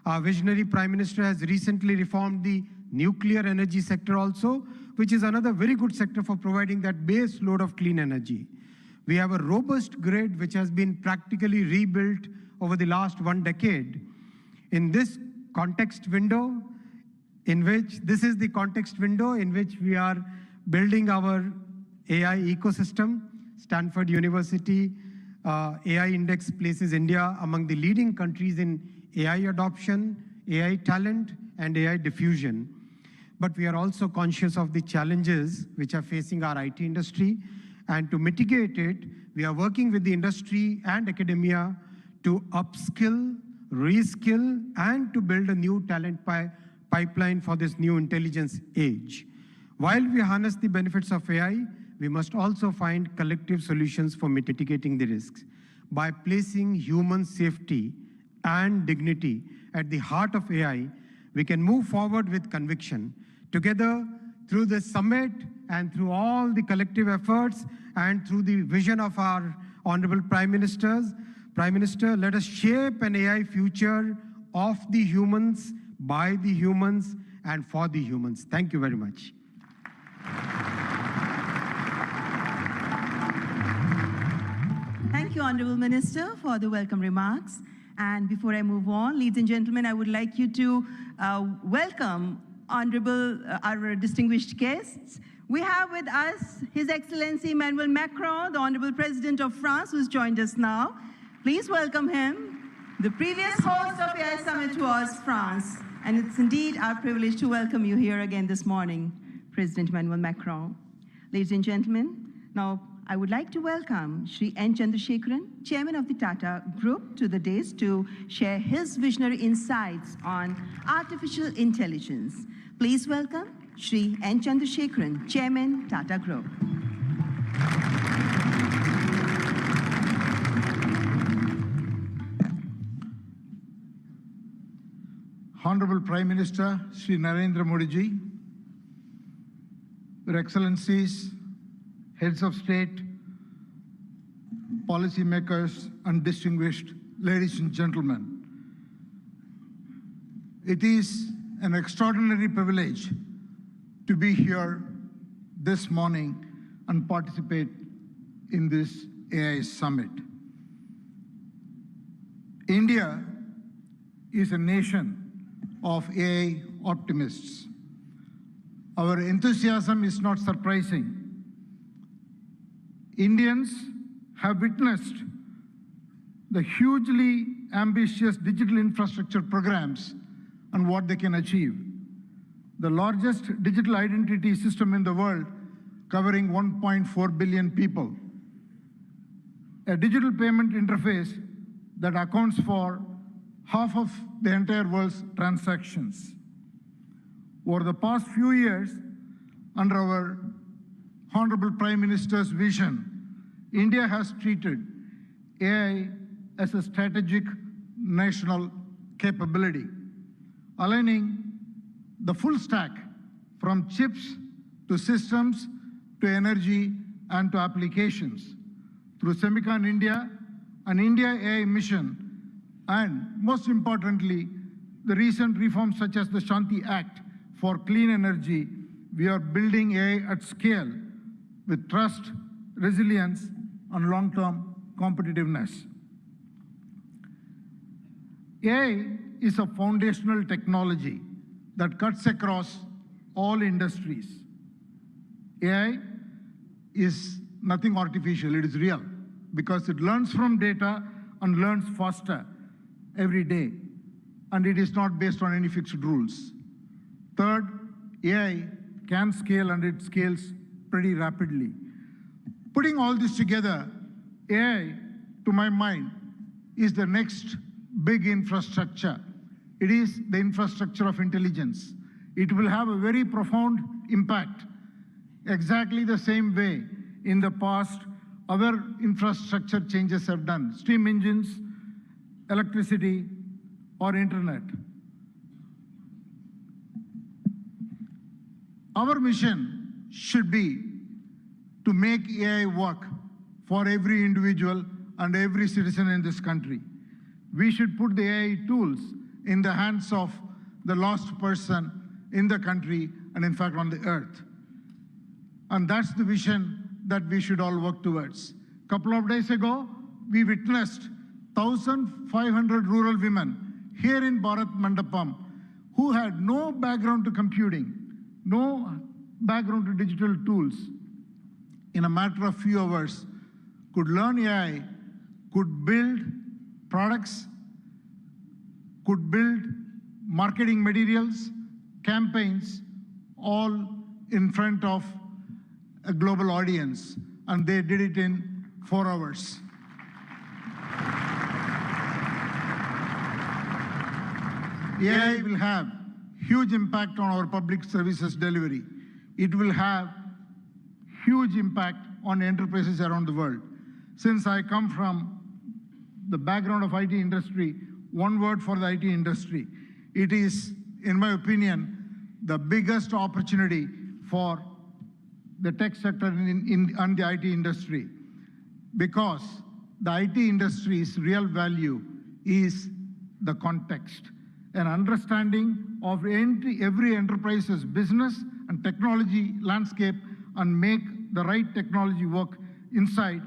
Our visionary Prime Minister has recently reformed the nuclear energy sector also, which is another very good sector for providing that base load of clean energy. We have a robust grid which has been practically rebuilt over the last 1 decade. In this context window, this is the context window in which we are building our AI ecosystem. Stanford University AI Index places India among the leading countries in AI adoption, AI talent, and AI diffusion. But we are also conscious of the challenges which are facing our IT industry. And to mitigate it, we are working with the industry and academia to upskill, reskill, and to build a new talent pipeline for this new intelligence age. While we harness the benefits of AI, we must also find collective solutions for mitigating the risks. By placing human safety and dignity at the heart of AI, we can move forward with conviction. Together, through this summit and through all the collective efforts and through the vision of our Honorable Prime Minister, let us shape an AI future of the humans, by the humans, and for the humans. Thank you very much. Thank you, Honorable Minister, for the welcome remarks. And before I move on, ladies and gentlemen, I would like you to welcome our distinguished guests. We have with us His Excellency Emmanuel Macron, the Honorable President of France, who's joined us now. Please welcome him. The previous host of AI Summit was France, and it's indeed our privilege to welcome you here again this morning, President Emmanuel Macron. Ladies and gentlemen, now I would like to welcome Shri N. Chandrasekaran, Chairman of the Tata Group, to the dais to share his visionary insights on artificial intelligence. Please welcome Shri N. Chandrasekaran, Chairman, Tata Group. Honorable Prime Minister Shri Narendra Modi ji, Your Excellencies, Heads of State, policymakers, and distinguished ladies and gentlemen. It is an extraordinary privilege to be here this morning and participate in this AI Summit. India is a nation of AI optimists. Our enthusiasm is not surprising. Indians have witnessed the hugely ambitious digital infrastructure programs and what they can achieve. The largest digital identity system in the world, covering 1.4 billion people. A digital payment interface that accounts for half of the entire world's transactions. Over the past few years, under our Honorable Prime Minister's vision, India has treated AI as a strategic national capability, aligning the full stack from chips to systems to energy and to applications through Semicon India, an India AI mission, and most importantly, the recent reforms such as the Shanti Act for clean energy. We are building AI at scale with trust, resilience, and long-term competitiveness. AI is a foundational technology that cuts across all industries. AI is nothing artificial, it is real, because it learns from data and learns faster every day, and it is not based on any fixed rules. Third, AI can scale, and it scales pretty rapidly. Putting all this together, AI, to my mind, is the next big infrastructure. It is the infrastructure of intelligence. It will have a very profound impact, exactly the same way in the past other infrastructure changes have done, steam engines, electricity, or internet. Our mission should be to make AI work for every individual and every citizen in this country. We should put the AI tools in the hands of the lost person in the country and in fact on the earth. And that's the vision that we should all work towards. A couple of days ago, we witnessed 1,500 rural women here in Bharat Mandapam who had no background to computing, no background to digital tools. In a matter of few hours, could learn AI, could build products, could build marketing materials, campaigns, all in front of a global audience, and they did it in 4 hours. AI will have huge impact on our public services delivery. It will have huge impact on enterprises around the world. Since I come from the background of IT industry, one word for the IT industry, it is, in my opinion, the biggest opportunity for the tech sector and the IT industry, because the IT industry's real value is the context, an understanding of every enterprise's business and technology landscape, and make the right technology work inside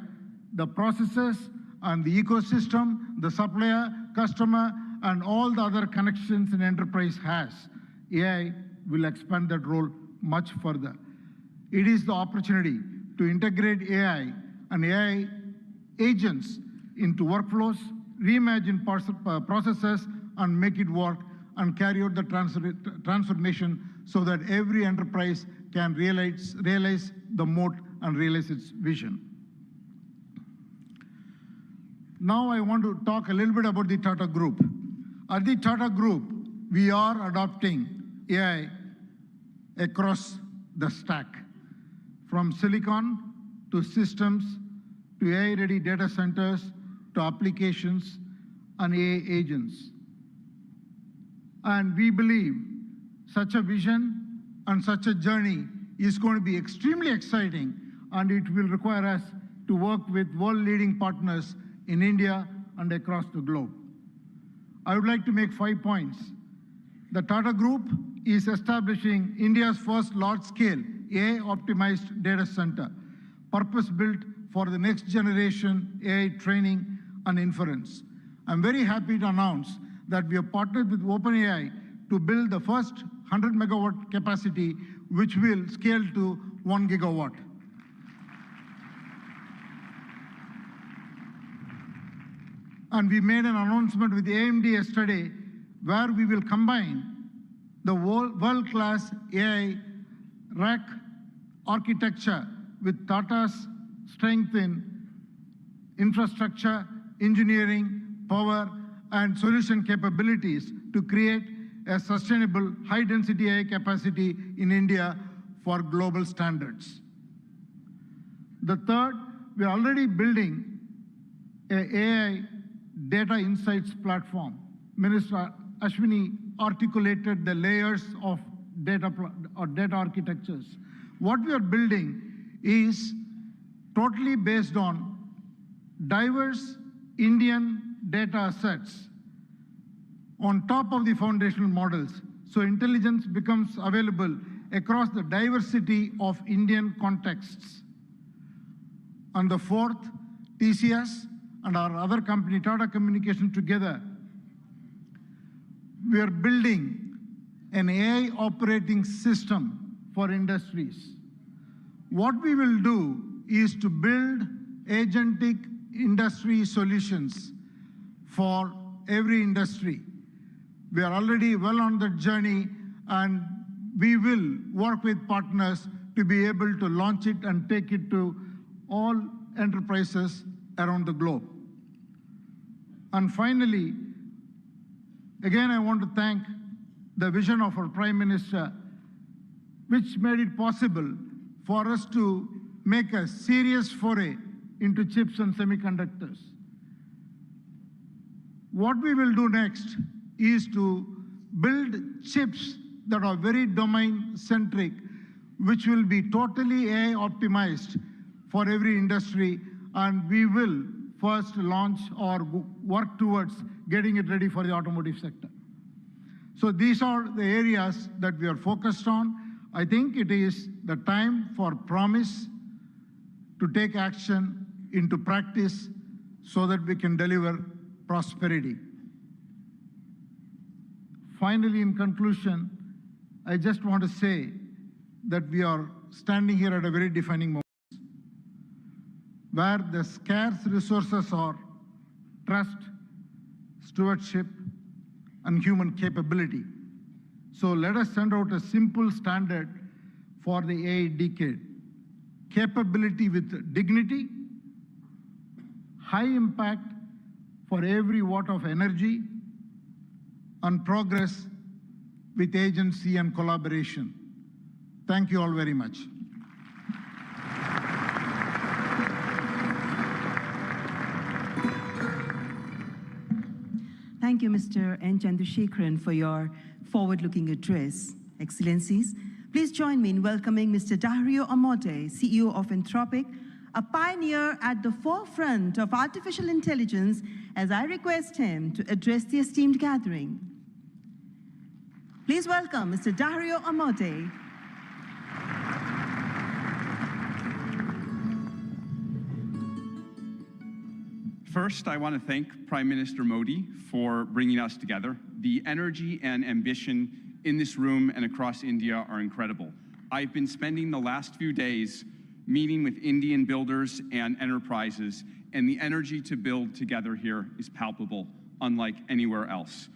the processes and the ecosystem, the supplier, customer, and all the other connections an enterprise has. AI will expand that role much further. It is the opportunity to integrate AI and AI agents into workflows, reimagine processes, and make it work, and carry out the transformation so that every enterprise can realize the moat and realize its vision. Now I want to talk a little bit about the Tata Group. At the Tata Group, we are adopting AI across the stack, from silicon to systems to AI-ready data centers to applications and AI agents. And we believe such a vision and such a journey is going to be extremely exciting, and it will require us to work with world-leading partners in India and across the globe. I would like to make 5 points. The Tata Group is establishing India's first large-scale AI-optimized data center, purpose-built for the next generation AI training and inference. I'm very happy to announce that we have partnered with OpenAI to build the first 100 megawatt capacity, which will scale to 1 gigawatt. And we made an announcement with AMD yesterday, where we will combine the world-class AI rack architecture with Tata's strength in infrastructure, engineering, power, and solution capabilities to create a sustainable high-density AI capacity in India for global standards. The third, we are already building an AI data insights platform. Minister Ashwini articulated the layers of data architectures. What we are building is totally based on diverse Indian data sets on top of the foundational models, so intelligence becomes available across the diversity of Indian contexts. And the fourth, TCS and our other company, Tata Communications, together, we are building an AI operating system for industries. What we will do is to build agentic industry solutions for every industry. We are already well on that journey, and we will work with partners to be able to launch it and take it to all enterprises around the globe. And finally, again, I want to thank the vision of our Prime Minister, which made it possible for us to make a serious foray into chips and semiconductors. What we will do next is to build chips that are very domain-centric, which will be totally AI optimized for every industry, and we will first launch or work towards getting it ready for the automotive sector. So these are the areas that we are focused on. I think it is the time for promise to take action into practice so that we can deliver prosperity. Finally, in conclusion, I just want to say that we are standing here at a very defining moment where the scarce resources are trust, stewardship, and human capability. So let us send out a simple standard for the AI decade. Capability with dignity, high impact for every watt of energy, and progress with agency and collaboration. Thank you all very much. Thank you, Mr. N. Chandrasekharan, for your forward-looking address. Excellencies, please join me in welcoming Mr. Dario Amodei, CEO of Anthropic, a pioneer at the forefront of artificial intelligence, as I request him to address the esteemed gathering. Please welcome Mr. Dario Amodei. First, I want to thank Prime Minister Modi for bringing us together. The energy and ambition in this room and across India are incredible. I've been spending the last few days meeting with Indian builders and enterprises, and the energy to build together here is palpable, unlike anywhere else.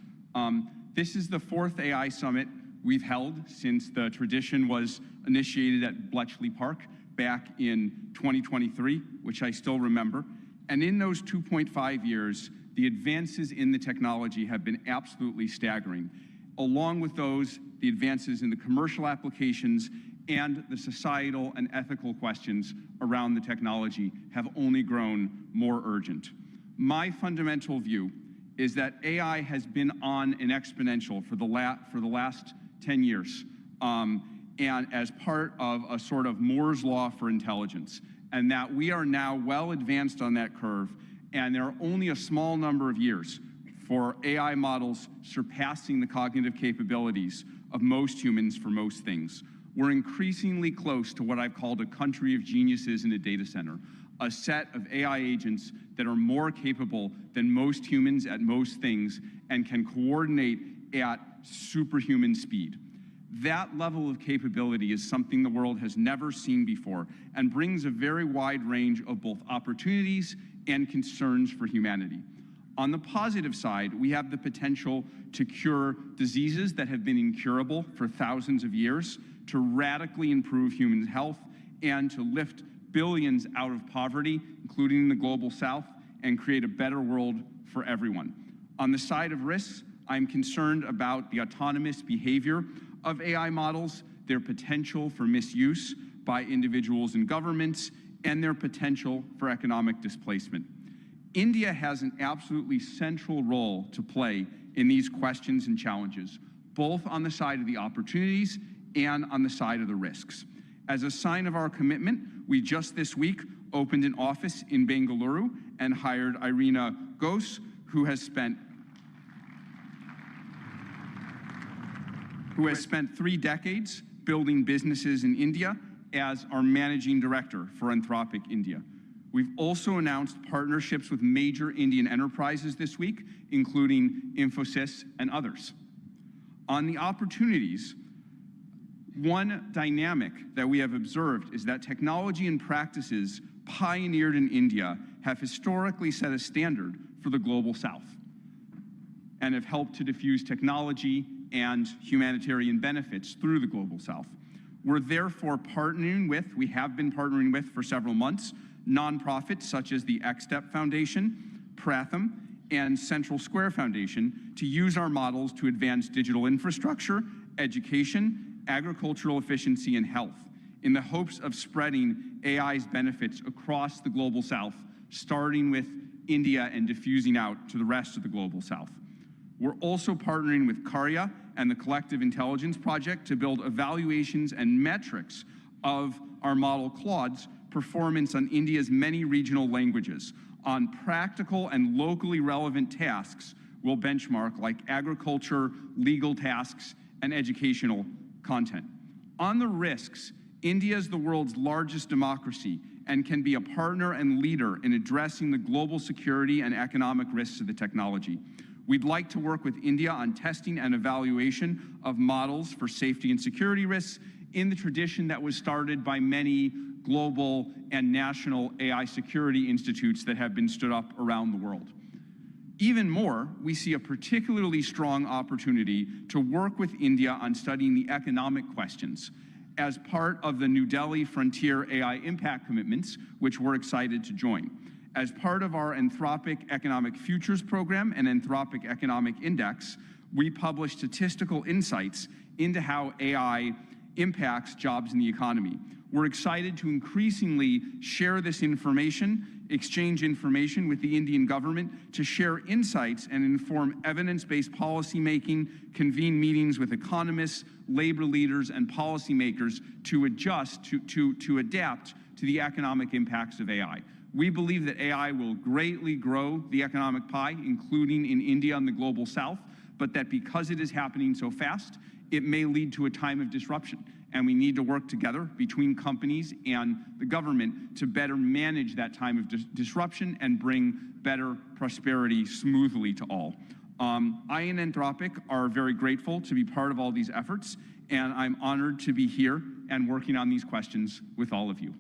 This is the 4th AI summit we've held since the tradition was initiated at Bletchley Park back in 2023, which I still remember. And in those 2.5 years, the advances in the technology have been absolutely staggering. Along with those, the advances in the commercial applications and the societal and ethical questions around the technology have only grown more urgent. My fundamental view is that AI has been on an exponential for the last 10 years, and as part of a sort of Moore's law for intelligence, and that we are now well advanced on that curve, and there are only a small number of years for AI models surpassing the cognitive capabilities of most humans for most things. We're increasingly close to what I've called a country of geniuses in a data center, a set of AI agents that are more capable than most humans at most things and can coordinate at superhuman speed. That level of capability is something the world has never seen before and brings a very wide range of both opportunities and concerns for humanity. On the positive side, we have the potential to cure diseases that have been incurable for thousands of years, to radically improve human health, and to lift billions out of poverty, including in the global south, and create a better world for everyone. On the side of risks, I'm concerned about the autonomous behavior of AI models, their potential for misuse by individuals and governments, and their potential for economic displacement. India has an absolutely central role to play in these questions and challenges, both on the side of the opportunities and on the side of the risks. As a sign of our commitment, we just this week opened an office in Bengaluru and hired Irina Ghose, who has spent 3 decades building businesses in India as our managing director for Anthropic India. We've also announced partnerships with major Indian enterprises this week, including Infosys and others. On the opportunities, one dynamic that we have observed is that technology and practices pioneered in India have historically set a standard for the global south and have helped to diffuse technology and humanitarian benefits through the global south. We're therefore we have been partnering with for several months, nonprofits such as the X-Step Foundation, Pratham, and Central Square Foundation to use our models to advance digital infrastructure, education, agricultural efficiency, and health in the hopes of spreading AI's benefits across the global south, starting with India and diffusing out to the rest of the global south. We're also partnering with Karya and the Collective Intelligence Project to build evaluations and metrics of our model Claude's performance on India's many regional languages, on practical and locally relevant tasks will benchmark, like agriculture, legal tasks, and educational content. On the risks, India is the world's largest democracy and can be a partner and leader in addressing the global security and economic risks of the technology. We'd like to work with India on testing and evaluation of models for safety and security risks in the tradition that was started by many global and national AI security institutes that have been stood up around the world. Even more, we see a particularly strong opportunity to work with India on studying the economic questions as part of the New Delhi Frontier AI Impact Commitments, which we're excited to join. As part of our Anthropic Economic Futures Program and Anthropic Economic Index, we publish statistical insights into how AI impacts jobs in the economy. We're excited to increasingly share this information, exchange information with the Indian government to share insights and inform evidence-based policymaking, convene meetings with economists, labor leaders, and policymakers to adjust, to adapt to the economic impacts of AI. We believe that AI will greatly grow the economic pie, including in India and the global south, but that because it is happening so fast, it may lead to a time of disruption. And we need to work together between companies and the government to better manage that time of disruption and bring better prosperity smoothly to all. I and Anthropic are very grateful to be part of all these efforts, and I'm honored to be here and working on these questions with all of you.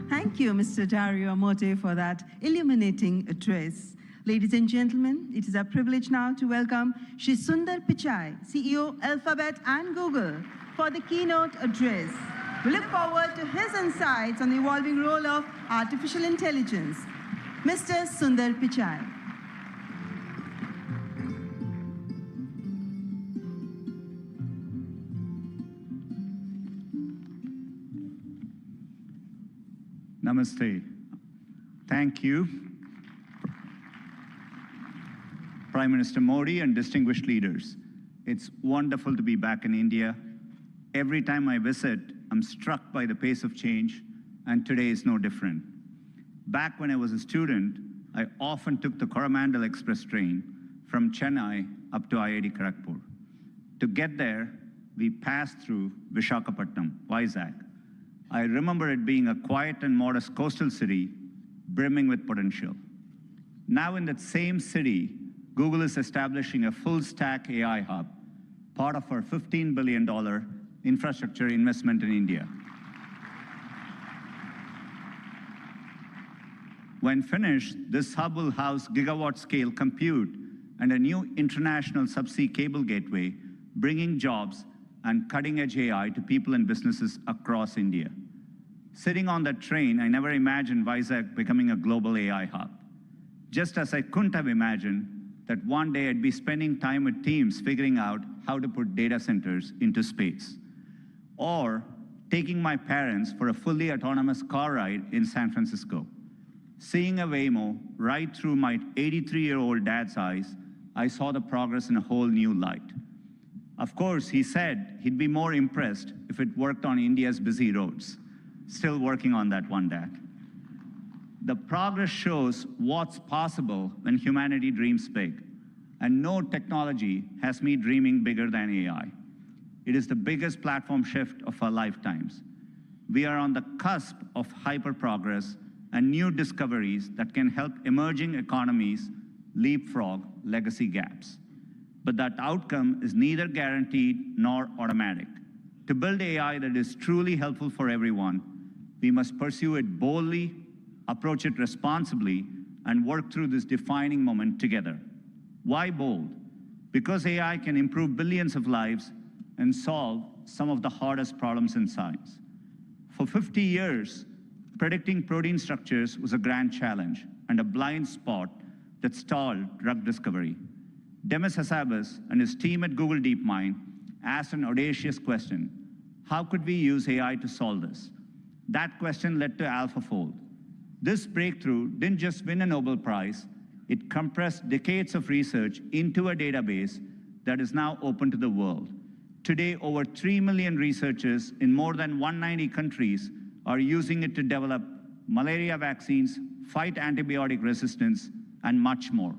Thank you, Mr. Dario Amodei, for that illuminating address. Ladies and gentlemen, it is our privilege now to welcome Shri Sundar Pichai, CEO, Alphabet and Google, for the keynote address. We look forward to his insights on the evolving role of artificial intelligence. Mr. Sundar Pichai. Namaste. Thank you, Prime Minister Modi and distinguished leaders. It's wonderful to be back in India. Every time I visit, I'm struck by the pace of change, and today is no different. Back when I was a student, I often took the Coromandel Express train from Chennai up to IIT Kharagpur. To get there, we passed through Visakhapatnam, Vizag. I remember it being a quiet and modest coastal city, brimming with potential. Now in that same city, Google is establishing a full-stack AI hub, part of our $15 billion infrastructure investment in India. When finished, this hub will house gigawatt-scale compute and a new international subsea cable gateway, bringing jobs and cutting-edge AI to people and businesses across India. Sitting on that train, I never imagined Vizag becoming a global AI hub. Just as I couldn't have imagined that one day I'd be spending time with teams figuring out how to put data centers into space. Or taking my parents for a fully autonomous car ride in San Francisco. Seeing a Waymo right through my 83-year-old dad's eyes, I saw the progress in a whole new light. Of course, he said he'd be more impressed if it worked on India's busy roads. Still working on that one, Dad. The progress shows what's possible when humanity dreams big. And no technology has me dreaming bigger than AI. It is the biggest platform shift of our lifetimes. We are on the cusp of hyper-progress and new discoveries that can help emerging economies leapfrog legacy gaps. But that outcome is neither guaranteed nor automatic. To build AI that is truly helpful for everyone, we must pursue it boldly, approach it responsibly, and work through this defining moment together. Why bold? Because AI can improve billions of lives and solve some of the hardest problems in science. For 50 years, predicting protein structures was a grand challenge and a blind spot that stalled drug discovery. Demis Hassabis and his team at Google DeepMind asked an audacious question: how could we use AI to solve this? That question led to AlphaFold. This breakthrough didn't just win a Nobel Prize, it compressed decades of research into a database that is now open to the world. Today, over 3 million researchers in more than 190 countries are using it to develop malaria vaccines, fight antibiotic resistance, and much more.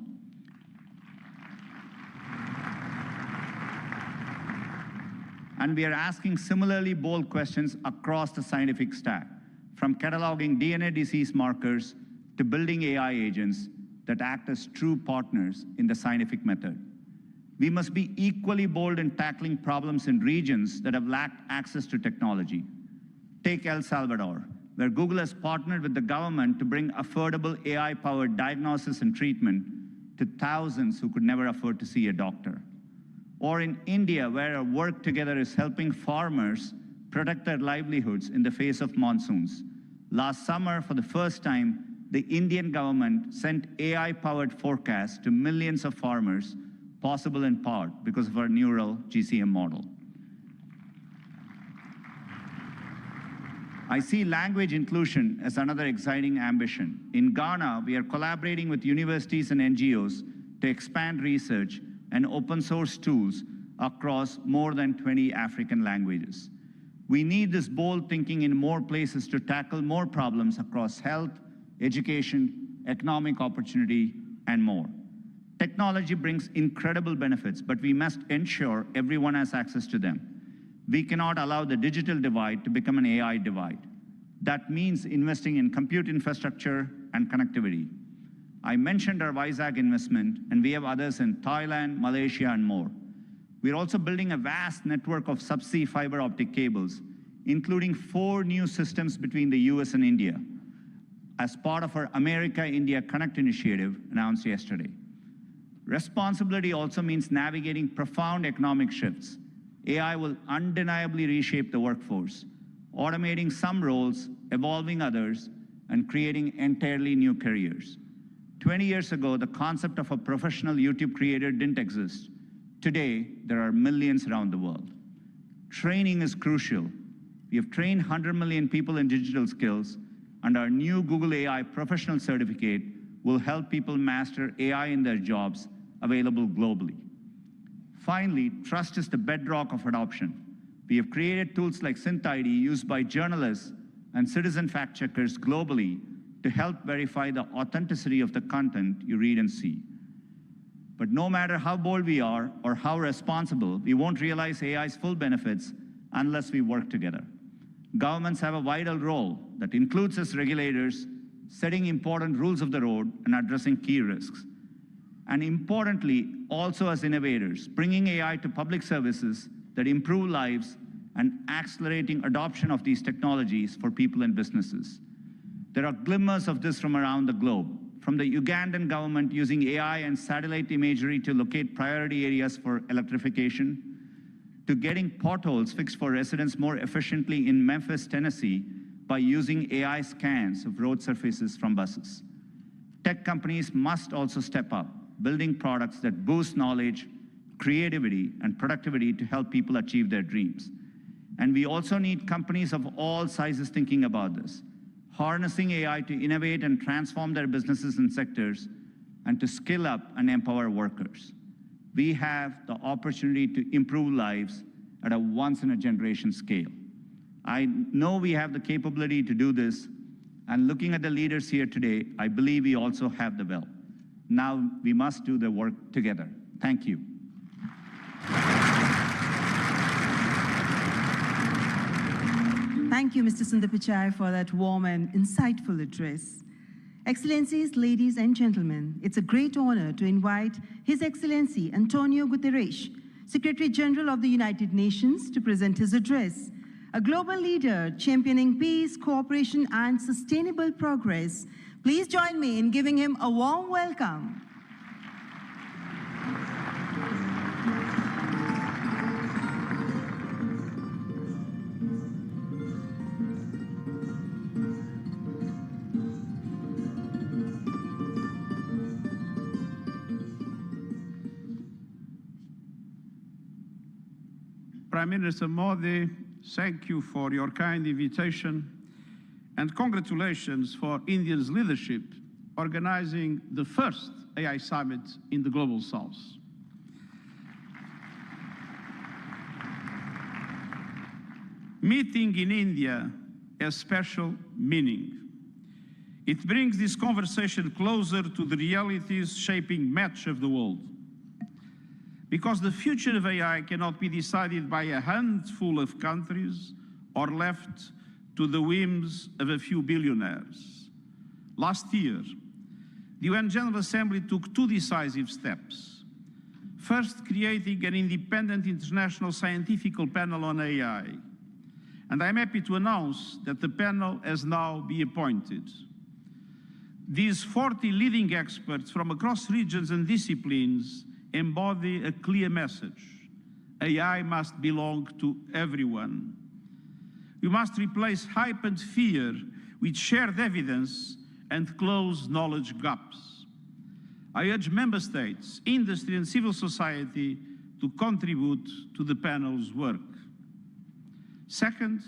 And we are asking similarly bold questions across the scientific stack, from cataloging DNA disease markers to building AI agents that act as true partners in the scientific method. We must be equally bold in tackling problems in regions that have lacked access to technology. Take El Salvador, where Google has partnered with the government to bring affordable AI-powered diagnosis and treatment to thousands who could never afford to see a doctor. Or in India, where our work together is helping farmers protect their livelihoods in the face of monsoons. Last summer, for the first time, the Indian government sent AI-powered forecasts to millions of farmers, possible in part because of our neural GCM model. I see language inclusion as another exciting ambition. In Ghana, we are collaborating with universities and NGOs to expand research and open source tools across more than 20 African languages. We need this bold thinking in more places to tackle more problems across health, education, economic opportunity, and more. Technology brings incredible benefits, but we must ensure everyone has access to them. We cannot allow the digital divide to become an AI divide. That means investing in compute infrastructure and connectivity. I mentioned our Vizag investment, and we have others in Thailand, Malaysia, and more. We're also building a vast network of subsea fiber optic cables, including 4 new systems between the US and India, as part of our America-India Connect initiative announced yesterday. Responsibility also means navigating profound economic shifts. AI will undeniably reshape the workforce, automating some roles, evolving others, and creating entirely new careers. 20 years ago, the concept of a professional YouTube creator didn't exist. Today, there are millions around the world. Training is crucial. We have trained 100 million people in digital skills, and our new Google AI professional certificate will help people master AI in their jobs, available globally. Finally, trust is the bedrock of adoption. We have created tools like SynthID used by journalists and citizen fact-checkers globally to help verify the authenticity of the content you read and see. But no matter how bold we are or how responsible, we won't realize AI's full benefits unless we work together. Governments have a vital role that includes as regulators, setting important rules of the road and addressing key risks. And importantly, also as innovators, bringing AI to public services that improve lives and accelerating adoption of these technologies for people and businesses. There are glimmers of this from around the globe, from the Ugandan government using AI and satellite imagery to locate priority areas for electrification, to getting potholes fixed for residents more efficiently in Memphis, Tennessee, by using AI scans of road surfaces from buses. Tech companies must also step up, building products that boost knowledge, creativity, and productivity to help people achieve their dreams. And we also need companies of all sizes thinking about this, harnessing AI to innovate and transform their businesses and sectors, and to skill up and empower workers. We have the opportunity to improve lives at a once-in-a-generation scale. I know we have the capability to do this, and looking at the leaders here today, I believe we also have the will. Now we must do the work together. Thank you. Thank you, Mr. Sundar Pichai, for that warm and insightful address. Excellencies, ladies and gentlemen, it's a great honor to invite His Excellency Antonio Guterres, Secretary General of the United Nations, to present his address. A global leader championing peace, cooperation, and sustainable progress. Please join me in giving him a warm welcome. Prime Minister Modi, thank you for your kind invitation, and congratulations for India's leadership organizing the first AI summit in the Global South. Meeting in India has special meaning. It brings this conversation closer to the realities shaping much of the world. Because the future of AI cannot be decided by a handful of countries or left to the whims of a few billionaires. Last year, the UN General Assembly took two decisive steps. First, creating an independent international scientific panel on AI. And I'm happy to announce that the panel has now been appointed. These 40 leading experts from across regions and disciplines embody a clear message. AI must belong to everyone. We must replace hype and fear with shared evidence and close knowledge gaps. I urge member states, industry and civil society to contribute to the panel's work. Second,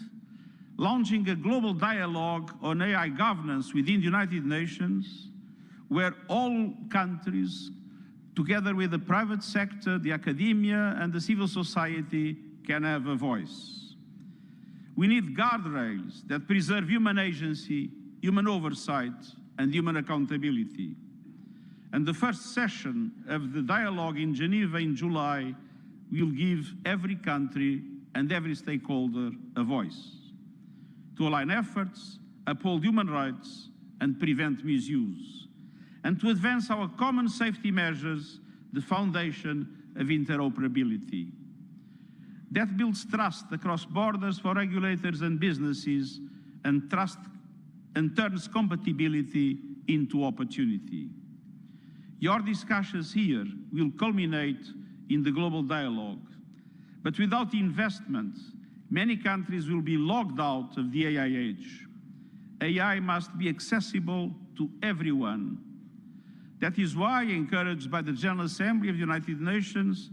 launching a global dialogue on AI governance within the United Nations, where all countries, together with the private sector, the academia, and the civil society, can have a voice. We need guardrails that preserve human agency, human oversight, and human accountability. And the first session of the dialogue in Geneva in July will give every country and every stakeholder a voice to align efforts, uphold human rights, and prevent misuse, and to advance our common safety measures, the foundation of interoperability. That builds trust across borders for regulators and businesses, and turns compatibility into opportunity. Your discussions here will culminate in the global dialogue. But without investment, many countries will be locked out of the AI age. AI must be accessible to everyone. That is why, encouraged by the General Assembly of the United Nations,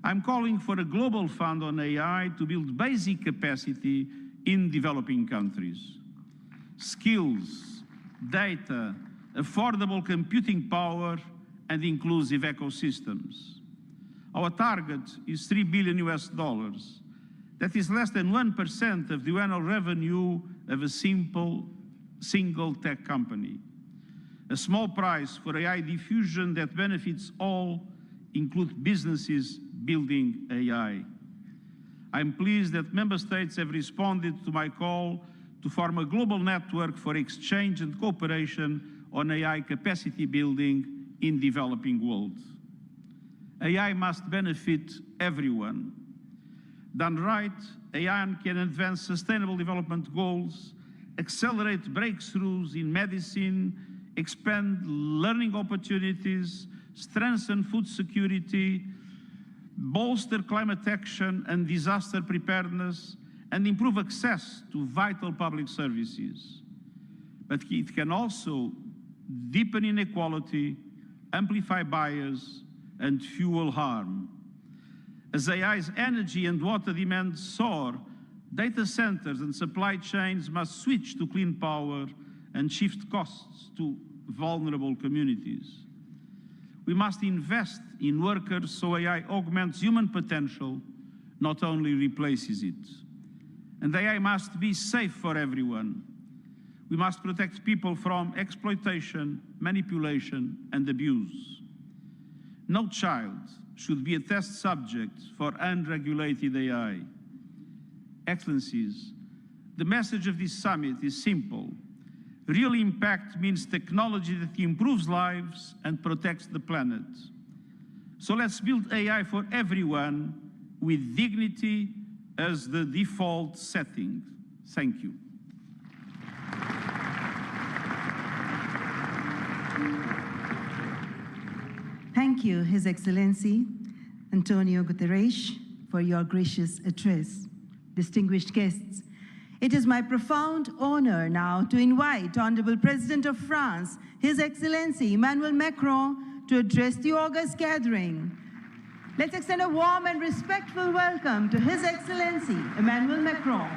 I'm calling for a global fund on AI to build basic capacity in developing countries. Skills, data, affordable computing power, and inclusive ecosystems. Our target is $3 billion US. That is less than 1% of the annual revenue of a single tech company. A small price for AI diffusion that benefits all, include businesses building AI. I'm pleased that member states have responded to my call to form a global network for exchange and cooperation on AI capacity building in developing world. AI must benefit everyone. Done right, AI can advance sustainable development goals, accelerate breakthroughs in medicine, expand learning opportunities, strengthen food security, bolster climate action and disaster preparedness, and improve access to vital public services. But it can also deepen inequality, amplify bias, and fuel harm. As AI's energy and water demands soar, data centers and supply chains must switch to clean power and shift costs to vulnerable communities. We must invest in workers so AI augments human potential, not only replaces it. And AI must be safe for everyone. We must protect people from exploitation, manipulation, and abuse. No child should be a test subject for unregulated AI. Excellencies, the message of this summit is simple. Real impact means technology that improves lives and protects the planet. So let's build AI for everyone with dignity as the default setting. Thank you. Thank you, His Excellency Antonio Guterres, for your gracious address. Distinguished guests, it is my profound honor now to invite Honorable President of France, His Excellency Emmanuel Macron, to address the august gathering. Let's extend a warm and respectful welcome to His Excellency Emmanuel Macron.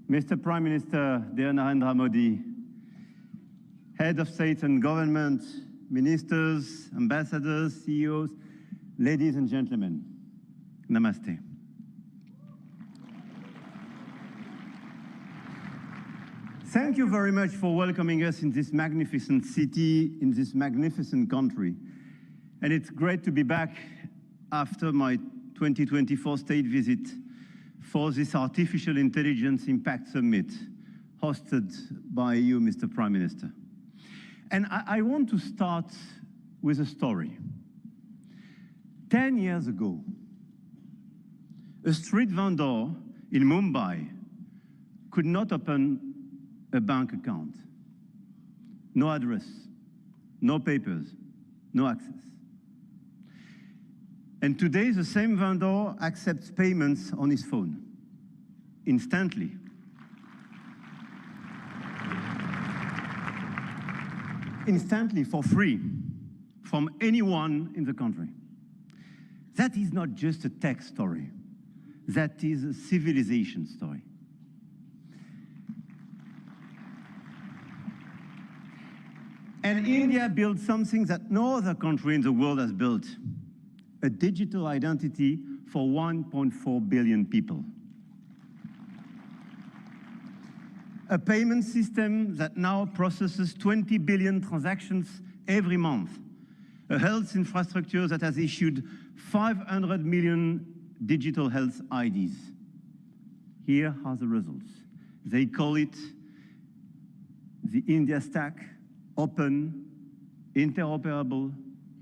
Mr. Prime Minister, dear Narendra Modi, head of state and government, ministers, ambassadors, CEOs, ladies and gentlemen, namaste. Thank you very much for welcoming us in this magnificent city, in this magnificent country. And it's great to be back after my 2024 state visit for this Artificial Intelligence Impact Summit hosted by you, Mr. Prime Minister. And I want to start with a story. 10 years ago, a street vendor in Mumbai could not open a bank account. No address, no papers, no access. And today, the same vendor accepts payments on his phone, instantly. Instantly, for free, from anyone in the country. That is not just a tech story. That is a civilization story. And India built something that no other country in the world has built, a digital identity for 1.4 billion people. A payment system that now processes 20 billion transactions every month. A health infrastructure that has issued 500 million digital health IDs. Here are the results. They call it the India Stack, open, interoperable,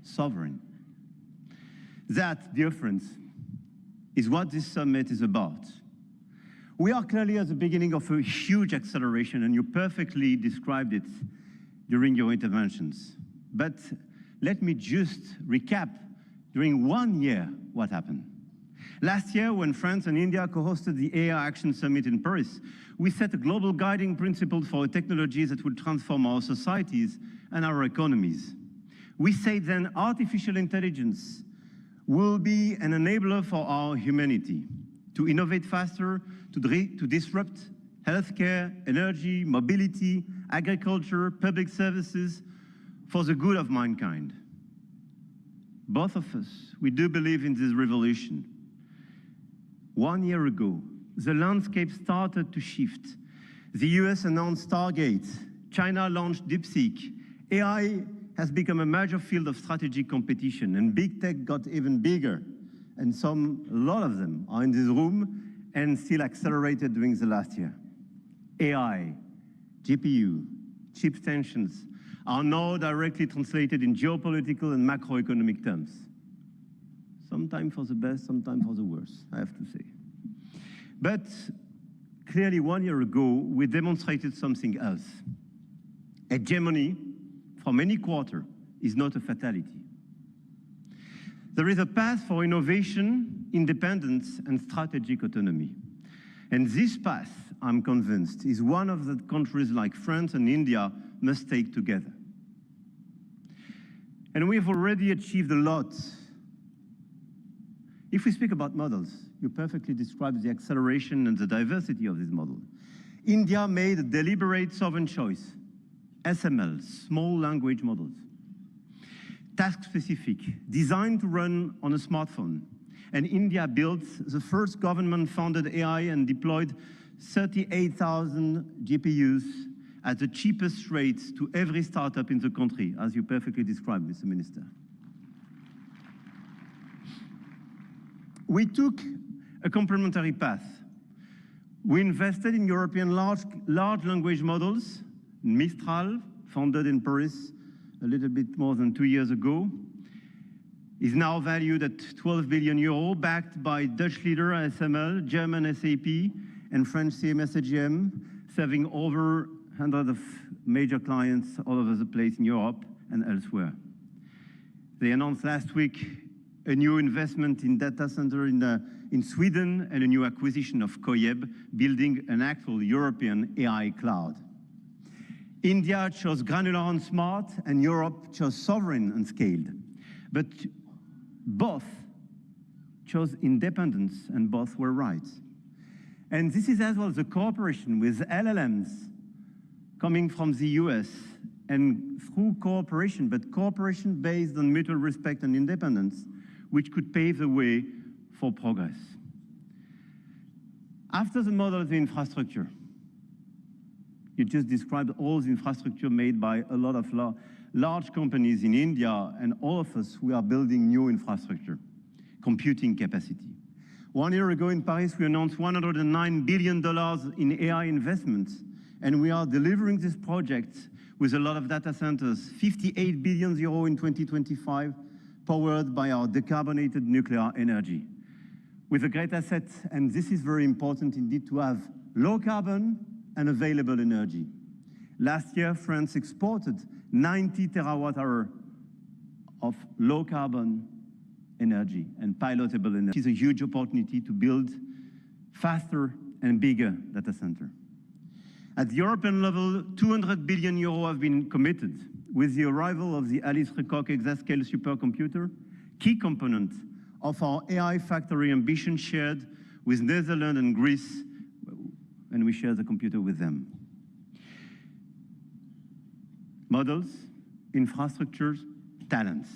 sovereign. That, dear friends, is what this summit is about. We are clearly at the beginning of a huge acceleration, and you perfectly described it during your interventions. But let me just recap during 1 year what happened. Last year, when France and India co-hosted the AI Action Summit in Paris, we set a global guiding principle for technologies that would transform our societies and our economies. We said then artificial intelligence will be an enabler for our humanity to innovate faster, to disrupt healthcare, energy, mobility, agriculture, public services for the good of mankind. Both of us, we do believe in this revolution. 1 year ago, the landscape started to shift. The US announced Stargate, China launched DeepSeek, AI has become a major field of strategic competition, and big tech got even bigger. And a lot of them are in this room and still accelerated during the last year. AI, GPU, chip tensions are now directly translated in geopolitical and macroeconomic terms. Sometimes for the best, sometimes for the worst, I have to say. But clearly 1 year ago, we demonstrated something else. Hegemony from any quarter is not a fatality. There is a path for innovation, independence, and strategic autonomy. And this path, I'm convinced, is one of the countries like France and India must take together. And we've already achieved a lot. If we speak about models, you perfectly described the acceleration and the diversity of this model. India made a deliberate sovereign choice. SML, small language models. Task-specific, designed to run on a smartphone. And India built the first government-funded AI and deployed 38,000 GPUs at the cheapest rates to every startup in the country, as you perfectly described, Mr. Minister. We took a complementary path. We invested in European large language models. Mistral, founded in Paris a little bit more than 2 years ago, is now valued at 12 billion euro, backed by Dutch leader ASML, German SAP, and French CMS AGM, serving over 100 of major clients all over the place in Europe and elsewhere. They announced last week a new investment in data center in Sweden and a new acquisition of Koyeb, building an actual European AI cloud. India chose granular and smart, and Europe chose sovereign and scaled. But both chose independence, and both were right. And this is as well the cooperation with LLMs coming from the US and through cooperation, but cooperation based on mutual respect and independence, which could pave the way for progress. After the model of the infrastructure, you just described all the infrastructure made by a lot of large companies in India, and all of us, we are building new infrastructure, computing capacity. 1 year ago in Paris, we announced $109 billion in AI investments, and we are delivering this project with a lot of data centers, 58 billion euro in 2025, powered by our decarbonated nuclear energy. With a great asset, and this is very important indeed, to have low carbon and available energy. Last year, France exported 90 terawatt-hours of low carbon energy and pilotable energy. It is a huge opportunity to build faster and bigger data center. At the European level, 200 billion euro have been committed with the arrival of the Alice Lecoq exascale supercomputer, key component of our AI factory ambition shared with Netherlands and Greece, and we share the computer with them. Models, infrastructures, talents.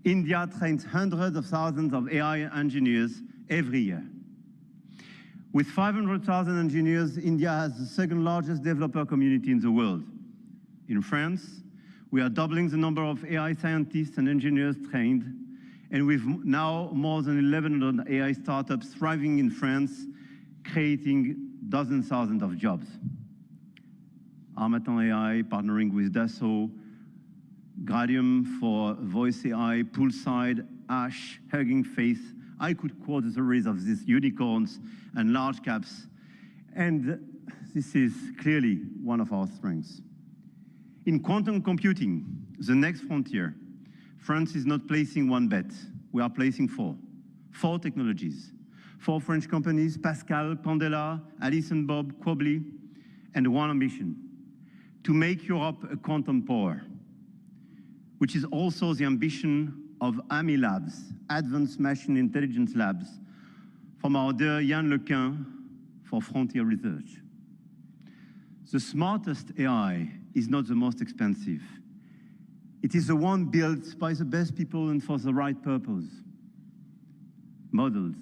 India trains hundreds of thousands of AI engineers every year. With 500,000 engineers, India has the second largest developer community in the world. In France, we are doubling the number of AI scientists and engineers trained, and we've now more than 1,100 AI startups thriving in France, creating dozens of thousands of jobs. Armatan AI partnering with Dassault, Gradium for voice AI, Poolside, Ash, Hugging Face. I could quote a series of these unicorns and large caps, and this is clearly one of our strengths. In quantum computing, the next frontier, France is not placing one bet. We are placing four technologies. 4 French companies, Pascal, Candela, Alice and Bob, Quobly, and one ambition, to make Europe a quantum power, which is also the ambition of AMI Labs, Advanced Machine Intelligence Labs, from our dear Yann Lequin for Frontier Research. The smartest AI is not the most expensive. It is the one built by the best people and for the right purpose. Models,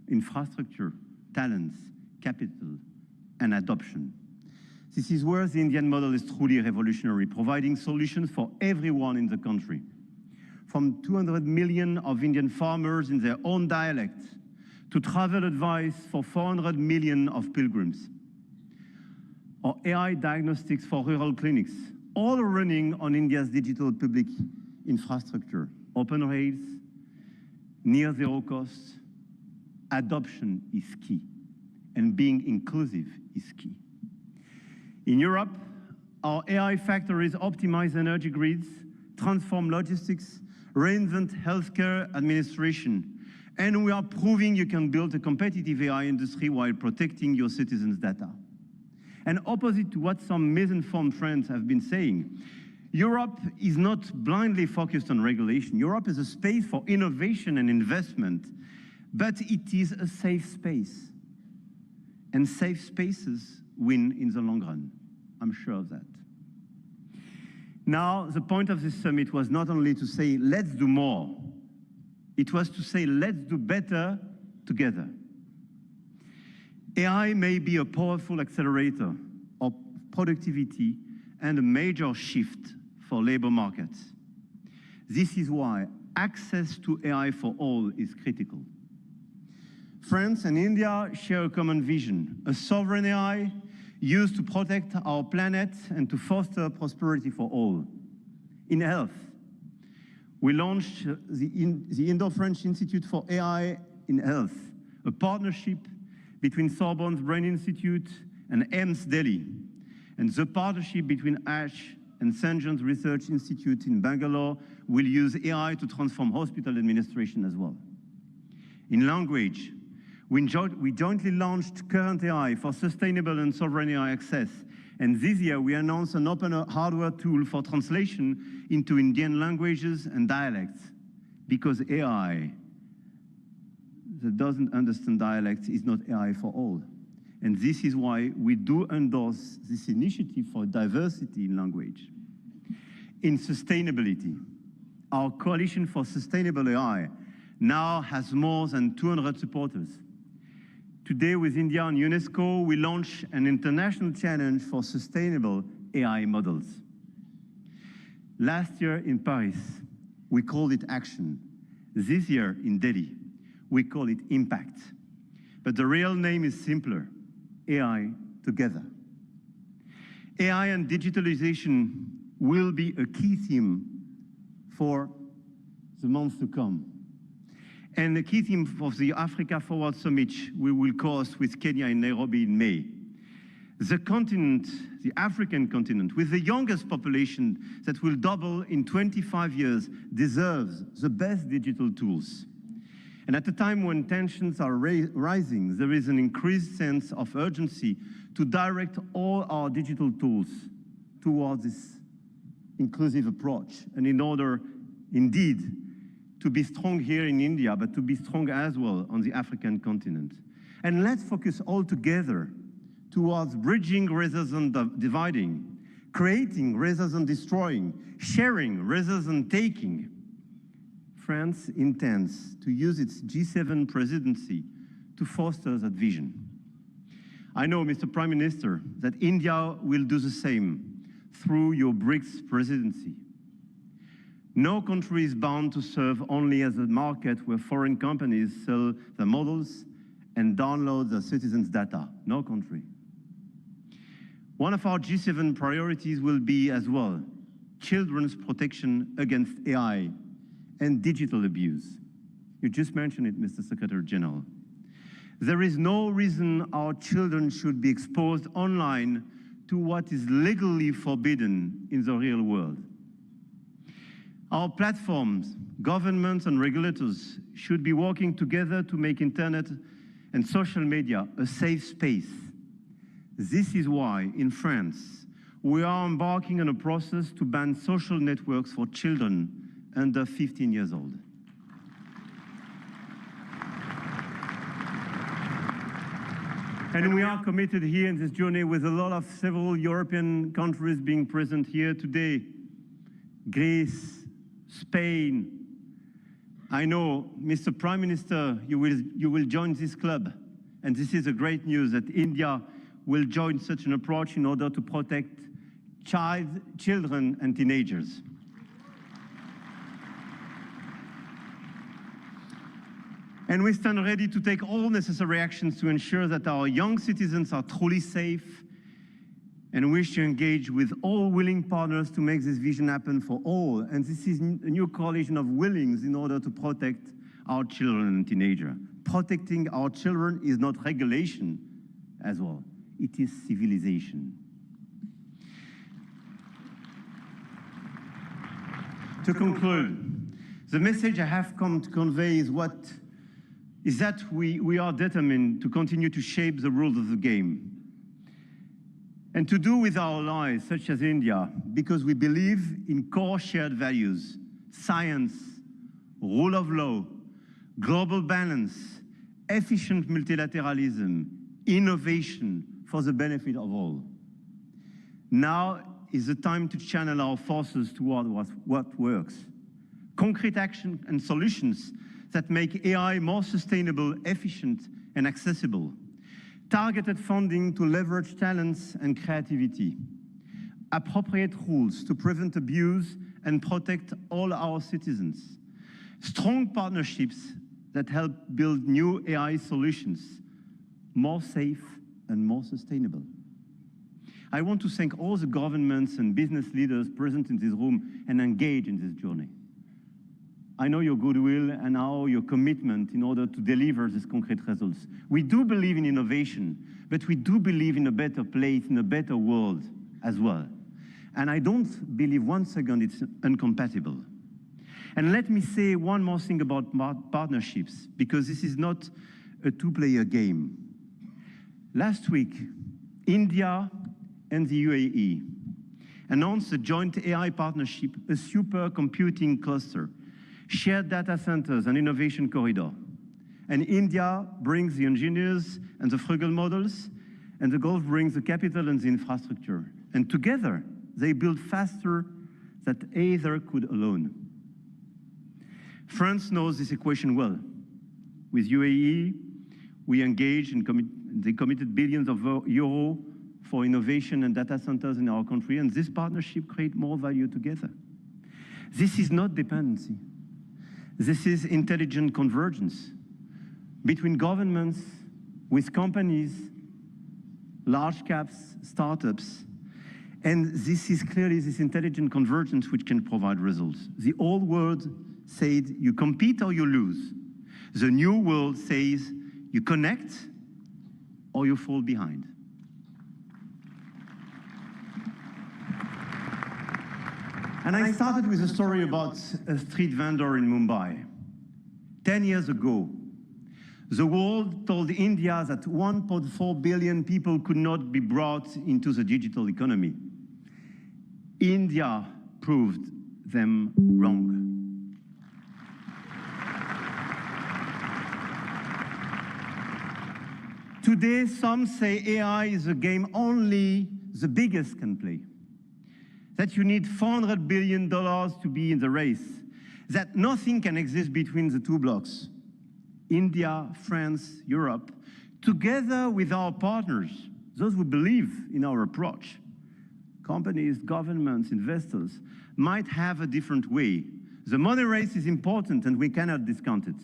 infrastructure, talents, capital, and adoption. This is where the Indian model is truly revolutionary, providing solutions for everyone in the country. From 200 million of Indian farmers in their own dialect, to travel advice for 400 million of pilgrims, or AI diagnostics for rural clinics, all are running on India's digital public infrastructure. Open rails, near zero costs, adoption is key, and being inclusive is key. In Europe, our AI factories optimize energy grids, transform logistics, reinvent healthcare administration, and we are proving you can build a competitive AI industry while protecting your citizens' data. And opposite to what some misinformed friends have been saying, Europe is not blindly focused on regulation. Europe is a space for innovation and investment, but it is a safe space. And safe spaces win in the long run. I'm sure of that. Now, the point of this summit was not only to say, let's do more. It was to say, let's do better together. AI may be a powerful accelerator of productivity and a major shift for labor markets. This is why access to AI for all is critical. France and India share a common vision, a sovereign AI used to protect our planet and to foster prosperity for all. In health, we launched the Indo-French Institute for AI in Health, a partnership between Sorbonne's Brain Institute and AIIMS Delhi, and the partnership between ASH and St. John's Research Institute in Bangalore will use AI to transform hospital administration as well. In language, we jointly launched Current AI for sustainable and sovereign AI access, and this year we announced an open hardware tool for translation into Indian languages and dialects, because AI that doesn't understand dialects is not AI for all. And this is why we do endorse this initiative for diversity in language. In sustainability, our Coalition for Sustainable AI now has more than 200 supporters. Today, with India and UNESCO, we launch an international challenge for sustainable AI models. Last year in Paris, we called it action. This year in Delhi, we call it impact. But the real name is simpler: AI together. AI and digitalization will be a key theme for the months to come. And the key theme of the Africa Forward Summit we will host with Kenya in Nairobi in May. The continent, the African continent, with the youngest population that will double in 25 years, deserves the best digital tools. And at a time when tensions are rising, there is an increased sense of urgency to direct all our digital tools towards this inclusive approach. And in order, indeed, to be strong here in India, but to be strong as well on the African continent. And let's focus all together towards bridging rather than dividing, creating rather than destroying, sharing rather than taking. France intends to use its G7 presidency to foster that vision. I know, Mr. Prime Minister, that India will do the same through your BRICS presidency. No country is bound to serve only as a market where foreign companies sell their models and download their citizens' data. No country. One of our G7 priorities will be as well children's protection against AI and digital abuse. You just mentioned it, Mr. Secretary General. There is no reason our children should be exposed online to what is legally forbidden in the real world. Our platforms, governments and regulators should be working together to make internet and social media a safe space. This is why, in France, we are embarking on a process to ban social networks for children under 15 years old. And we are committed here in this journey with a lot of several European countries being present here today. Greece, Spain. I know, Mr. Prime Minister, you will join this club. And this is a great news that India will join such an approach in order to protect children and teenagers. And we stand ready to take all necessary actions to ensure that our young citizens are truly safe, and wish to engage with all willing partners to make this vision happen for all. And this is a new coalition of willings in order to protect our children and teenagers. Protecting our children is not regulation as well. It is civilization. To conclude, the message I have come to convey is that we are determined to continue to shape the rules of the game. And to do with our allies, such as India, because we believe in core shared values: science, rule of law, global balance, efficient multilateralism, innovation for the benefit of all. Now is the time to channel our forces toward what works. Concrete action and solutions that make AI more sustainable, efficient, and accessible. Targeted funding to leverage talents and creativity. Appropriate rules to prevent abuse and protect all our citizens. Strong partnerships that help build new AI solutions, more safe and more sustainable. I want to thank all the governments and business leaders present in this room and engaged in this journey. I know your goodwill and now your commitment in order to deliver these concrete results. We do believe in innovation, but we do believe in a better place, in a better world as well. And I don't believe one second it's incompatible. And let me say one more thing about partnerships, because this is not a two-player game. Last week, India and the UAE announced a joint AI partnership, a supercomputing cluster, shared data centers and innovation corridor. And India brings the engineers and the frugal models, and the Gulf brings the capital and the infrastructure. And together, they build faster than either could alone. France knows this equation well. With UAE, we engaged and they committed billions of euros for innovation and data centers in our country, and this partnership creates more value together. This is not dependency. This is intelligent convergence between governments, with companies, large caps, startups, and this is clearly this intelligent convergence which can provide results. The old world said you compete or you lose. The new world says you connect or you fall behind. And I started with a story about a street vendor in Mumbai. 10 years ago, the world told India that 1.4 billion people could not be brought into the digital economy. India proved them wrong. Today, some say AI is a game only the biggest can play. That you need $400 billion to be in the race. That nothing can exist between the two blocks. India, France, Europe, together with our partners, those who believe in our approach, companies, governments, investors, might have a different way. The money race is important and we cannot discount it.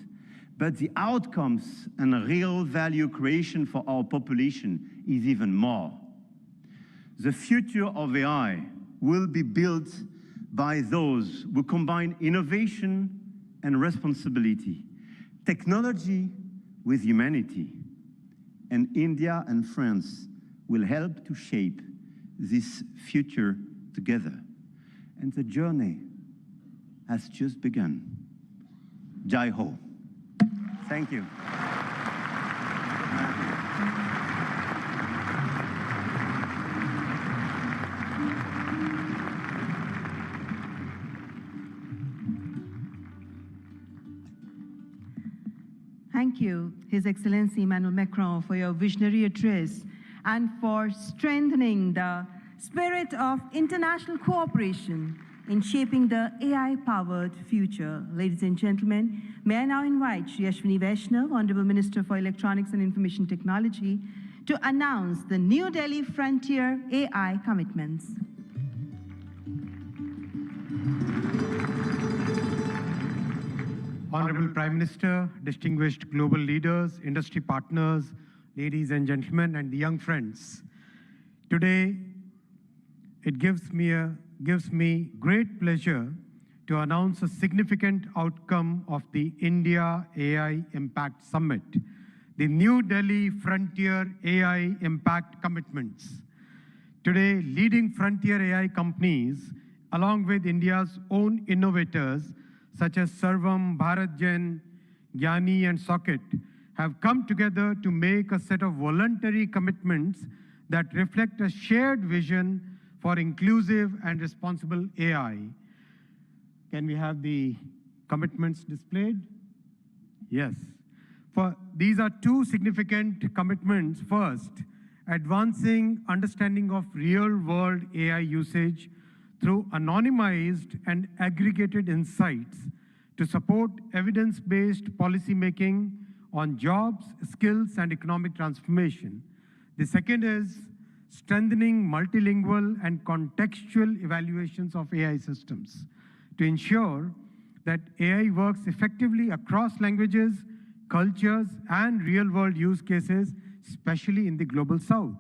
But the outcomes and real value creation for our population is even more. The future of AI will be built by those who combine innovation and responsibility, technology with humanity. And India and France will help to shape this future together. And the journey has just begun. Jai Ho. Thank you. Thank you, His Excellency Emmanuel Macron, for your visionary address and for strengthening the spirit of international cooperation in shaping the AI-powered future. Ladies and gentlemen, may I now invite Shri Ashwini Vaishnav, Honorable Minister for Electronics and Information Technology, to announce the New Delhi Frontier AI commitments. Honorable Prime Minister, distinguished global leaders, industry partners, ladies and gentlemen, and the young friends. Today, it gives me great pleasure to announce a significant outcome of the India AI Impact Summit, the New Delhi Frontier AI Impact Commitments. Today, leading frontier AI companies, along with India's own innovators, such as Sarvam, BharatGen, Gyani, and Socket, have come together to make a set of voluntary commitments that reflect a shared vision for inclusive and responsible AI. Can we have the commitments displayed? Yes. These are two significant commitments. First, advancing understanding of real-world AI usage through anonymized and aggregated insights to support evidence-based policymaking on jobs, skills, and economic transformation. The second is strengthening multilingual and contextual evaluations of AI systems to ensure that AI works effectively across languages, cultures, and real-world use cases, especially in the global South.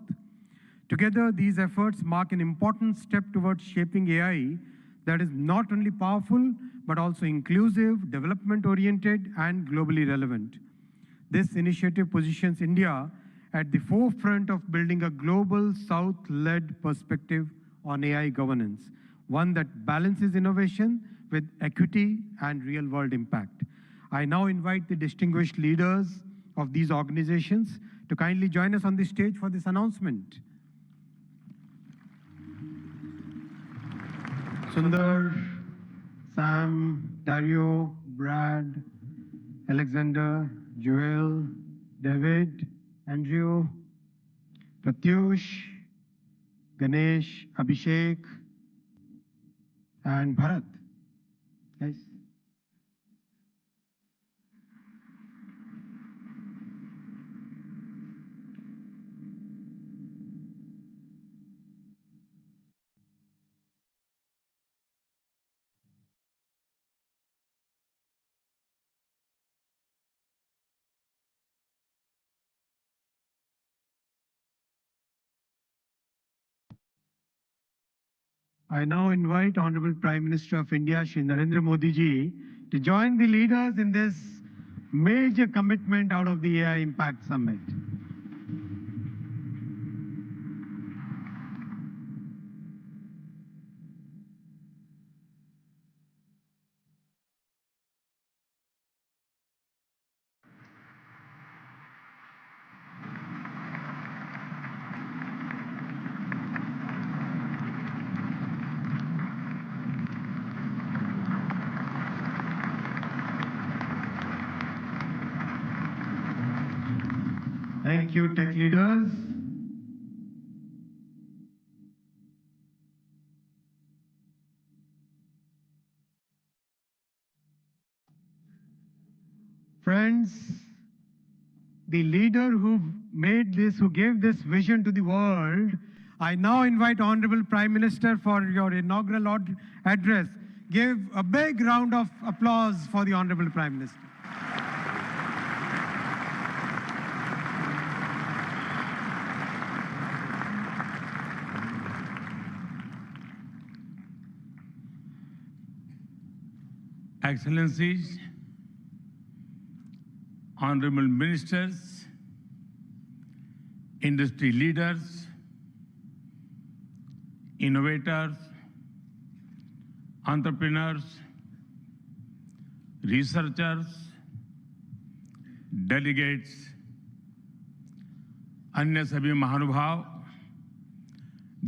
Together, these efforts mark an important step towards shaping AI that is not only powerful, but also inclusive, development-oriented, and globally relevant. This initiative positions India at the forefront of building a global South-led perspective on AI governance, one that balances innovation with equity and real-world impact. I now invite the distinguished leaders of these organizations to kindly join us on the stage for this announcement. Sundar, Sam, Dario, Brad, Alexander, Joel, David, Andrew, Pratyush, Ganesh, Abhishek, and Bharat. Guys. I now invite Honorable Prime Minister of India, Shri Narendra Modi ji, to join the leaders in this major commitment out of the AI Impact Summit. Thank you, tech leaders. Friends, the leader who gave this vision to the world, I now invite Honorable Prime Minister for your inaugural address. Give a big round of applause for the Honorable Prime Minister. Excellencies, honorable ministers, industry leaders, innovators, entrepreneurs, researchers, delegates, अन्य सभी महानुभाव,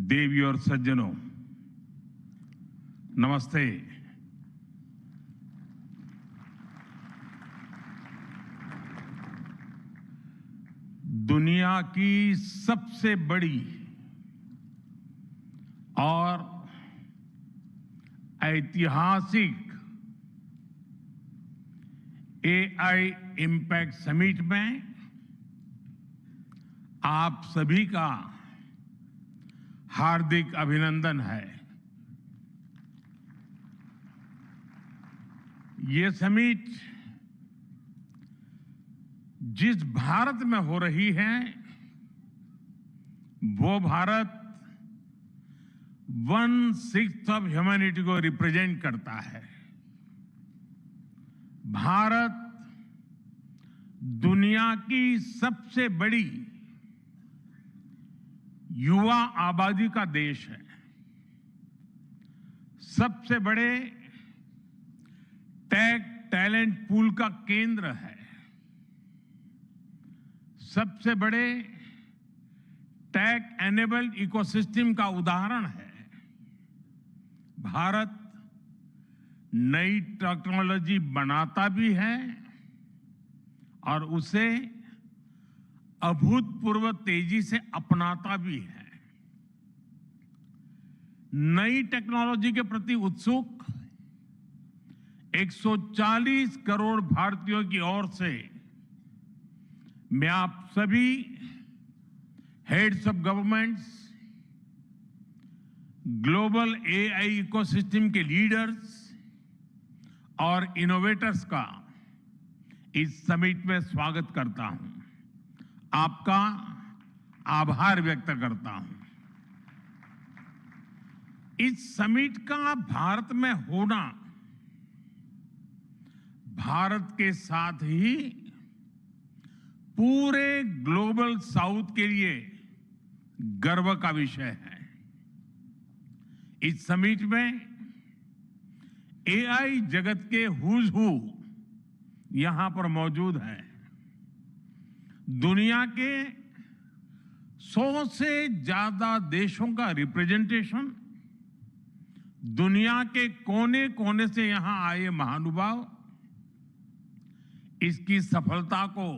देवी और सज्जनों, नमस्ते। दुनिया की सबसे बड़ी और ऐतिहासिक एआई इम्पैक्ट समिट में आप सभी का हार्दिक अभिनंदन है। ये समिट जिस भारत में हो रही है, वो भारत 1/6 ऑफ ह्यूमैनिटी को रिप्रेजेंट करता है। भारत दुनिया की सबसे बड़ी युवा आबादी का देश है, सबसे बड़े टेक टैलेंट पूल का केंद्र है, सबसे बड़े टेक एनेबल्ड इकोसिस्टम का उदाहरण है। भारत नई टेक्नोलॉजी बनाता भी है और उसे अभूतपूर्व तेजी से अपनाता भी है। नई टेक्नोलॉजी के प्रति उत्सुक 140 करोड़ भारतीयों की ओर से मैं आप सभी heads of governments, global AI ecosystem के लीडर्स और इनोवेटर्स का इस समिट में स्वागत करता हूं, आपका आभार व्यक्त करता हूं। इस समिट का भारत में होना भारत के साथ ही पूरे ग्लोबल साउथ के लिए गर्व का विषय है। इस समिट में एआई जगत के हुज हू यहां पर मौजूद हैं। दुनिया के 100 से ज्यादा देशों का रिप्रेजेंटेशन, दुनिया के कोने कोने से यहां आए महानुभाव इसकी सफलता को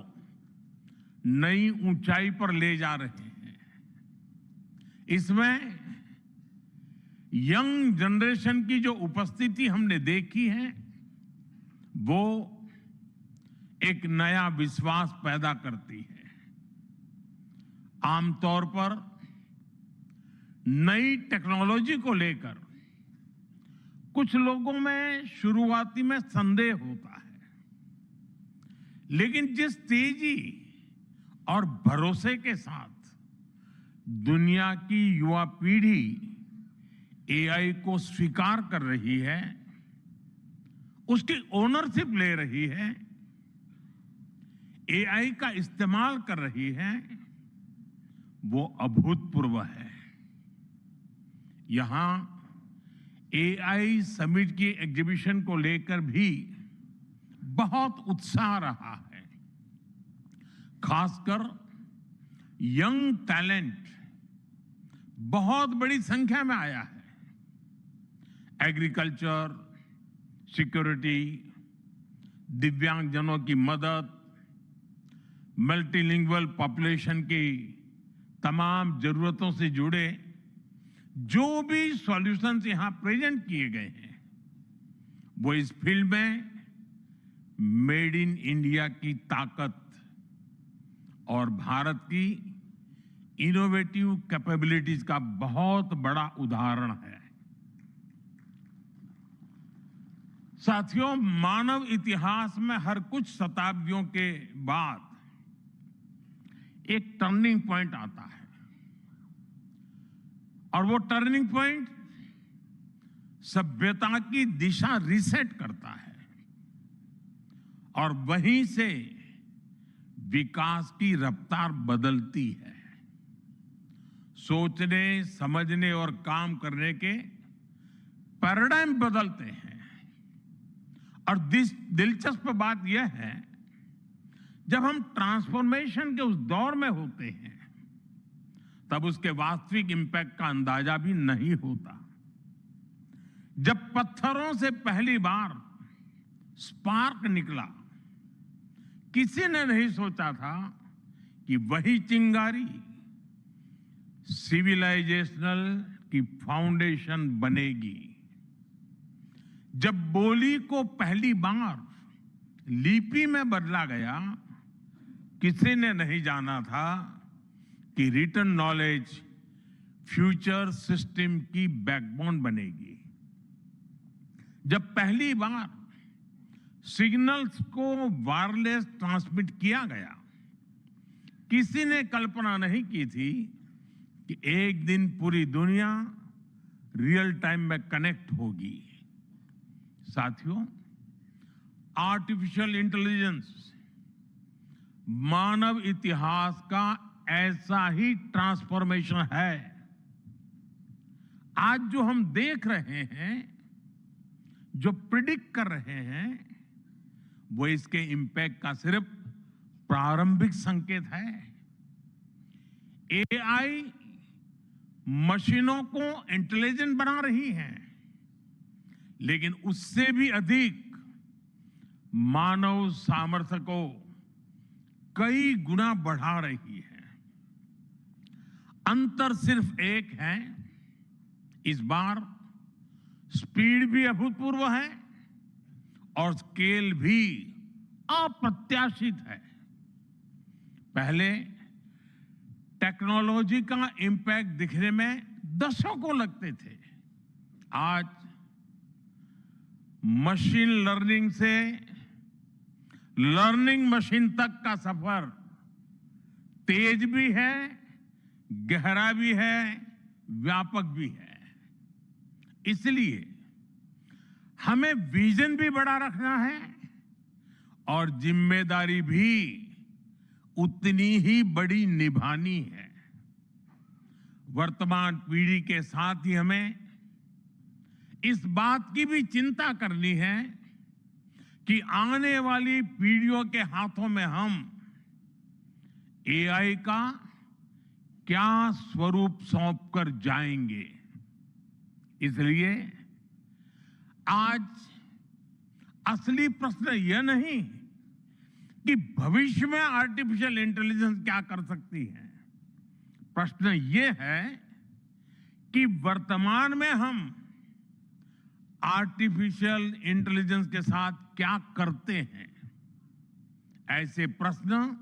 नई ऊंचाई पर ले जा रहे हैं। इसमें यंग जनरेशन की जो उपस्थिति हमने देखी है वो एक नया विश्वास पैदा करती है। आमतौर पर नई टेक्नोलॉजी को लेकर कुछ लोगों में शुरुआती में संदेह होता है, लेकिन जिस तेजी और भरोसे के साथ दुनिया की युवा पीढ़ी एआई को स्वीकार कर रही है, उसकी ओनरशिप ले रही है, एआई का इस्तेमाल कर रही है, वो अभूतपूर्व है। यहां एआई समिट की एग्जीबिशन को लेकर भी बहुत उत्साह रहा है। खासकर यंग टैलेंट बहुत बड़ी संख्या में आया है। एग्रीकल्चर, सिक्योरिटी, दिव्यांगजनों की मदद, मल्टीलिंगुअल पॉपुलेशन की तमाम जरूरतों से जुड़े जो भी सॉल्यूशंस यहां प्रेजेंट किए गए हैं, वो इस फील्ड में मेड इन इंडिया की ताकत और भारत की इनोवेटिव कैपेबिलिटीज का बहुत बड़ा उदाहरण है। साथियों, मानव इतिहास में हर कुछ शताब्दियों के बाद एक टर्निंग पॉइंट आता है, और वो टर्निंग पॉइंट सभ्यता की दिशा रीसेट करता है और वहीं से विकास की रफ्तार बदलती है। सोचने, समझने और काम करने के पैराडाइम बदलते हैं। और दिलचस्प बात यह है, जब हम ट्रांसफॉर्मेशन के उस दौर में होते हैं तब उसके वास्तविक इंपैक्ट का अंदाजा भी नहीं होता। जब पत्थरों से पहली बार स्पार्क निकला, किसी ने नहीं सोचा था कि वही चिंगारी सिविलाइजेशनल की फाउंडेशन बनेगी। जब बोली को पहली बार लिपि में बदला गया, किसी ने नहीं जाना था कि रिटन नॉलेज फ्यूचर सिस्टम की बैकबोन बनेगी। जब पहली बार सिग्नल्स को वायरलेस ट्रांसमिट किया गया, किसी ने कल्पना नहीं की थी कि एक दिन पूरी दुनिया रियल टाइम में कनेक्ट होगी। साथियों, आर्टिफिशियल इंटेलिजेंस मानव इतिहास का ऐसा ही ट्रांसफॉर्मेशन है। आज जो हम देख रहे हैं, जो प्रिडिक्ट कर रहे हैं, वो इसके इंपैक्ट का सिर्फ प्रारंभिक संकेत है। एआई मशीनों को इंटेलिजेंट बना रही है, लेकिन उससे भी अधिक मानव सामर्थ्य को कई गुना बढ़ा रही है। अंतर सिर्फ एक है, इस बार स्पीड भी अभूतपूर्व है और स्केल भी अप्रत्याशित है। पहले टेक्नोलॉजी का इंपैक्ट दिखने में दशकों लगते थे। आज मशीन लर्निंग से लर्निंग मशीन तक का सफर तेज भी है, गहरा भी है, व्यापक भी है। इसलिए हमें विजन भी बड़ा रखना है और जिम्मेदारी भी उतनी ही बड़ी निभानी है। वर्तमान पीढ़ी के साथ ही हमें इस बात की भी चिंता करनी है कि आने वाली पीढ़ियों के हाथों में हम एआई का क्या स्वरूप सौंप कर जाएंगे। इसलिए आज असली प्रश्न यह नहीं कि भविष्य में आर्टिफिशियल इंटेलिजेंस क्या कर सकती है। प्रश्न यह है कि वर्तमान में हम आर्टिफिशियल इंटेलिजेंस के साथ क्या करते हैं, ऐसे प्रश्न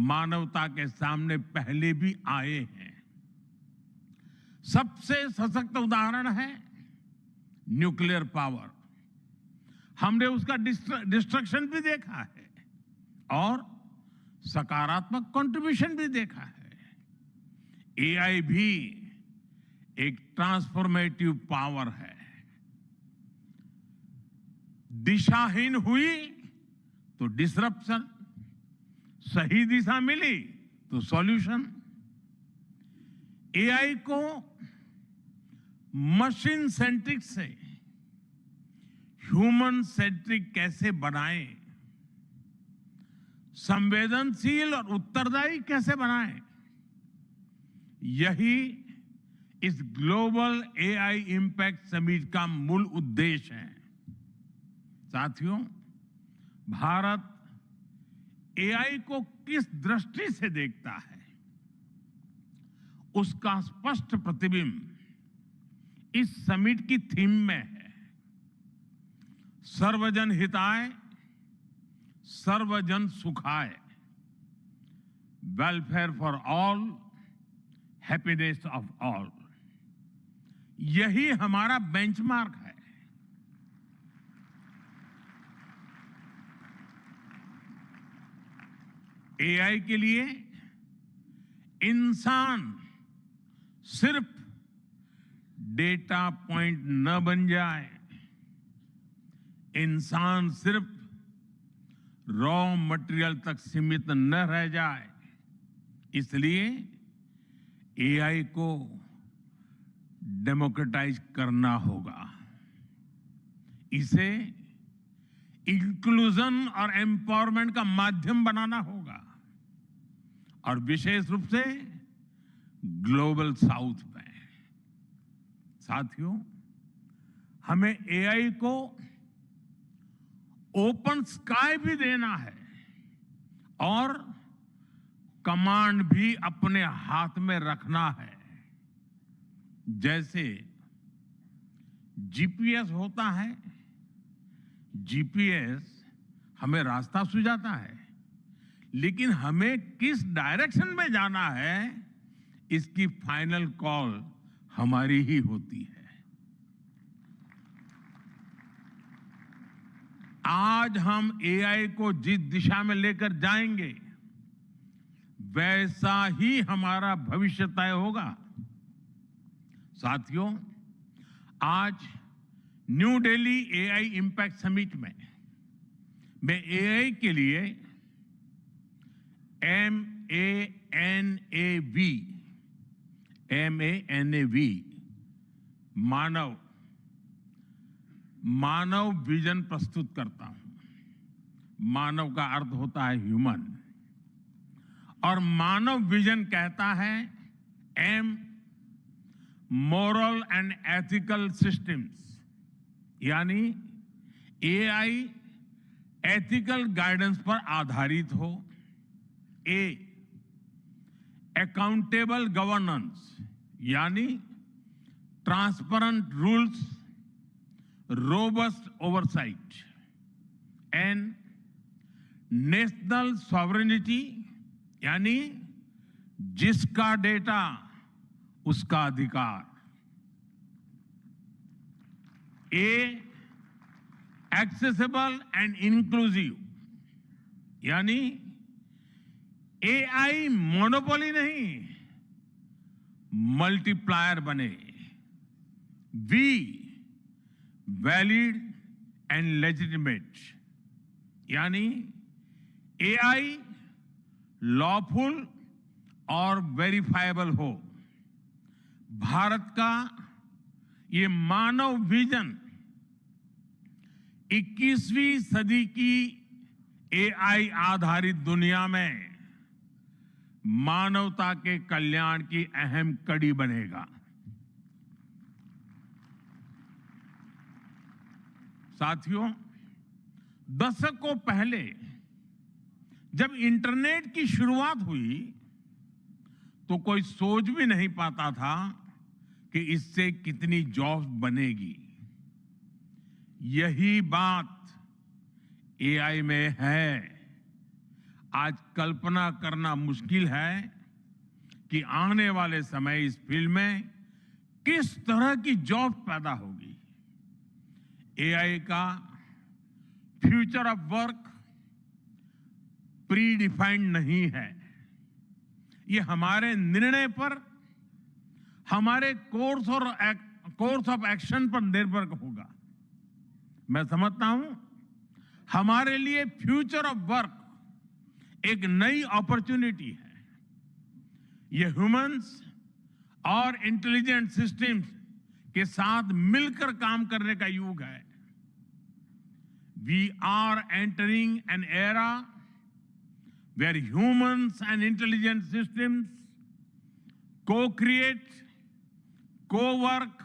मानवता के सामने पहले भी आए हैं। सबसे सशक्त उदाहरण है न्यूक्लियर पावर। हमने उसका डिस्ट्रक्शन भी देखा है और सकारात्मक कंट्रीब्यूशन भी देखा है। एआई भी एक ट्रांसफॉर्मेटिव पावर है। दिशाहीन हुई तो डिसरप्शन, सही दिशा मिली तो सॉल्यूशन। एआई को मशीन सेंट्रिक से ह्यूमन सेंट्रिक कैसे बनाएं, संवेदनशील और उत्तरदायी कैसे बनाएं, यही इस ग्लोबल एआई इंपैक्ट समिट का मूल उद्देश्य है। साथियों, भारत एआई को किस दृष्टि से देखता है, उसका स्पष्ट प्रतिबिंब इस समिट की थीम में है। सर्वजन हिताय, सर्वजन सुखाय, welfare for all, happiness of all. यही हमारा बेंचमार्क है। एआई के लिए इंसान सिर्फ डेटा पॉइंट न बन जाए, इंसान सिर्फ रॉ मटेरियल तक सीमित न रह जाए। इसलिए एआई को डेमोक्रेटाइज करना होगा, इसे इंक्लूजन और एम्पावरमेंट का माध्यम बनाना होगा, और विशेष रूप से ग्लोबल साउथ में। साथियों, हमें एआई को ओपन स्काई भी देना है और कमांड भी अपने हाथ में रखना है। जैसे जीपीएस होता है, जीपीएस हमें रास्ता सुझाता है, लेकिन हमें किस डायरेक्शन में जाना है, इसकी फाइनल कॉल हमारी ही होती है। आज हम एआई को जिस दिशा में लेकर जाएंगे, वैसा ही हमारा भविष्य तय होगा। साथियों, आज new Delhi AI impact summit में मैं एआई के लिए MANAV मानव विजन प्रस्तुत करता हूं। मानव का अर्थ होता है ह्यूमन, और मानव विजन कहता है M, moral and ethical systems, यानी एआई एथिकल गाइडेंस पर आधारित हो। A, अकाउंटेबल गवर्नेंस, यानी transparent rules, robust oversight. N, national sovereignty, यानी जिसका डेटा उसका अधिकार। A, एक्सेसिबल एंड इंक्लूसिव, यानी एआई मोनोपोली नहीं, मल्टीप्लायर बने। V, वैलिड एंड लेजिटिमेट, यानी एआई लॉफुल और वेरीफाइबल हो। भारत का ये मानव विजन 21वीं सदी की एआई आधारित दुनिया में मानवता के कल्याण की अहम कड़ी बनेगा। साथियों, दशकों पहले जब इंटरनेट की शुरुआत हुई तो कोई सोच भी नहीं पाता था कि इससे कितनी जॉब्स बनेगी। यही बात एआई में है। आज कल्पना करना मुश्किल है कि आने वाले समय इस फील्ड में किस तरह की जॉब पैदा होगी। एआई का future of work pre defined नहीं है। ये हमारे निर्णय पर, हमारे कोर्स ऑफ एक्शन पर निर्भर होगा। मैं समझता हूं हमारे लिए फ्यूचर ऑफ वर्क एक नई अपॉर्चुनिटी है। ये ह्यूमंस और इंटेलिजेंट सिस्टम्स के साथ मिलकर काम करने का युग है। We are entering an era where humans and intelligent systems co-create, co-work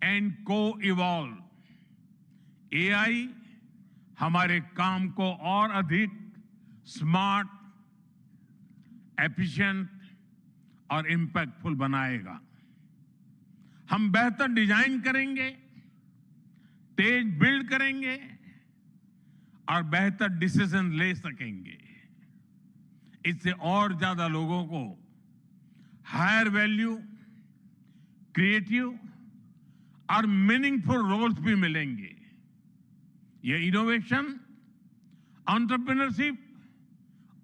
and co-evolve। AI हमारे काम को और अधिक स्मार्ट, एफिशिएंट और इम्पैक्टफुल बनाएगा। हम बेहतर डिजाइन करेंगे, तेज बिल्ड करेंगे और बेहतर डिसीजन ले सकेंगे। इससे और ज्यादा लोगों को हायर वैल्यू, क्रिएटिव और मीनिंगफुल रोल्स भी मिलेंगे। ये इनोवेशन, एंटरप्रेन्योरशिप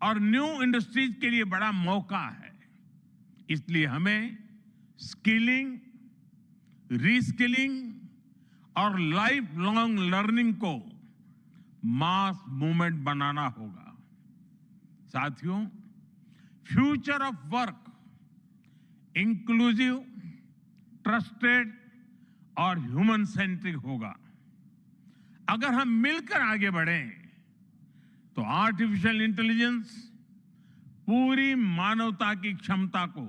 और न्यू इंडस्ट्रीज के लिए बड़ा मौका है। इसलिए हमें स्किलिंग, रीस्किलिंग और लाइफ लॉन्ग लर्निंग को मास मूवमेंट बनाना होगा। साथियों, future of work inclusive, trusted और ह्यूमन सेंट्रिक होगा। अगर हम मिलकर आगे बढ़ें तो आर्टिफिशियल इंटेलिजेंस पूरी मानवता की क्षमता को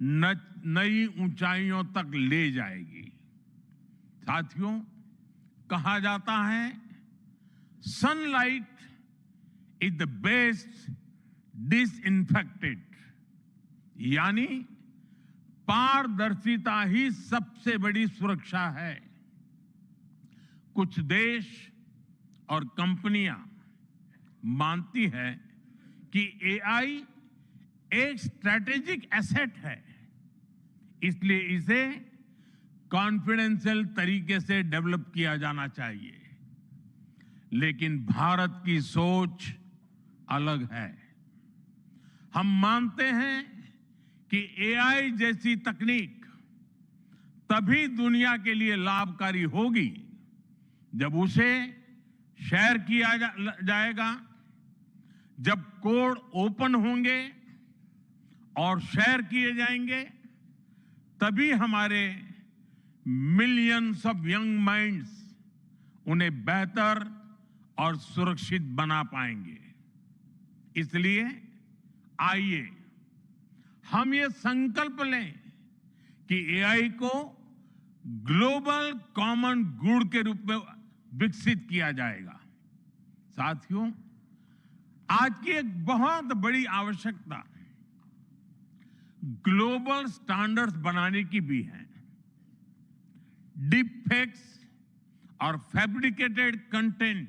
नई ऊंचाइयों तक ले जाएगी। साथियों, कहा जाता है sunlight is the best disinfectant, यानी पारदर्शिता ही सबसे बड़ी सुरक्षा है। कुछ देश और कंपनियां मानती है कि एआई एक स्ट्रैटेजिक एसेट है, इसलिए इसे कॉन्फिडेंशियल तरीके से डेवलप किया जाना चाहिए। लेकिन भारत की सोच अलग है। हम मानते हैं कि एआई जैसी तकनीक तभी दुनिया के लिए लाभकारी होगी जब उसे शेयर किया जाएगा, जब कोड ओपन होंगे और शेयर किए जाएंगे, तभी हमारे मिलियंस ऑफ यंग माइंड्स उन्हें बेहतर और सुरक्षित बना पाएंगे। इसलिए आइए हम ये संकल्प लें कि एआई को ग्लोबल कॉमन गुड के रूप में विकसित किया जाएगा। साथियों, आज की एक बहुत बड़ी आवश्यकता ग्लोबल स्टैंडर्ड्स बनाने की भी है। डीप फेक्स और फैब्रिकेटेड कंटेंट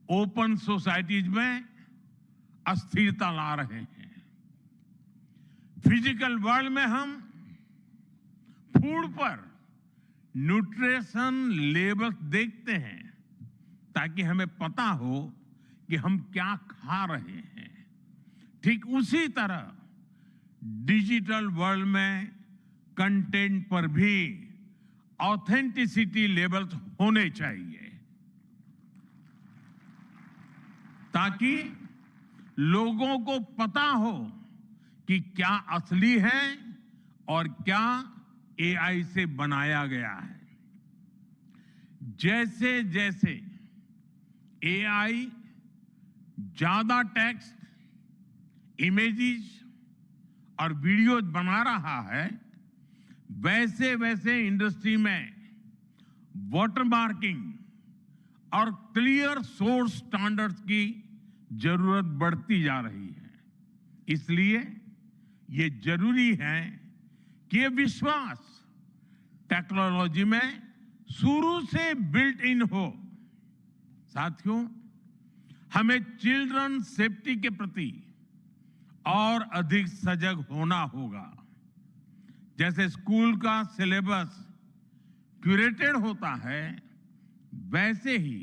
ओपन सोसाइटीज में अस्थिरता ला रहे हैं। फिजिकल वर्ल्ड में हम फूड पर न्यूट्रिशन लेबल्स देखते हैं ताकि हमें पता हो कि हम क्या खा रहे हैं। ठीक उसी तरह डिजिटल वर्ल्ड में कंटेंट पर भी ऑथेंटिसिटी लेबल्स होने चाहिए ताकि लोगों को पता हो कि क्या असली है और क्या एआई से बनाया गया है। जैसे जैसे एआई ज्यादा टेक्स्ट, इमेजेस और वीडियोज बना रहा है, वैसे वैसे इंडस्ट्री में वाटरमार्किंग और क्लियर सोर्स स्टैंडर्ड्स की जरूरत बढ़ती जा रही है। इसलिए ये जरूरी है कि ये विश्वास टेक्नोलॉजी में शुरू से बिल्ट इन हो। साथियों, हमें चिल्ड्रन सेफ्टी के प्रति और अधिक सजग होना होगा। जैसे स्कूल का सिलेबस क्यूरेटेड होता है, वैसे ही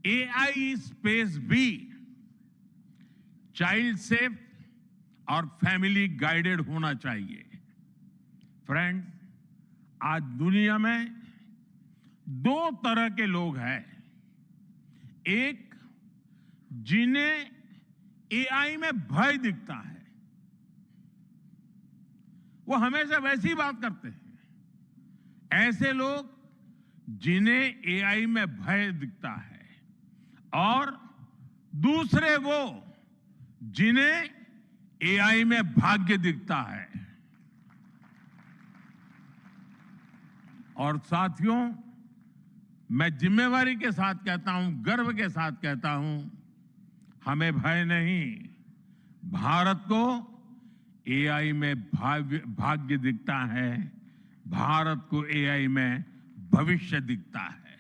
एआई स्पेस भी चाइल्ड सेफ और फैमिली गाइडेड होना चाहिए। फ्रेंड्स, आज दुनिया में दो तरह के लोग हैं। एक, जिन्हें एआई में भय दिखता है, वो हमेशा वैसी बात करते हैं। ऐसे लोग जिन्हें एआई में भय दिखता है, और दूसरे वो जिन्हें एआई में भाग्य दिखता है। और साथियों, मैं जिम्मेवारी के साथ कहता हूं, गर्व के साथ कहता हूं, हमें भय नहीं, भारत को एआई में भाग्य दिखता है, भारत को एआई में भविष्य दिखता है।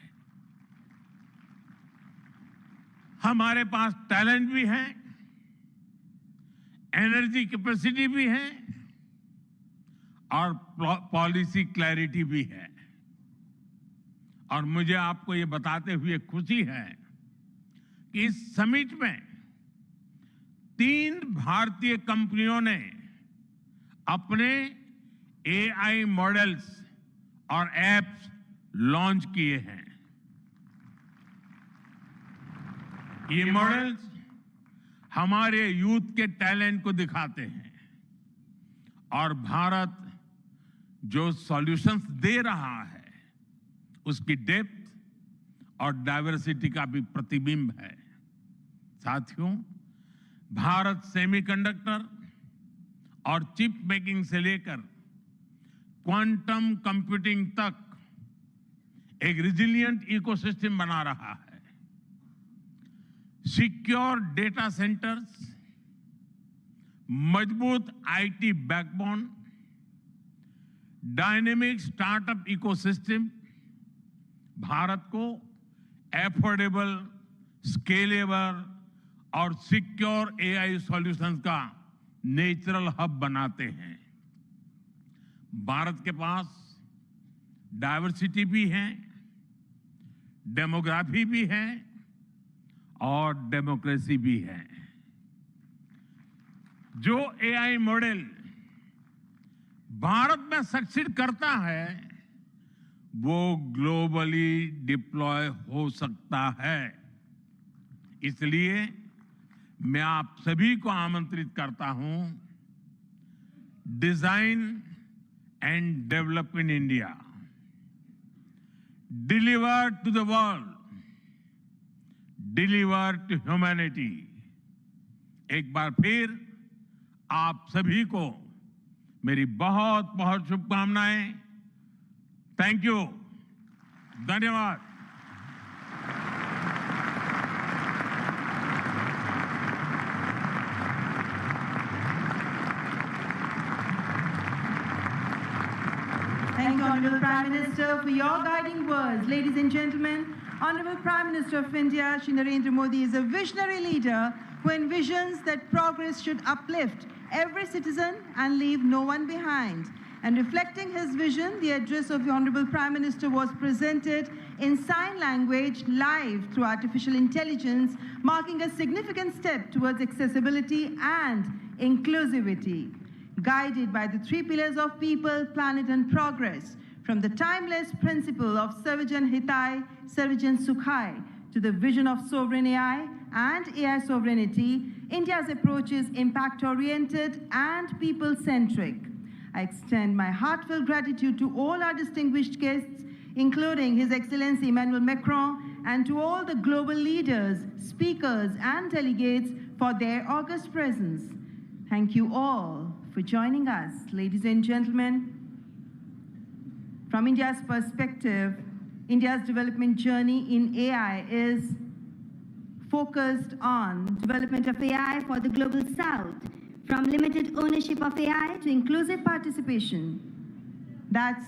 हमारे पास टैलेंट भी है, एनर्जी कैपेसिटी भी है, और पॉलिसी क्लैरिटी भी है। और मुझे आपको ये बताते हुए खुशी है कि इस समिट में 3 भारतीय कंपनियों ने अपने एआई मॉडल्स और एप्स लॉन्च किए हैं। ये मॉडल्स हमारे यूथ के टैलेंट को दिखाते हैं, और भारत जो सॉल्यूशंस दे रहा है उसकी डेप्थ और डाइवर्सिटी का भी प्रतिबिंब है। साथियों, भारत सेमीकंडक्टर और चिप मेकिंग से लेकर क्वांटम कंप्यूटिंग तक एक रिजिलिएंट इकोसिस्टम बना रहा है। सिक्योर डेटा सेंटर्स, मजबूत IT backbone, dynamic startup ecosystem Bharat को एफोर्डेबल, स्केलेबल और सिक्योर एआई सॉल्यूशंस का नेचुरल हब बनाते हैं। भारत के पास डाइवर्सिटी भी है, डेमोग्राफी भी है, और डेमोक्रेसी भी है। जो एआई मॉडल भारत में सक्सीड करता है, वो ग्लोबली डिप्लॉय हो सकता है। इसलिए मैं आप सभी को आमंत्रित करता हूं, design and develop in India, deliver to the world, deliver to humanity. एक बार फिर आप सभी को मेरी बहुत बहुत शुभकामनाएं। थैंक यू, धन्यवाद। Thank you, Honorable Prime Minister, for your guiding words. Ladies and gentlemen, Honorable Prime Minister of India, Shri Narendra Modi, is a visionary leader who envisions that progress should uplift every citizen and leave no one behind. And reflecting his vision, the address of the Honorable Prime Minister was presented in sign language live through artificial intelligence, marking a significant step towards accessibility and inclusivity. Guided by the 3 pillars of people, planet, and progress, from the timeless principle of Sarvajan Hitai, Sarvajan Sukhai, to the vision of sovereign AI and AI sovereignty, India's approach is impact-oriented and people-centric. I extend my heartfelt gratitude to all our distinguished guests, including His Excellency Emmanuel Macron, and to all the global leaders, speakers, and delegates for their august presence. Thank you all for joining us. Ladies and gentlemen, from India's perspective, India's development journey in AI is focused on development of AI for the global south, from limited ownership of AI to inclusive participation. That's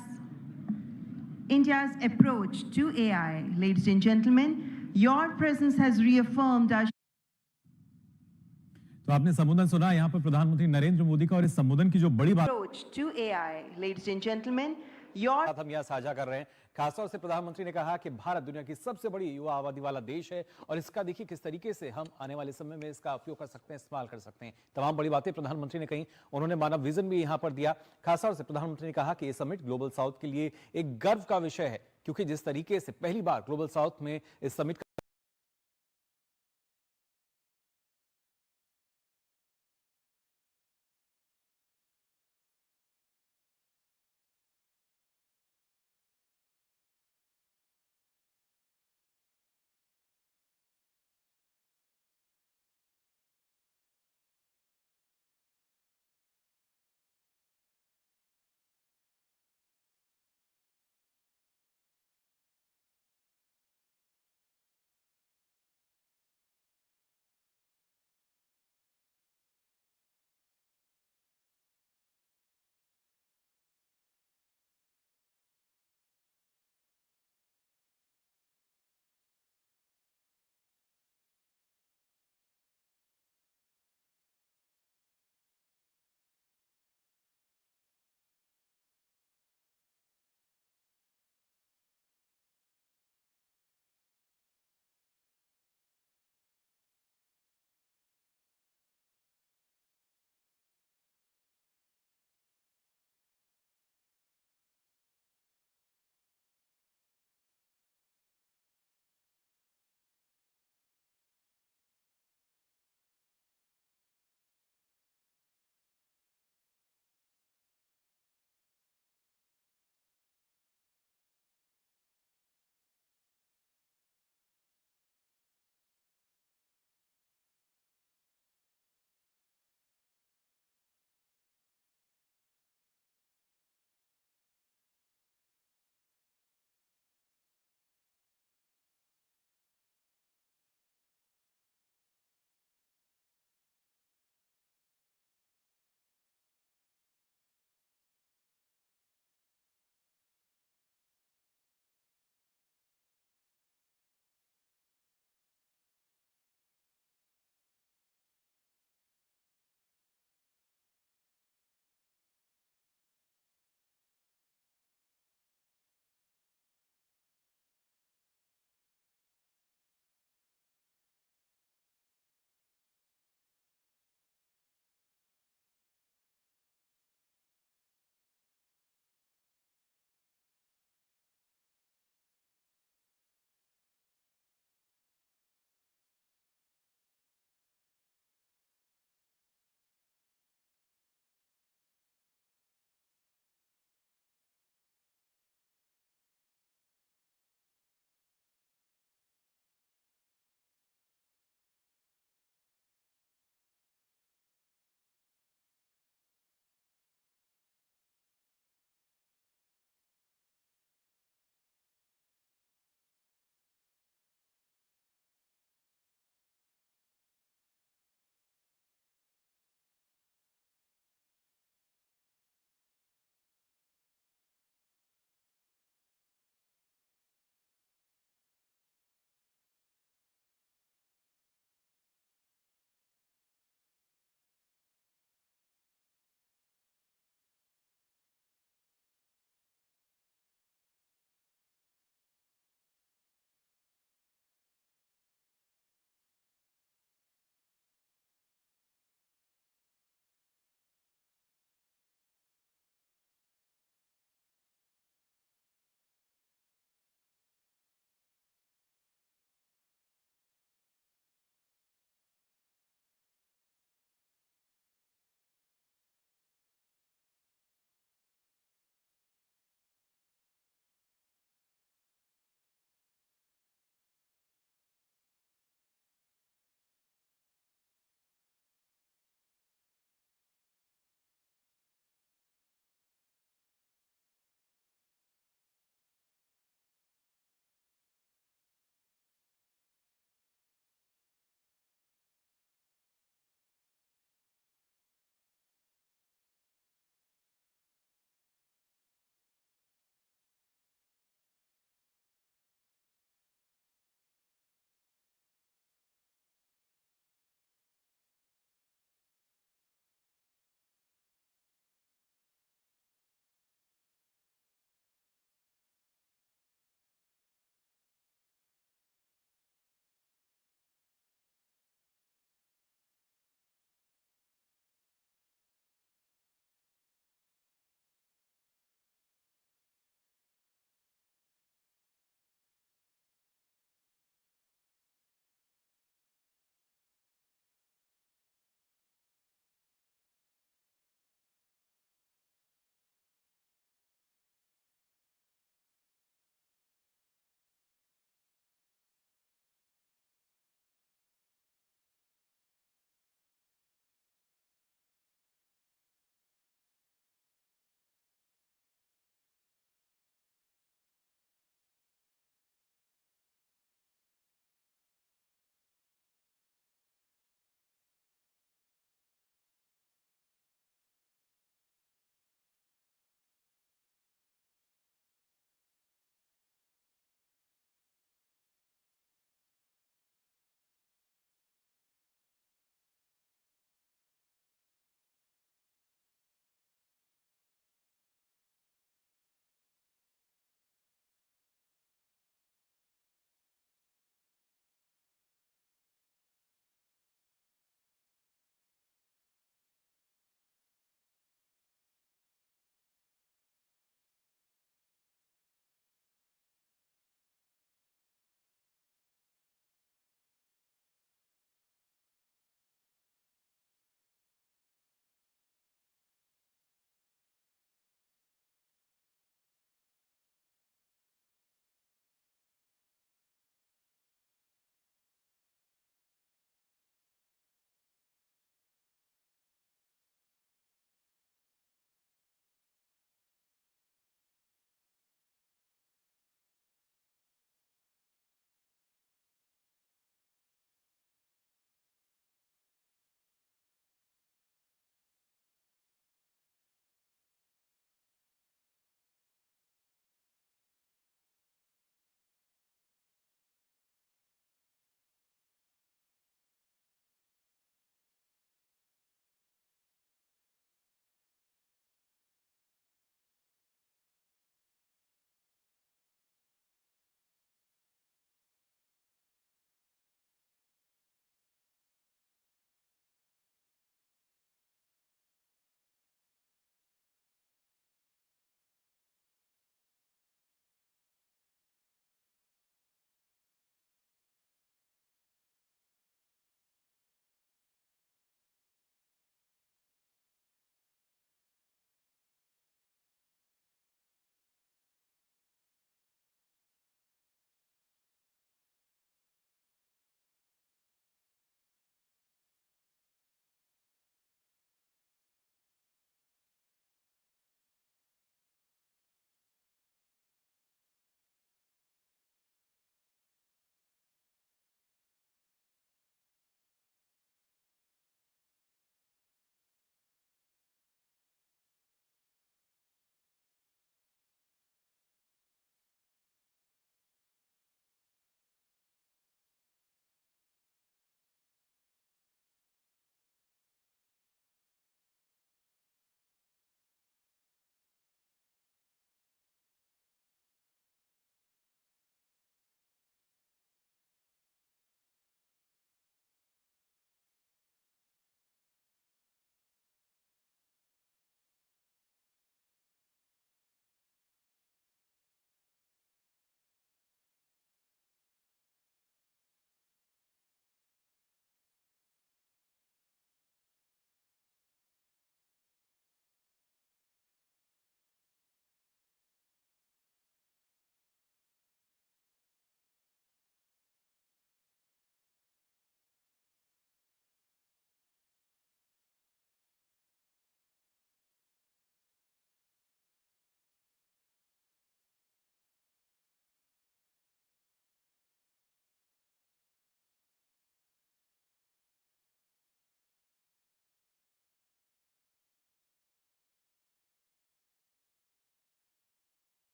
India's approach to AI. Ladies and gentlemen, your presence has reaffirmed our तो आपने संबोधन सुना यहाँ पर प्रधानमंत्री नरेंद्र मोदी का, और इस संबोधन की जो बड़ी बात approach to AI. Ladies and gentlemen, your हम यह साझा कर रहे हैं। खासतौर से प्रधानमंत्री ने कहा कि भारत दुनिया की सबसे बड़ी युवा आबादी वाला देश है, और इसका देखिए किस तरीके से हम आने वाले समय में इसका उपयोग कर सकते हैं, इस्तेमाल कर सकते हैं। तमाम बड़ी बातें प्रधानमंत्री ने कही। उन्होंने मानव विजन भी यहां पर दिया। खासतौर से प्रधानमंत्री ने कहा कि यह समिट ग्लोबल साउथ के लिए एक गर्व का विषय है, क्योंकि जिस तरीके से पहली बार ग्लोबल साउथ में इस summit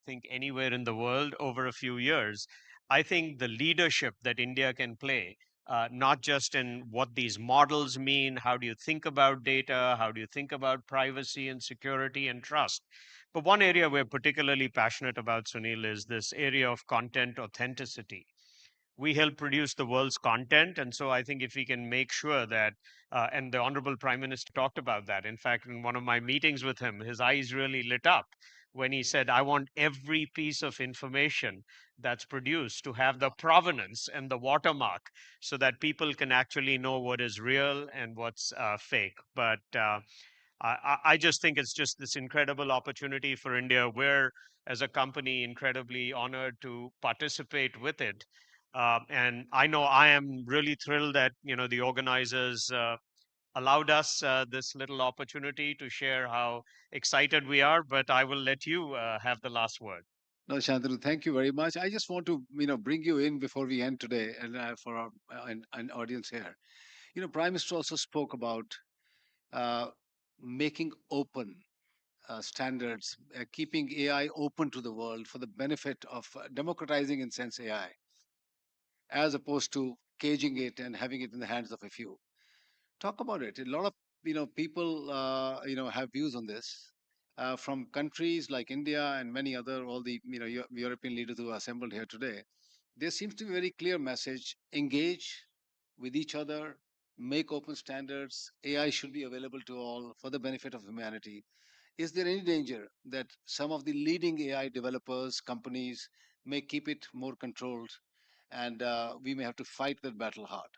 think anywhere in the world over a few years. I think the leadership that India can play, not just in what these models mean, how do you think about data, how do you think about privacy and security and trust. But one area we're particularly passionate about, Sunil, is this area of content authenticity. We help produce the world's content. And so I think if we can make sure that, and the Honorable Prime Minister talked about that. In fact, in one of my meetings with him, his eyes really lit up when he said, I want every piece of information that's produced to have the provenance and the watermark so that people can actually know what is real and what's fake. But I just think it's just this incredible opportunity for India. We're, as a company, incredibly honored to participate with it. And I know I am really thrilled that the organizers allowed us this little opportunity to share how excited we are. But I will let you have the last word. No, Shantanu, thank you very much. I just want to, bring you in before we end today, and for our an audience here. Prime Minister also spoke about uh, making open standards, keeping AI open to the world for the benefit of democratizing, in sense, AI, as opposed to caging it and having it in the hands of a few. Talk about it. A lot of people have views on this. From countries like India and many other, all the European leaders who are assembled here today, there seems to be a very clear message: engage with each other, make open standards. AI should be available to all for the benefit of humanity. Is there any danger that some of the leading AI developers, companies, may keep it more controlled, and we may have to fight that battle hard?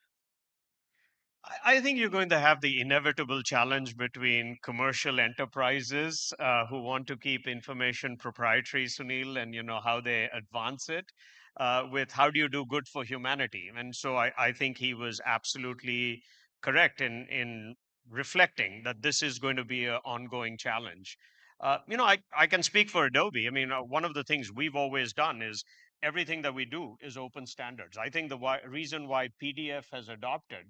I think you're going to have the inevitable challenge between commercial enterprises who want to keep information proprietary, Sunil, and how they advance it, with how do you do good for humanity. And so I think he was absolutely correct in reflecting that this is going to be an ongoing challenge. I can speak for Adobe. I mean, one of the things we've always done is everything that we do is open standards. I think the reason why PDF has adopted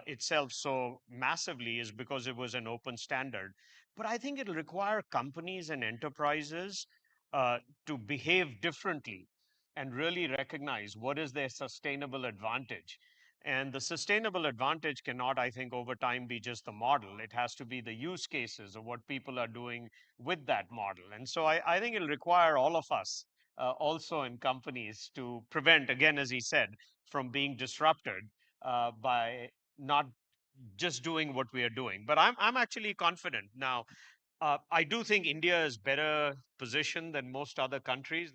itself so massively is because it was an open standard. But I think it'll require companies and enterprises to behave differently and really recognize what is their sustainable advantage. And the sustainable advantage cannot, I think, over time be just the model. It has to be the use cases of what people are doing with that model. And so I think it'll require all of us also in companies to prevent, again, as he said, from being disrupted by not just doing what we are doing. But I'm actually confident. Now, I do think India is better positioned than most other countries.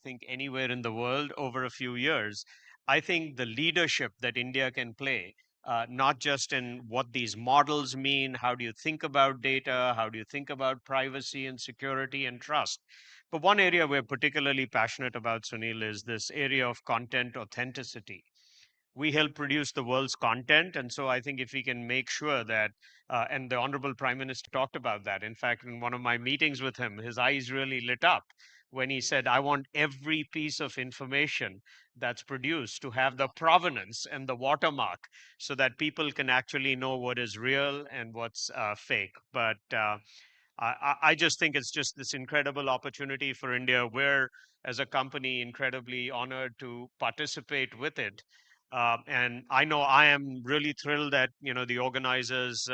Think anywhere in the world over a few years. I think the leadership that India can play, not just in what these models mean, how do you think about data, how do you think about privacy and security and trust. But one area we're particularly passionate about, Sunil, is this area of content authenticity. We help produce the world's content. And so I think if we can make sure that, and the Honorable Prime Minister talked about that. In fact, in one of my meetings with him, his eyes really lit up when he said, I want every piece of information that's produced to have the provenance and the watermark so that people can actually know what is real and what's fake. But I just think it's just this incredible opportunity for India. We're, as a company, incredibly honored to participate with it. And I know I am really thrilled that the organizers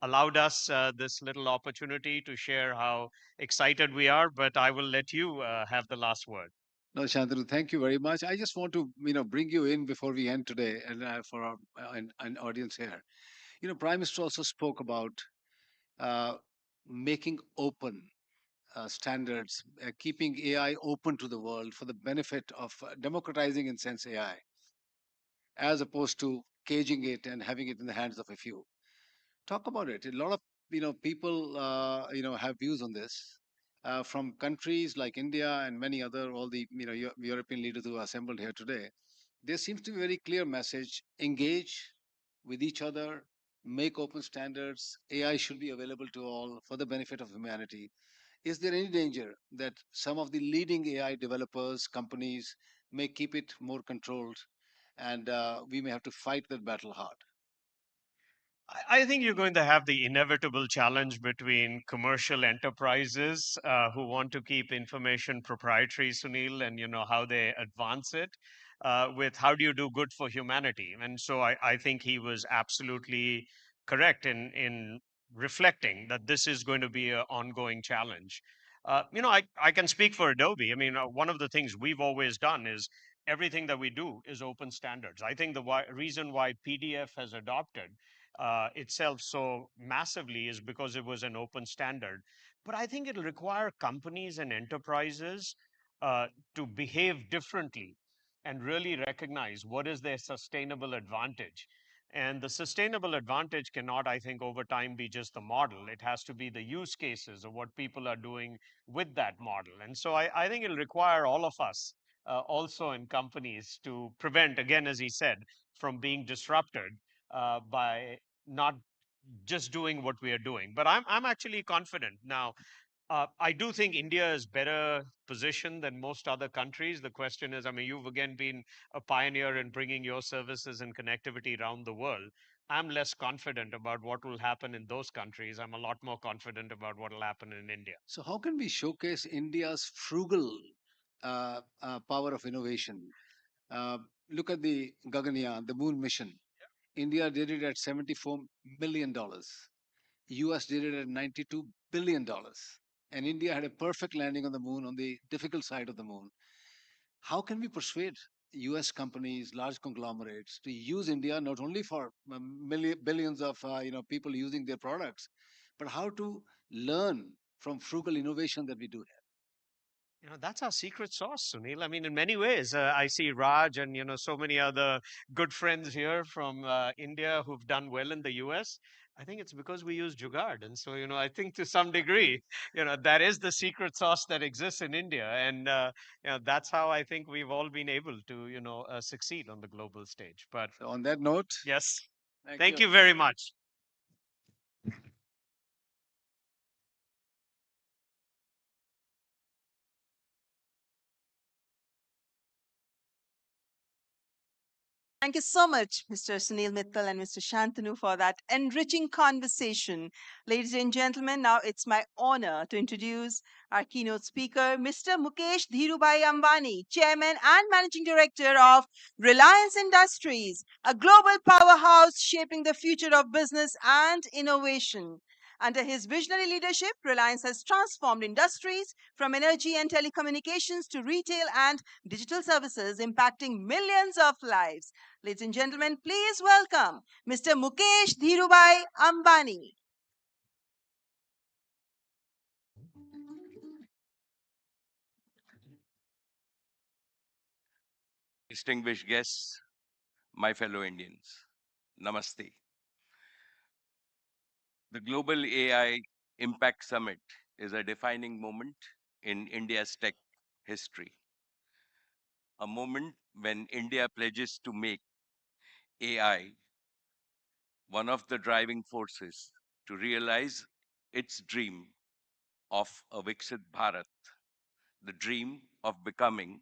allowed us this little opportunity to share how excited we are. But I will let you have the last word. No, Shantanu, thank you very much. I just want to, bring you in before we end today, and for our an audience here. Prime Minister also spoke about uh, making open standards, keeping AI open to the world for the benefit of democratizing, in sense, AI, as opposed to caging it and having it in the hands of a few. Talk about it. A lot of people have views on this from countries like India and many other all the European leaders who are assembled here today. There seems to be a very clear message: engage with each other, make open standards. AI should be available to all for the benefit of humanity. Is there any danger that some of the leading AI developers, companies, may keep it more controlled, and we may have to fight that battle hard? I think you're going to have the inevitable challenge between commercial enterprises who want to keep information proprietary, Sunil, and how they advance it, with how do you do good for humanity. And so I think he was absolutely correct in reflecting that this is going to be an ongoing challenge. I can speak for Adobe. I mean, one of the things we've always done is everything that we do is open standards. I think the reason why PDF has adopted itself so massively is because it was an open standard. But I think it'll require companies and enterprises to behave differently and really recognize what is their sustainable advantage. And the sustainable advantage cannot, I think, over time be just the model. It has to be the use cases of what people are doing with that model. And so I think it'll require all of us also in companies to prevent, again, as he said, from being disrupted by not just doing what we are doing. But I'm actually confident now. I do think India is better positioned than most other countries. The question is, I mean, you've again been a pioneer in bringing your services and connectivity around the world. I'm less confident about what will happen in those countries. I'm a lot more confident about what will happen in India. So, how can we showcase India's frugal power of innovation? Uh, Look at the Gaganyaan, the moon mission. India did it at $74 million. US did it at $92 billion. And India had a perfect landing on the moon, on the difficult side of the moon. How can we persuade US companies, large conglomerates, to use India not only for billions of people using their products, but how to learn from frugal innovation that we do here? That's our secret sauce, Sunil. I mean, in many ways, I see Raj and, so many other good friends here from India who've done well in the US. I think it's because we use Jugaad. And so, I think to some degree, that is the secret sauce that exists in India. And, that's how I think we've all been able to, succeed on the global stage. But So on that note, yes, thank thank you. you very much. Thank you so much, Mr. Sunil Mittal and Mr. Shantanu, for that enriching conversation. Ladies and gentlemen, now it's my honor to introduce our keynote speaker, Mr. Mukesh Dhirubhai Ambani, Chairman and Managing Director of Reliance Industries, a global powerhouse shaping the future of business and innovation. Under his visionary leadership, Reliance has transformed industries from energy and telecommunications to retail and digital services, impacting millions of lives. Ladies and gentlemen, please welcome Mr. Mukesh Dhirubhai Ambani. Distinguished guests, my fellow Indians, Namaste. The Global AI Impact Summit is a defining moment in India's tech history. A moment when India pledges to make AI one of the driving forces to realize its dream of a Viksit Bharat, the dream of becoming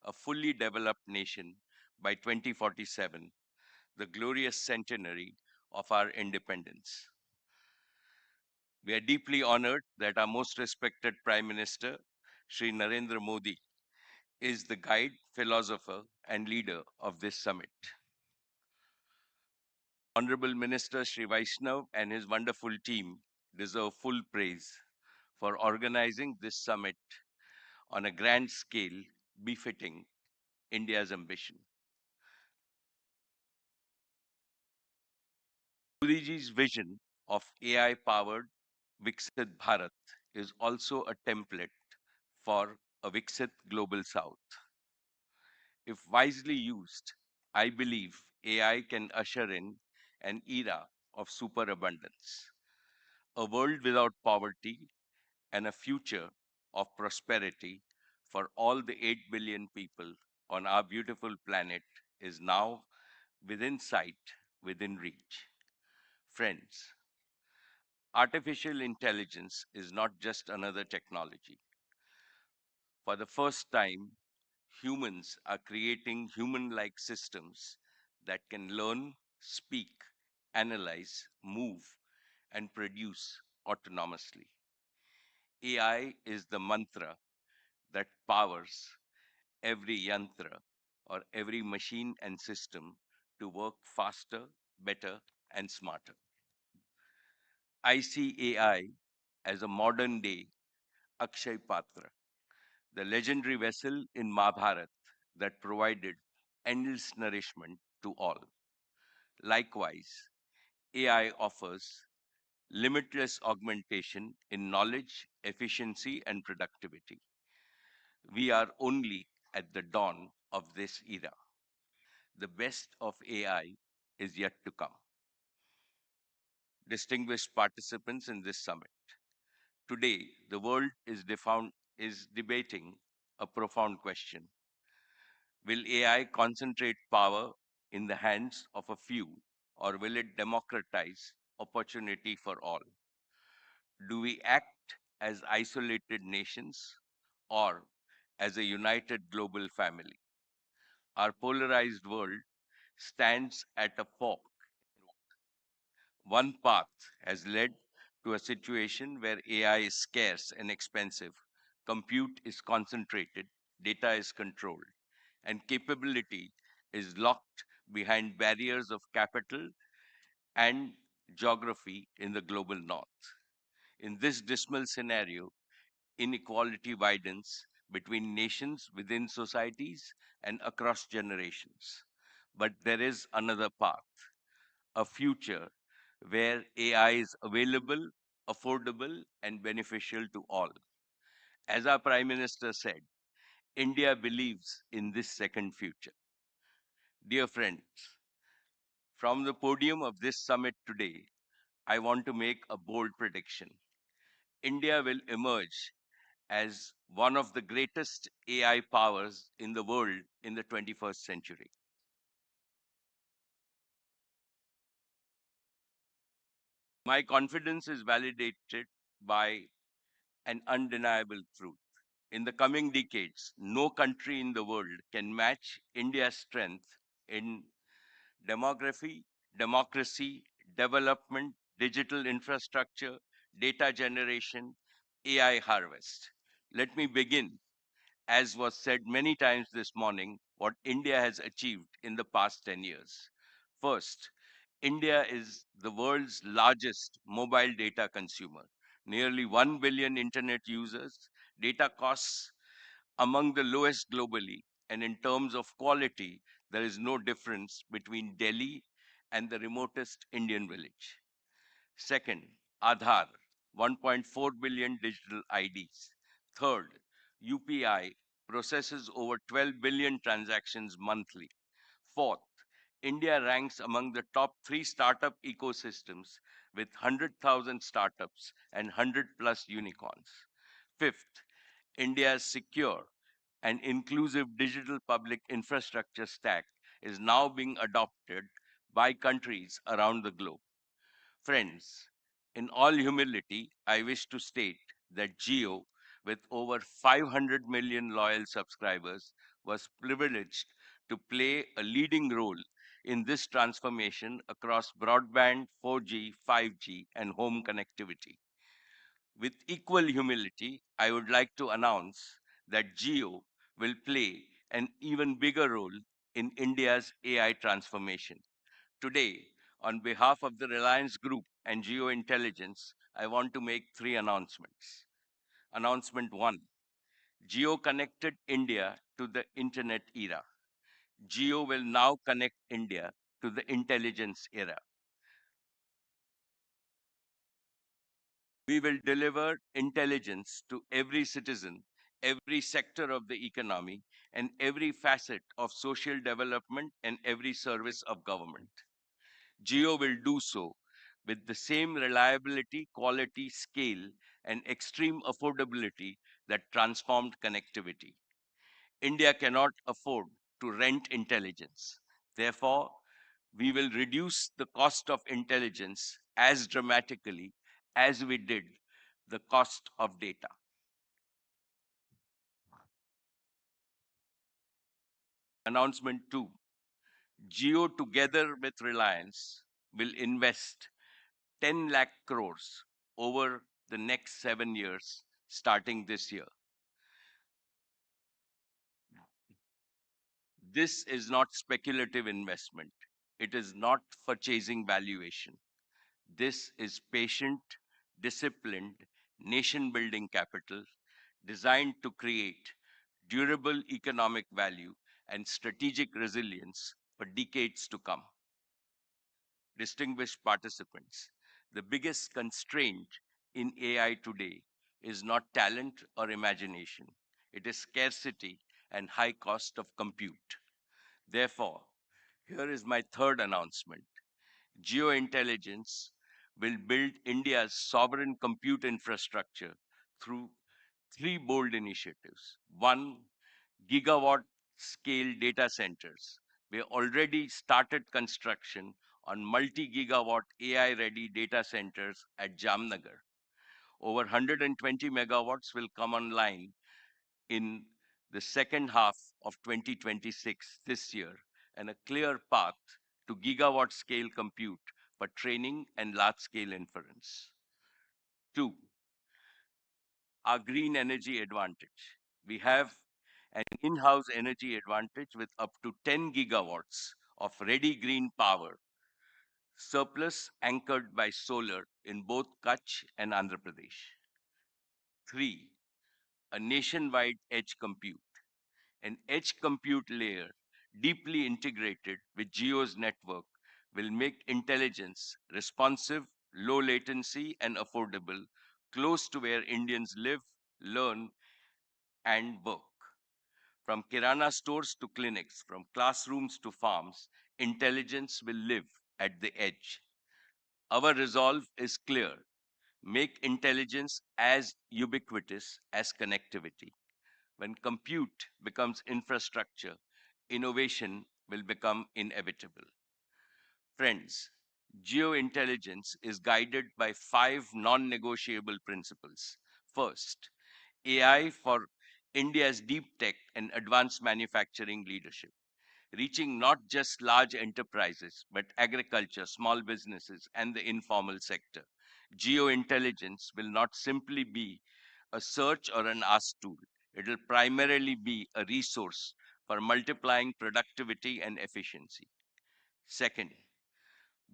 a fully developed nation by 2047, the glorious centenary of our independence. We are deeply honored that our most respected Prime Minister, Shri Narendra Modi, is the guide, philosopher, and leader of this summit. Honorable Minister Shri Vaishnav and his wonderful team deserve full praise for organizing this summit on a grand scale befitting India's ambition. Modiji's vision of AI-powered Viksit Bharat is also a template for a Viksit Global South. If wisely used, I believe AI can usher in an era of superabundance, a world without poverty, and a future of prosperity for all the 8 billion people on our beautiful planet is now within sight, within reach. Friends, artificial intelligence is not just another technology. For the first time, humans are creating human like systems that can learn, speak, analyze, move, and produce autonomously. AI is the mantra that powers every yantra or every machine and system to work faster, better, and smarter. I see AI as a modern day Akshay Patra, the legendary vessel in Mahabharat that provided endless nourishment to all. Likewise, AI offers limitless augmentation in knowledge, efficiency, and productivity. We are only at the dawn of this era. The best of AI is yet to come. Distinguished participants in this summit, today the world is debating a profound question. Will AI concentrate power in the hands of a few, or will it democratize opportunity for all? Do we act as isolated nations or as a united global family? Our polarized world stands at a fork. One path has led to a situation where AI is scarce and expensive, compute is concentrated, data is controlled, and capability is locked behind barriers of capital and geography in the global north. In this dismal scenario, inequality widens between nations, within societies, and across generations. But there is another path, a future where AI is available, affordable, and beneficial to all. As our Prime Minister said, India believes in this second future. Dear friends, from the podium of this summit today, I want to make a bold prediction. India will emerge as one of the greatest AI powers in the world in the 21st century. My confidence is validated by an undeniable truth. In the coming decades, no country in the world can match India's strength in demography, democracy, development, digital infrastructure, data generation, AI harvest. Let me begin, as was said many times this morning, what India has achieved in the past 10 years. First, India is the world's largest mobile data consumer. Nearly 1 billion internet users, data costs among the lowest globally, and in terms of quality, there is no difference between Delhi and the remotest Indian village. Second, Aadhaar, 1.4 billion digital IDs. Third, UPI processes over 12 billion transactions monthly. Fourth, India ranks among the top 3 startup ecosystems with 100,000 startups and 100 plus unicorns. Fifth, India's secure and inclusive digital public infrastructure stack is now being adopted by countries around the globe. Friends, in all humility, I wish to state that Geo, with over 500 million loyal subscribers, was privileged to play a leading role in this transformation across broadband, 4G, 5G, and home connectivity. With equal humility, I would like to announce that Geo will play an even bigger role in India's AI transformation. Today, on behalf of the Reliance Group and Geo Intelligence, I want to make 3 announcements. Announcement 1, Geo connected India to the internet era. Geo will now connect India to the intelligence era. We will deliver intelligence to every citizen, every sector of the economy, and every facet of social development and every service of government. Geo will do so with the same reliability, quality, scale, and extreme affordability that transformed connectivity. India cannot afford to rent intelligence. Therefore, we will reduce the cost of intelligence as dramatically as we did the cost of data. Announcement 2. Geo, together with Reliance, will invest 10 lakh crores over the next 7 years, starting this year. This is not speculative investment. It is not for chasing valuation. This is patient, disciplined, nation-building capital designed to create durable economic value and strategic resilience for decades to come. Distinguished participants, the biggest constraint in AI today is not talent or imagination. It is scarcity and high cost of compute. Therefore, here is my third announcement. Geointelligence will build India's sovereign compute infrastructure through three bold initiatives. One, gigawatt scale data centers. We already started construction on multi-gigawatt AI-ready data centers at Jamnagar. Over 120 megawatts will come online in the second half of 2026 this year, and a clear path to gigawatt scale compute for training and large scale inference. 2, our green energy advantage. We have an in-house energy advantage with up to 10 gigawatts of ready green power, surplus anchored by solar in both Kutch and Andhra Pradesh. 3, a nationwide edge compute. An edge compute layer deeply integrated with Geo's network will make intelligence responsive, low latency, and affordable, close to where Indians live, learn, and work. From kirana stores to clinics, from classrooms to farms, intelligence will live at the edge. Our resolve is clear. Make intelligence as ubiquitous as connectivity. When compute becomes infrastructure, innovation will become inevitable. Friends, geointelligence is guided by 5 non-negotiable principles. First, AI for India's deep tech and advanced manufacturing leadership, reaching not just large enterprises, but agriculture, small businesses, and the informal sector. Geointelligence will not simply be a search or an ask tool. It will primarily be a resource for multiplying productivity and efficiency. Second,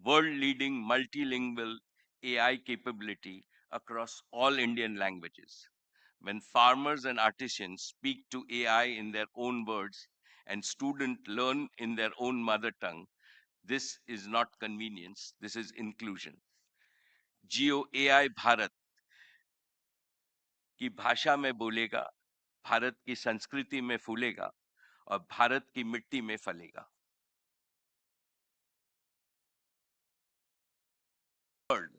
world-leading multilingual AI capability across all Indian languages. When farmers and artisans speak to AI in their own words and students learn in their own mother tongue, this is not convenience, this is inclusion. Geo AI Bharat की भाषा में बोलेगा, भारत की संस्कृति में फूलेगा और भारत की मिट्टी में फलेगा. Third,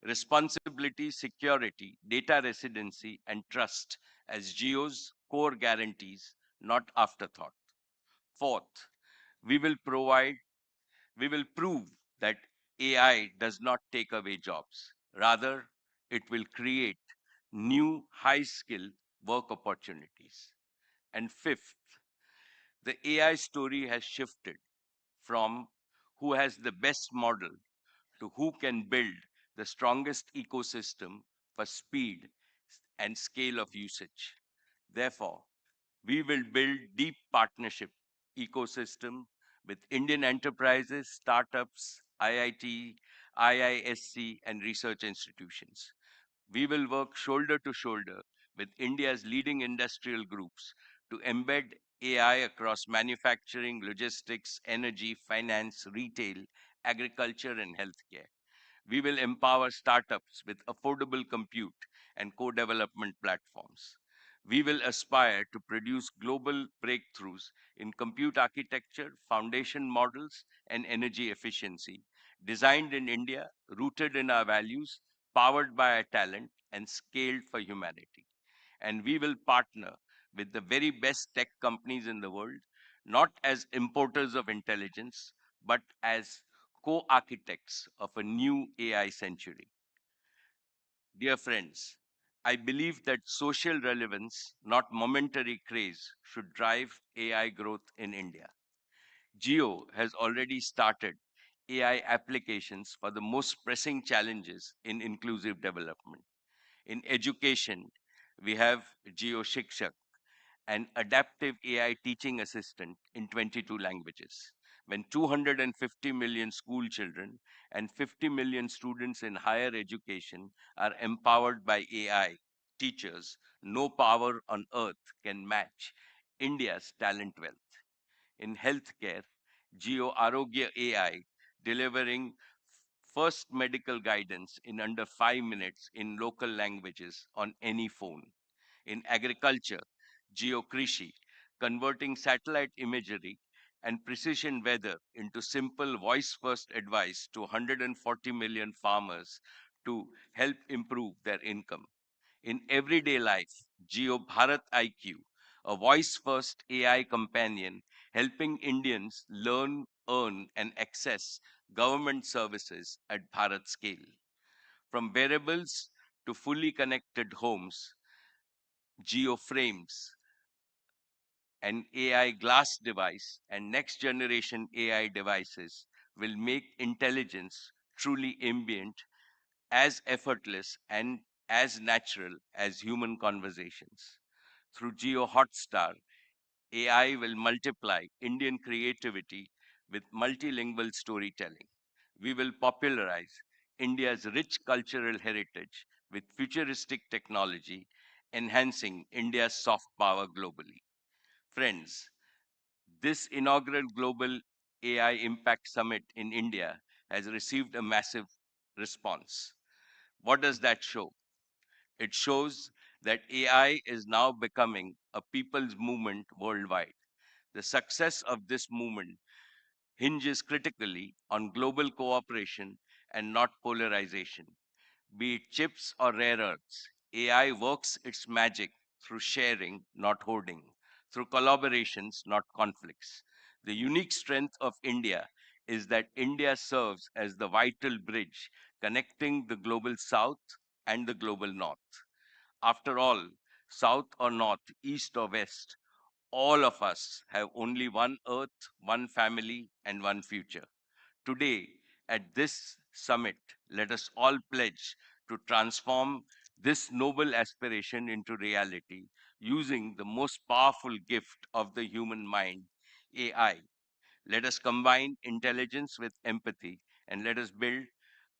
responsibility, security, data residency, and trust as Geo's core guarantees, not afterthought. Fourth, we will prove that AI does not take away jobs. Rather, it will create new high-skill work opportunities. And fifth, the AI story has shifted from who has the best model to who can build the strongest ecosystem for speed and scale of usage. Therefore, we will build deep partnership ecosystem with Indian enterprises, startups, IIT, IISC, and research institutions. We will work shoulder to shoulder with India's leading industrial groups to embed AI across manufacturing, logistics, energy, finance, retail, agriculture, and healthcare. We will empower startups with affordable compute and co-development platforms. We will aspire to produce global breakthroughs in compute architecture, foundation models, and energy efficiency, designed in India, rooted in our values, powered by our talent, and scaled for humanity. And we will partner with the very best tech companies in the world, not as importers of intelligence, but as co-architects of a new AI century. Dear friends, I believe that social relevance, not momentary craze, should drive AI growth in India. Geo has already started AI applications for the most pressing challenges in inclusive development. In education, we have Geo Shikshak, an adaptive AI teaching assistant in 22 languages. When 250 million school children and 50 million students in higher education are empowered by AI teachers, no power on earth can match India's talent wealth. In healthcare, Geo Arogya AI delivering first medical guidance in under 5 minutes in local languages on any phone. In agriculture, Geokrishi, converting satellite imagery and precision weather into simple voice-first advice to 140 million farmers to help improve their income. In everyday life, Geo Bharat IQ, a voice-first AI companion helping Indians learn, earn, and access government services at Bharat scale. From wearables to fully connected homes, Geo Frames, an AI glass device, and next generation AI devices will make intelligence truly ambient, as effortless and as natural as human conversations. Through Geo Hotstar, AI will multiply Indian creativity with multilingual storytelling. We will popularize India's rich cultural heritage with futuristic technology, enhancing India's soft power globally. Friends, this inaugural Global AI Impact Summit in India has received a massive response. What does that show? It shows that AI is now becoming a people's movement worldwide. The success of this movement hinges critically on global cooperation and not polarization. Be it chips or rare earths, AI works its magic through sharing, not hoarding, through collaborations, not conflicts. The unique strength of India is that India serves as the vital bridge connecting the global south and the global north. After all, south or north, east or west, all of us have only one earth, one family, and one future. Today, at this summit, let us all pledge to transform this noble aspiration into reality using the most powerful gift of the human mind, AI. Let us combine intelligence with empathy and let us build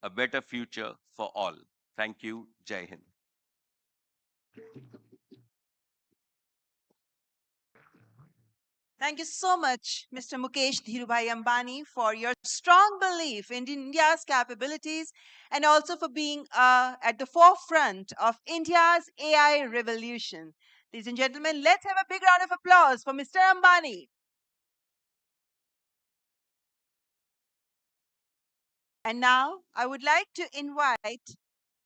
a better future for all. Thank you. Jai Hind. Thank you so much, Mr. Mukesh Dhirubhai Ambani, for your strong belief in India's capabilities and also for being at the forefront of India's AI revolution. Ladies and gentlemen, let's have a big round of applause for Mr. Ambani. And now I would like to invite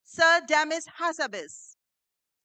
Sir Damis Hassabis.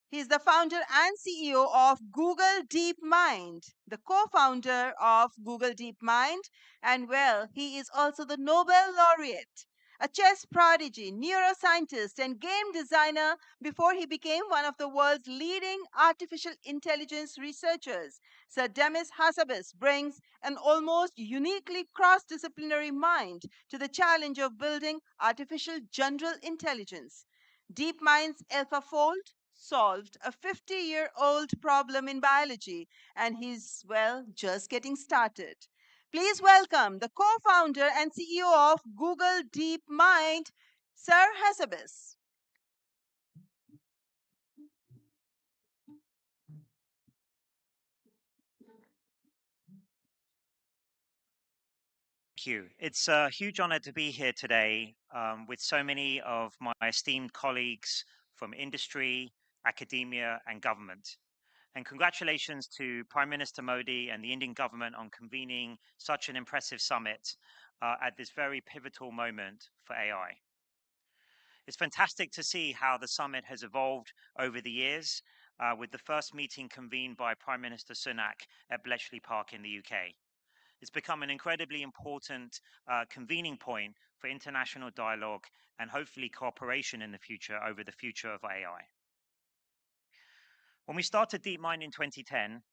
He is the founder and CEO of Google DeepMind, the co-founder of Google DeepMind, and well, he is also the Nobel laureate, a chess prodigy, neuroscientist, and game designer before he became one of the world's leading artificial intelligence researchers. Sir Demis Hassabis brings an almost uniquely cross-disciplinary mind to the challenge of building artificial general intelligence. DeepMind's AlphaFold solved a 50-year-old problem in biology, and he's, well, just getting started. Please welcome the co-founder and CEO of Google DeepMind, Sir Hassabis. Thank you. It's a huge honor to be here today with so many of my esteemed colleagues from industry, academia, and government. And congratulations to Prime Minister Modi and the Indian government on convening such an impressive summit at this very pivotal moment for AI. It's fantastic to see how the summit has evolved over the years, with the first meeting convened by Prime Minister Sunak at Bletchley Park in the UK. It's become an incredibly important convening point for international dialogue and hopefully cooperation in the future over the future of AI. When we started DeepMind in 2010,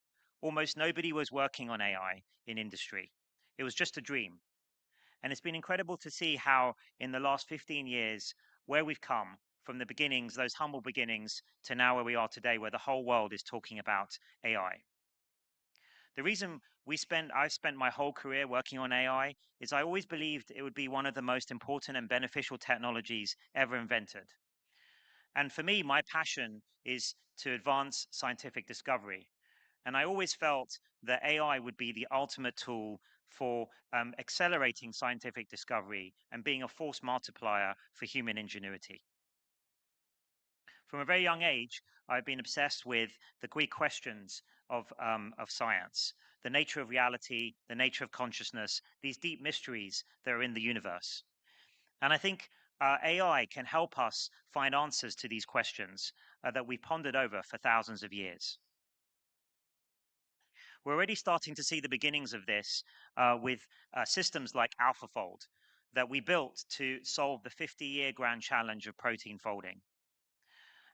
almost nobody was working on AI in industry. It was just a dream. And it's been incredible to see how in the last 15 years, where we've come from the beginnings, those humble beginnings, to now where we are today, where the whole world is talking about AI. The reason I've spent my whole career working on AI is I always believed it would be one of the most important and beneficial technologies ever invented. And for me, my passion is to advance scientific discovery. And I always felt that AI would be the ultimate tool for accelerating scientific discovery and being a force multiplier for human ingenuity. From a very young age, I've been obsessed with the Greek questions of science, the nature of reality, the nature of consciousness, these deep mysteries that are in the universe. And I think AI can help us find answers to these questions that we've pondered over for thousands of years. We're already starting to see the beginnings of this with systems like AlphaFold that we built to solve the 50-year grand challenge of protein folding.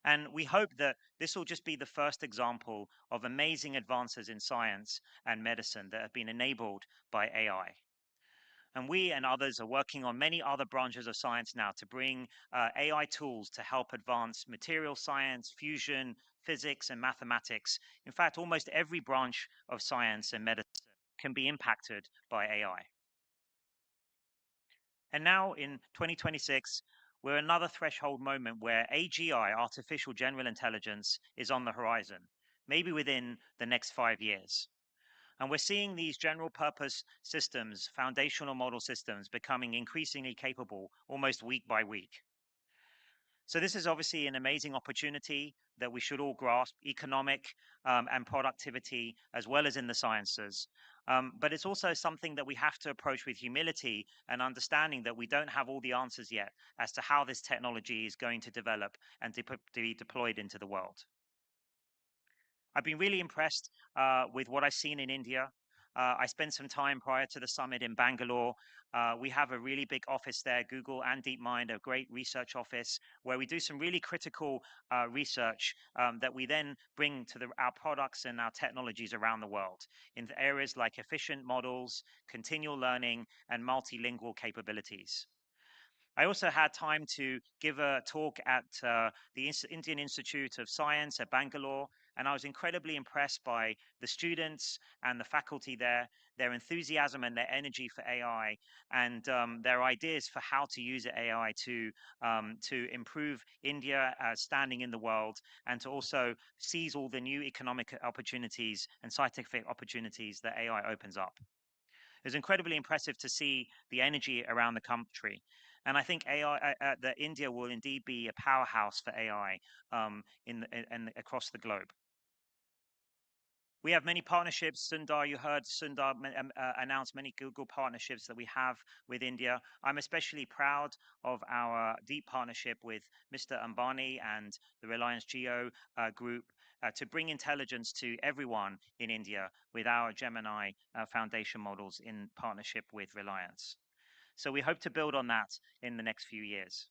And we hope that this will just be the first example of amazing advances in science and medicine that have been enabled by AI. And we and others are working on many other branches of science now to bring AI tools to help advance material science, fusion, physics, and mathematics. In fact, almost every branch of science and medicine can be impacted by AI. And now in 2026, we're another threshold moment where AGI, artificial general intelligence, is on the horizon, maybe within the next 5 years. And we're seeing these general purpose systems, foundational model systems, becoming increasingly capable almost week by week. So this is obviously an amazing opportunity that we should all grasp, economic and productivity, as well as in the sciences. But it's also something that we have to approach with humility and understanding that we don't have all the answers yet as to how this technology is going to develop and to be deployed into the world. I've been really impressed with what I've seen in India. I spent some time prior to the summit in Bangalore. We have a really big office there, Google and DeepMind, a great research office where we do some really critical research that we then bring to our products and our technologies around the world in areas like efficient models, continual learning, and multilingual capabilities. I also had time to give a talk at the Indian Institute of Science at Bangalore, and I was incredibly impressed by the students and the faculty there, their enthusiasm and their energy for AI, and their ideas for how to use AI to improve India standing in the world and to also seize all the new economic opportunities and scientific opportunities that AI opens up. It was incredibly impressive to see the energy around the country. And I think that India will indeed be a powerhouse for AI across the globe. We have many partnerships. Sundar, you heard Sundar announce many Google partnerships that we have with India. I'm especially proud of our deep partnership with Mr. Ambani and the Reliance Jio group to bring intelligence to everyone in India with our Gemini foundation models in partnership with Reliance. So we hope to build on that in the next few years.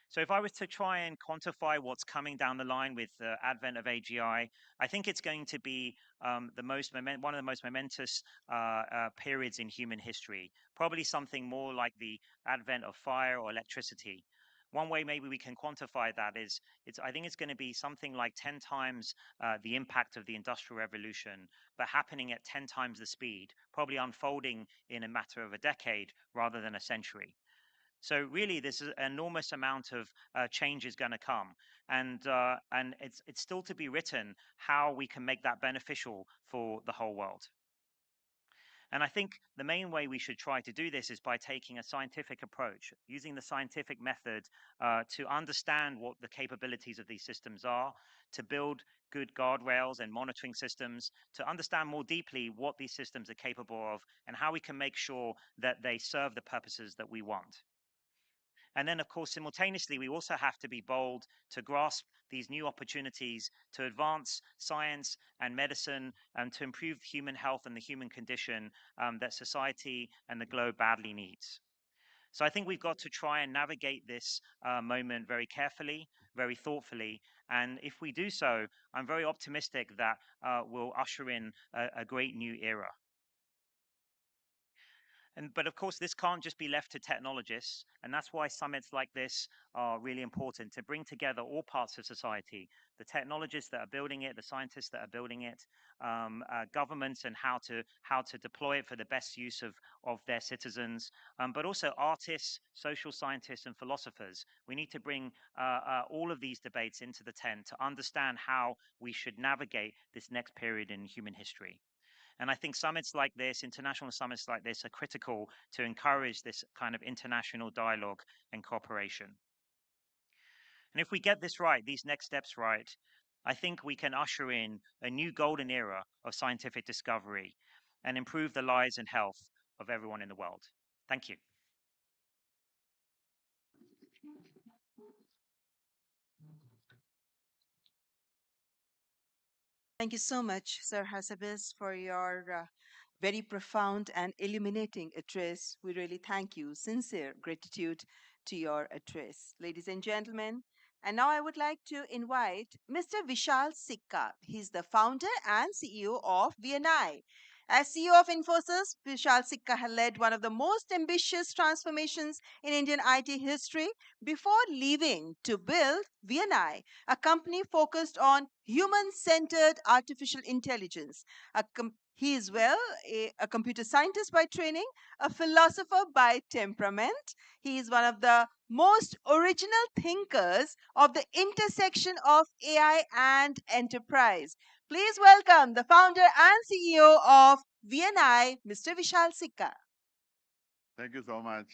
So if I was to try and quantify what's coming down the line with the advent of AGI, I think it's going to be one of the most momentous periods in human history, probably something more like the advent of fire or electricity. One way maybe we can quantify that is, I think it's going to be something like 10 times the impact of the Industrial Revolution, but happening at 10 times the speed, probably unfolding in a matter of a decade rather than a century. So really, this is an enormous amount of change is going to come, and it's still to be written how we can make that beneficial for the whole world. And I think the main way we should try to do this is by taking a scientific approach, using the scientific method to understand what the capabilities of these systems are, to build good guardrails and monitoring systems, to understand more deeply what these systems are capable of and how we can make sure that they serve the purposes that we want. And then, of course, simultaneously, we also have to be bold to grasp these new opportunities to advance science and medicine and to improve human health and the human condition that society and the globe badly needs. So I think we've got to try and navigate this moment very carefully, very thoughtfully. And if we do so, I'm very optimistic that we'll usher in a great new era. But of course, this can't just be left to technologists. And that's why summits like this are really important, to bring together all parts of society, the technologists that are building it, the scientists that are building it, governments and how to deploy it for the best use of their citizens, but also artists, social scientists, and philosophers. We need to bring all of these debates into the tent to understand how we should navigate this next period in human history. And I think summits like this, international summits like this, are critical to encourage this kind of international dialogue and cooperation. And if we get this right, these next steps right, I think we can usher in a new golden era of scientific discovery and improve the lives and health of everyone in the world. Thank you. Thank you so much, Sir Hassabis, for your very profound and illuminating address. We really thank you. Sincere gratitude to your address. Ladies and gentlemen, and now I would like to invite Mr. Vishal Sikka. He's the founder and CEO of VNI. As CEO of Infosys, Vishal Sikka has led one of the most ambitious transformations in Indian IT history before leaving to build VNI, a company focused on human-centered artificial intelligence. He is a computer scientist by training, a philosopher by temperament. He is one of the most original thinkers of the intersection of AI and enterprise. Please welcome the founder and CEO of VNI, Mr. Vishal Sikka. Thank you so much.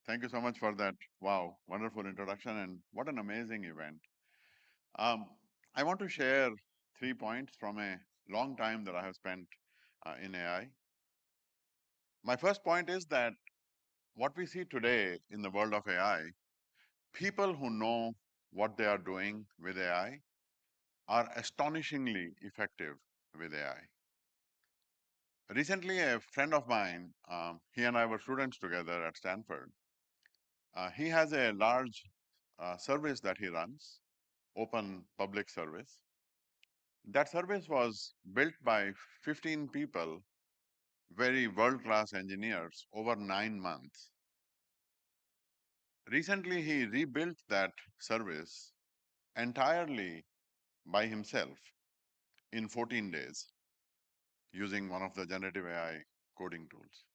Thank you so much for that. Wow, wonderful introduction, and what an amazing event. I want to share 3 points from a long time that I have spent in AI. My first point is that what we see today in the world of AI, people who know what they are doing with AI are astonishingly effective with AI. Recently, a friend of mine, he and I were students together at Stanford. He has a large service that he runs, open public service. That service was built by 15 people, very world-class engineers, over 9 months. Recently, he rebuilt that service entirely by himself in 14 days using one of the generative AI coding tools.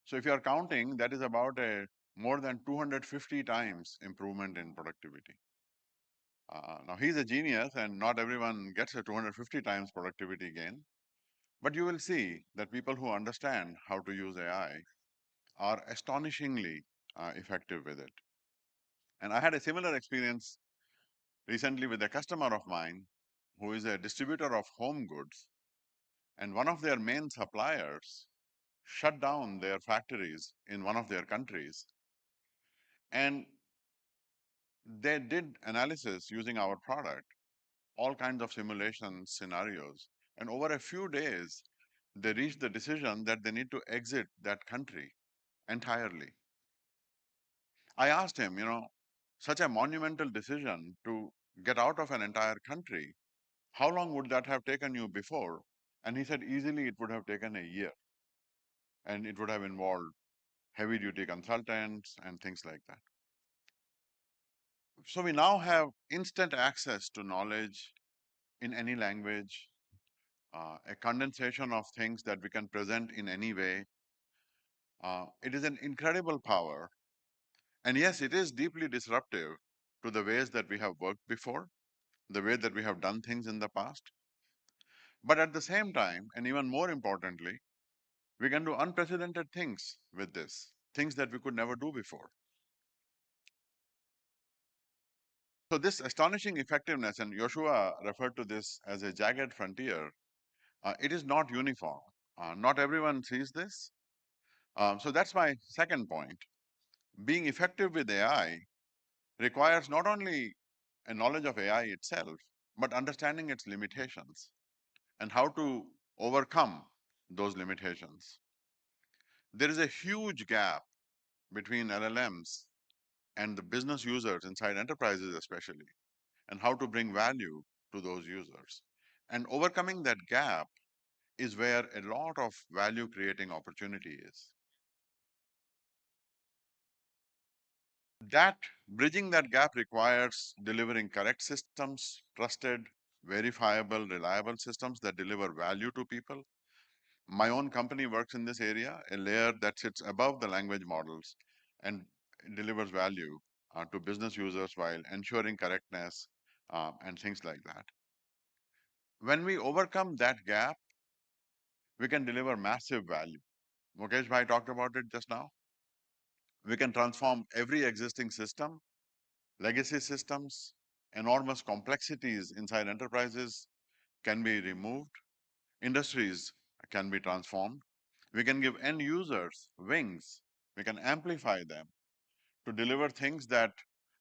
So if you are counting, that is about a more than 250 times improvement in productivity. Now, he's a genius, and not everyone gets a 250 times productivity gain. But you will see that people who understand how to use AI are astonishingly effective with it. And I had a similar experience recently with a customer of mine who is a distributor of home goods. And one of their main suppliers shut down their factories in one of their countries. And they did analysis using our product, all kinds of simulation scenarios. And over a few days, they reached the decision that they need to exit that country entirely. I asked him, such a monumental decision to get out of an entire country, how long would that have taken you before? And he said, easily it would have taken a year. And it would have involved heavy duty consultants and things like that. So we now have instant access to knowledge in any language, a condensation of things that we can present in any way. It is an incredible power. And yes, it is deeply disruptive to the ways that we have worked before, the way that we have done things in the past. But at the same time, and even more importantly, We can do unprecedented things with this, things that we could never do before. So this astonishing effectiveness, and Joshua referred to this as a jagged frontier, it is not uniform. Not everyone sees this. So that's my second point. Being effective with AI requires not only a knowledge of AI itself, but understanding its limitations and how to overcome those limitations. There is a huge gap between LLMs and the business users inside enterprises especially, and how to bring value to those users. And overcoming that gap is where a lot of value creating opportunity is. That bridging that gap requires delivering correct systems, trusted, verifiable, reliable systems that deliver value to people. My own company works in this area, a layer that sits above the language models and delivers value to business users while ensuring correctness and things like that. When we overcome that gap, we can deliver massive value. Mukesh Bhai talked about it just now. We can transform every existing system, legacy systems, enormous complexities inside enterprises can be removed, industries can be transformed. We can give end users wings. We can amplify them to deliver things that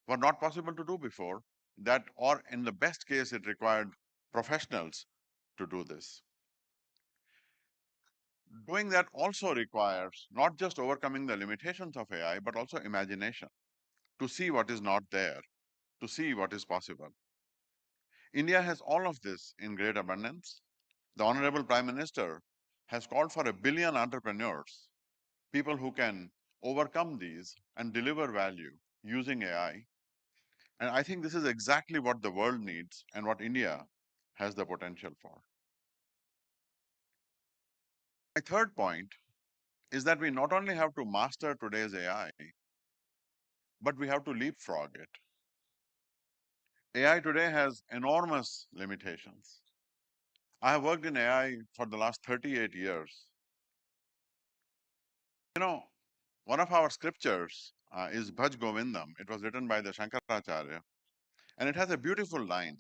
were not possible to do before, that, or in the best case, it required professionals to do this. Doing that also requires not just overcoming the limitations of AI, but also imagination to see what is not there, to see what is possible. India has all of this in great abundance. The Honorable Prime Minister has called for 1 billion entrepreneurs, people who can overcome these and deliver value using AI. And I think this is exactly what the world needs and what India has the potential for. My third point is that we not only have to master today's AI, but we have to leapfrog it. AI today has enormous limitations. I have worked in AI for the last 38 years. You know, one of our scriptures is Bhaj Govindam. It was written by the Shankaracharya, and it has a beautiful line.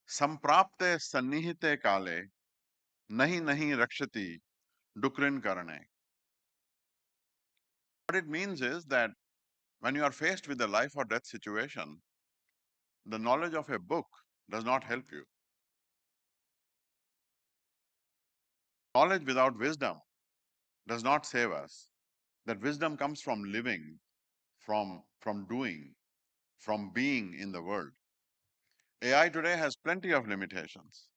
Samprapte sannihite kale, nahi nahi rakshati dukrin karane. What it means is that when you are faced with a life or death situation, the knowledge of a book does not help you. Knowledge without wisdom does not save us. That wisdom comes from living, from doing, from being in the world. AI today has plenty of limitations.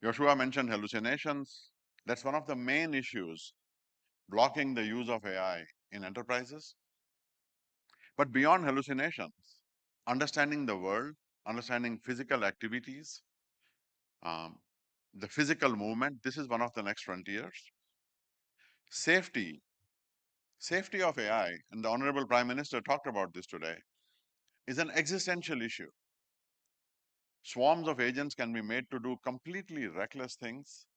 Joshua mentioned hallucinations. That's one of the main issues blocking the use of AI in enterprises. But beyond hallucinations, understanding the world, understanding physical activities, the physical movement, this is one of the next frontiers. Safety of AI, and the Honorable Prime Minister talked about this today, is an existential issue. Swarms of agents can be made to do completely reckless things,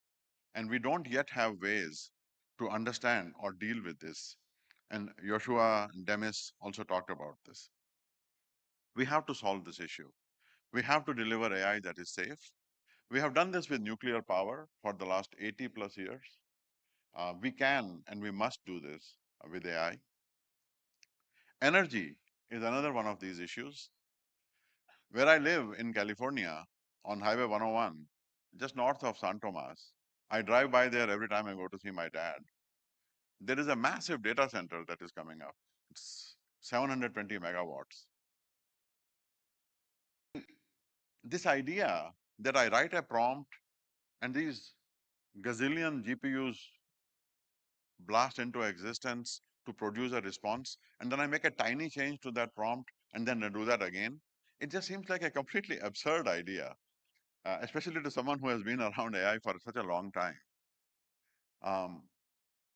and we don't yet have ways to understand or deal with this. And Joshua and Demis also talked about this. We have to solve this issue. We have to deliver AI that is safe. We have done this with nuclear power for the last 80 plus years. We can and we must do this with AI. Energy is another one of these issues. Where I live in California on Highway 101, just north of San Tomas, I drive by there every time I go to see my dad. There is a massive data center that is coming up. It's 720 megawatts. This idea that I write a prompt and these gazillion GPUs blast into existence to produce a response, and then I make a tiny change to that prompt and then I do that again, it just seems like a completely absurd idea, especially to someone who has been around AI for such a long time.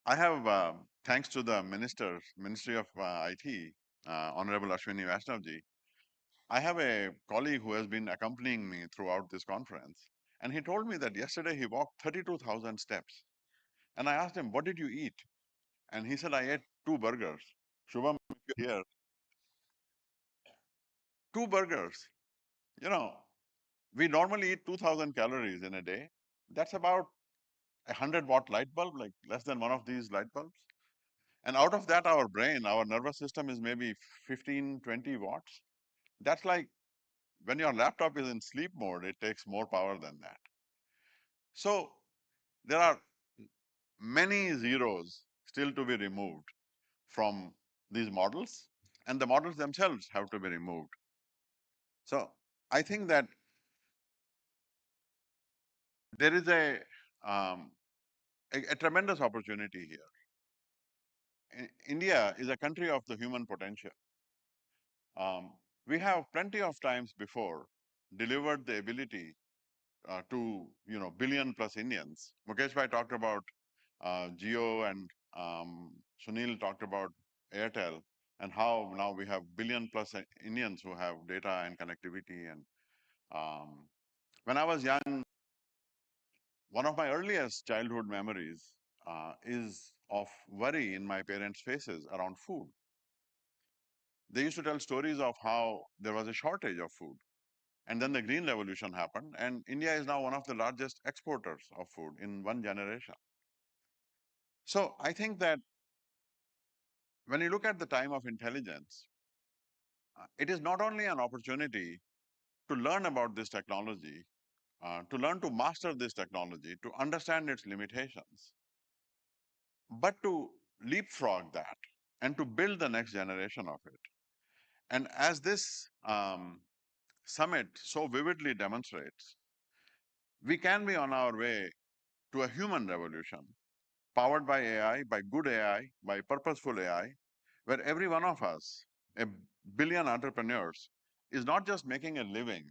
I have, thanks to the Ministry of IT, Honorable Ashwini Vaishnavji, I have a colleague who has been accompanying me throughout this conference, and he told me that yesterday he walked 32,000 steps. And I asked him, what did you eat? And he said, I ate 2 burgers. Shubham, if you're here, 2 burgers. You know, we normally eat 2,000 calories in a day. That's about a 100-watt light bulb, like less than one of these light bulbs. And out of that, our brain, our nervous system is maybe 15, 20 watts. That's like when your laptop is in sleep mode, it takes more power than that. So there are many zeros still to be removed from these models, and the models themselves have to be removed. So I think that there is a tremendous opportunity here. India is a country of the human potential. We have plenty of times before delivered the ability to billion plus Indians. Mukesh bhai talked about Jio, and Sunil talked about Airtel, and how now we have billion plus Indians who have data and connectivity. And when I was young, one of my earliest childhood memories is of worry in my parents' faces around food. They used to tell stories of how there was a shortage of food. And then the Green Revolution happened, and India is now one of the largest exporters of food in one generation. So I think that when you look at the time of intelligence, it is not only an opportunity to learn about this technology, to learn to master this technology, to understand its limitations, but to leapfrog that and to build the next generation of it. And as this summit so vividly demonstrates, we can be on our way to a human revolution powered by AI, by good AI, by purposeful AI, where every one of us, a billion entrepreneurs, is not just making a living,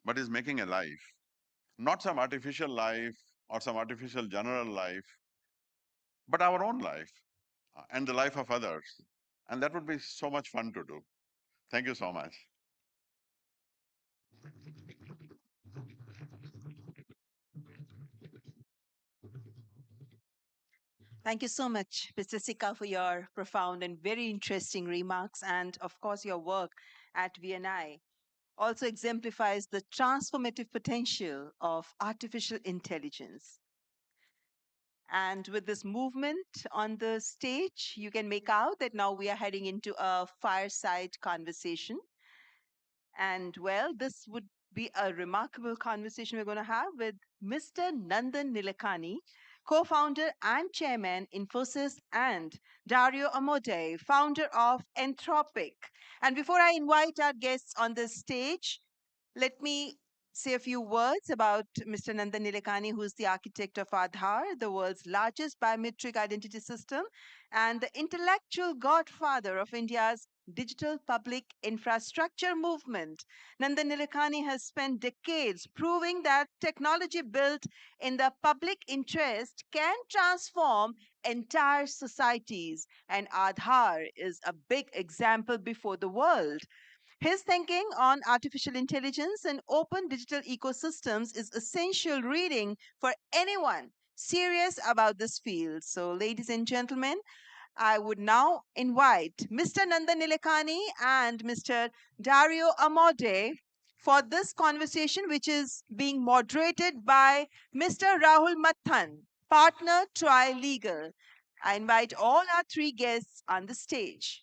but is making a life. Not some artificial life or some artificial general life, but our own life and the life of others. And that would be so much fun to do. Thank you so much. Thank you so much, Mr. Sikka, for your profound and very interesting remarks. And of course, your work at VNI also exemplifies the transformative potential of artificial intelligence. And with this movement on the stage, you can make out that now we are heading into a fireside conversation. And well, this would be a remarkable conversation we're going to have with Mr. Nandan Nilekani, co-founder and chairman Infosys, and Dario Amodei, founder of Anthropic. And before I invite our guests on the stage, let me say a few words about Mr. Nandan Nilekani, who is the architect of Aadhaar, the world's largest biometric identity system, and the intellectual godfather of India's digital public infrastructure movement. Nandan Nilekani has spent decades proving that technology built in the public interest can transform entire societies, and Aadhaar is a big example before the world. His thinking on artificial intelligence and open digital ecosystems is essential reading for anyone serious about this field. So, ladies and gentlemen, I would now invite Mr. Nandan Nilekani and Mr. Dario Amode for this conversation, which is being moderated by Mr. Rahul Mathan, partner Tri-Legal. I invite all our three guests on the stage.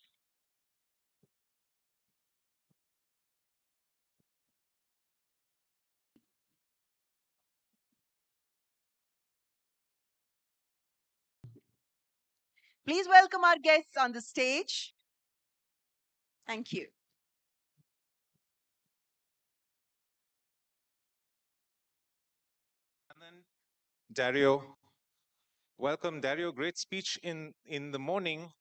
Please welcome our guests on the stage. Thank you. And then Dario, welcome, Dario. Great speech in the morning.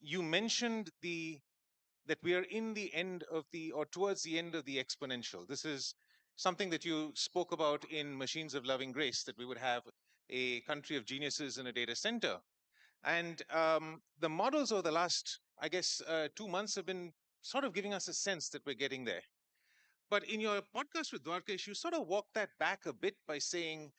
You mentioned that we are in the end of or towards the end of the exponential. This is something that you spoke about in Machines of Loving Grace, that we would have a country of geniuses in a data center. And the models over the last, I guess, 2 months have been sort of giving us a sense that we're getting there. But in your podcast with Dwarkesh, you sort of walked that back a bit by saying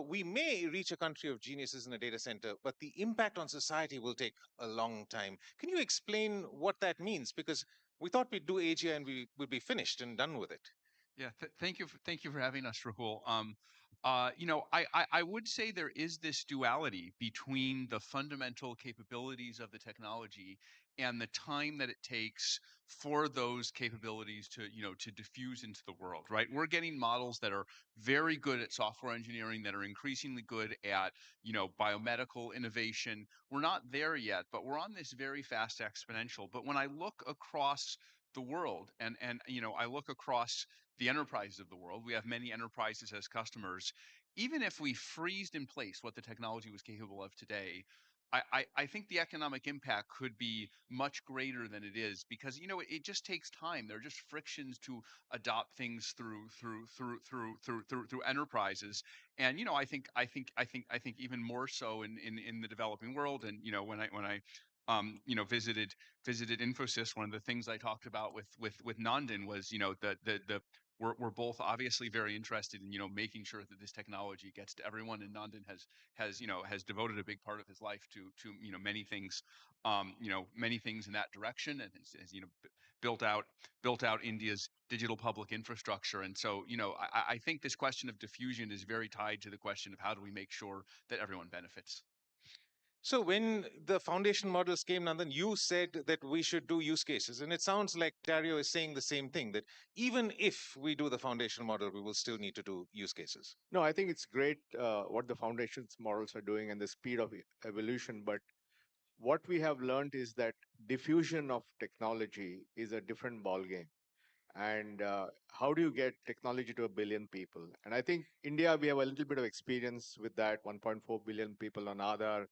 we may reach a country of geniuses in a data center, but the impact on society will take a long time. Can you explain what that means? Because we thought we'd do AGI and we would be finished and done with it. Yeah, thank you for having us, Rahul. I would say there is this duality between the fundamental capabilities of the technology and the time that it takes for those capabilities to, to diffuse into the world, right? We're getting models that are very good at software engineering, that are increasingly good at, biomedical innovation. We're not there yet, but we're on this very fast exponential. But when I look across the world and I look across the enterprises of the world. We have many enterprises as customers. Even if we freezed in place what the technology was capable of today, I think the economic impact could be much greater than it is because it just takes time. There are just frictions to adopt things through enterprises, and I think even more so in the developing world. And when I visited Infosys, one of the things I talked about with Nandan was the we're both obviously very interested in making sure that this technology gets to everyone, and Nandan has devoted a big part of his life to many things many things in that direction, and has built out India's digital public infrastructure. And so I think this question of diffusion is very tied to the question of how do we make sure that everyone benefits. So when the foundation models came, Nandan, you said that we should do use cases. And it sounds like Dario is saying the same thing, that even if we do the foundation model, we will still need to do use cases. No, I think it's great what the foundations models are doing and the speed of evolution. But what we have learned is that diffusion of technology is a different ballgame. And how do you get technology to 1 billion people? And I think India, we have a little bit of experience with that. 1.4 billion people on Aadhaar,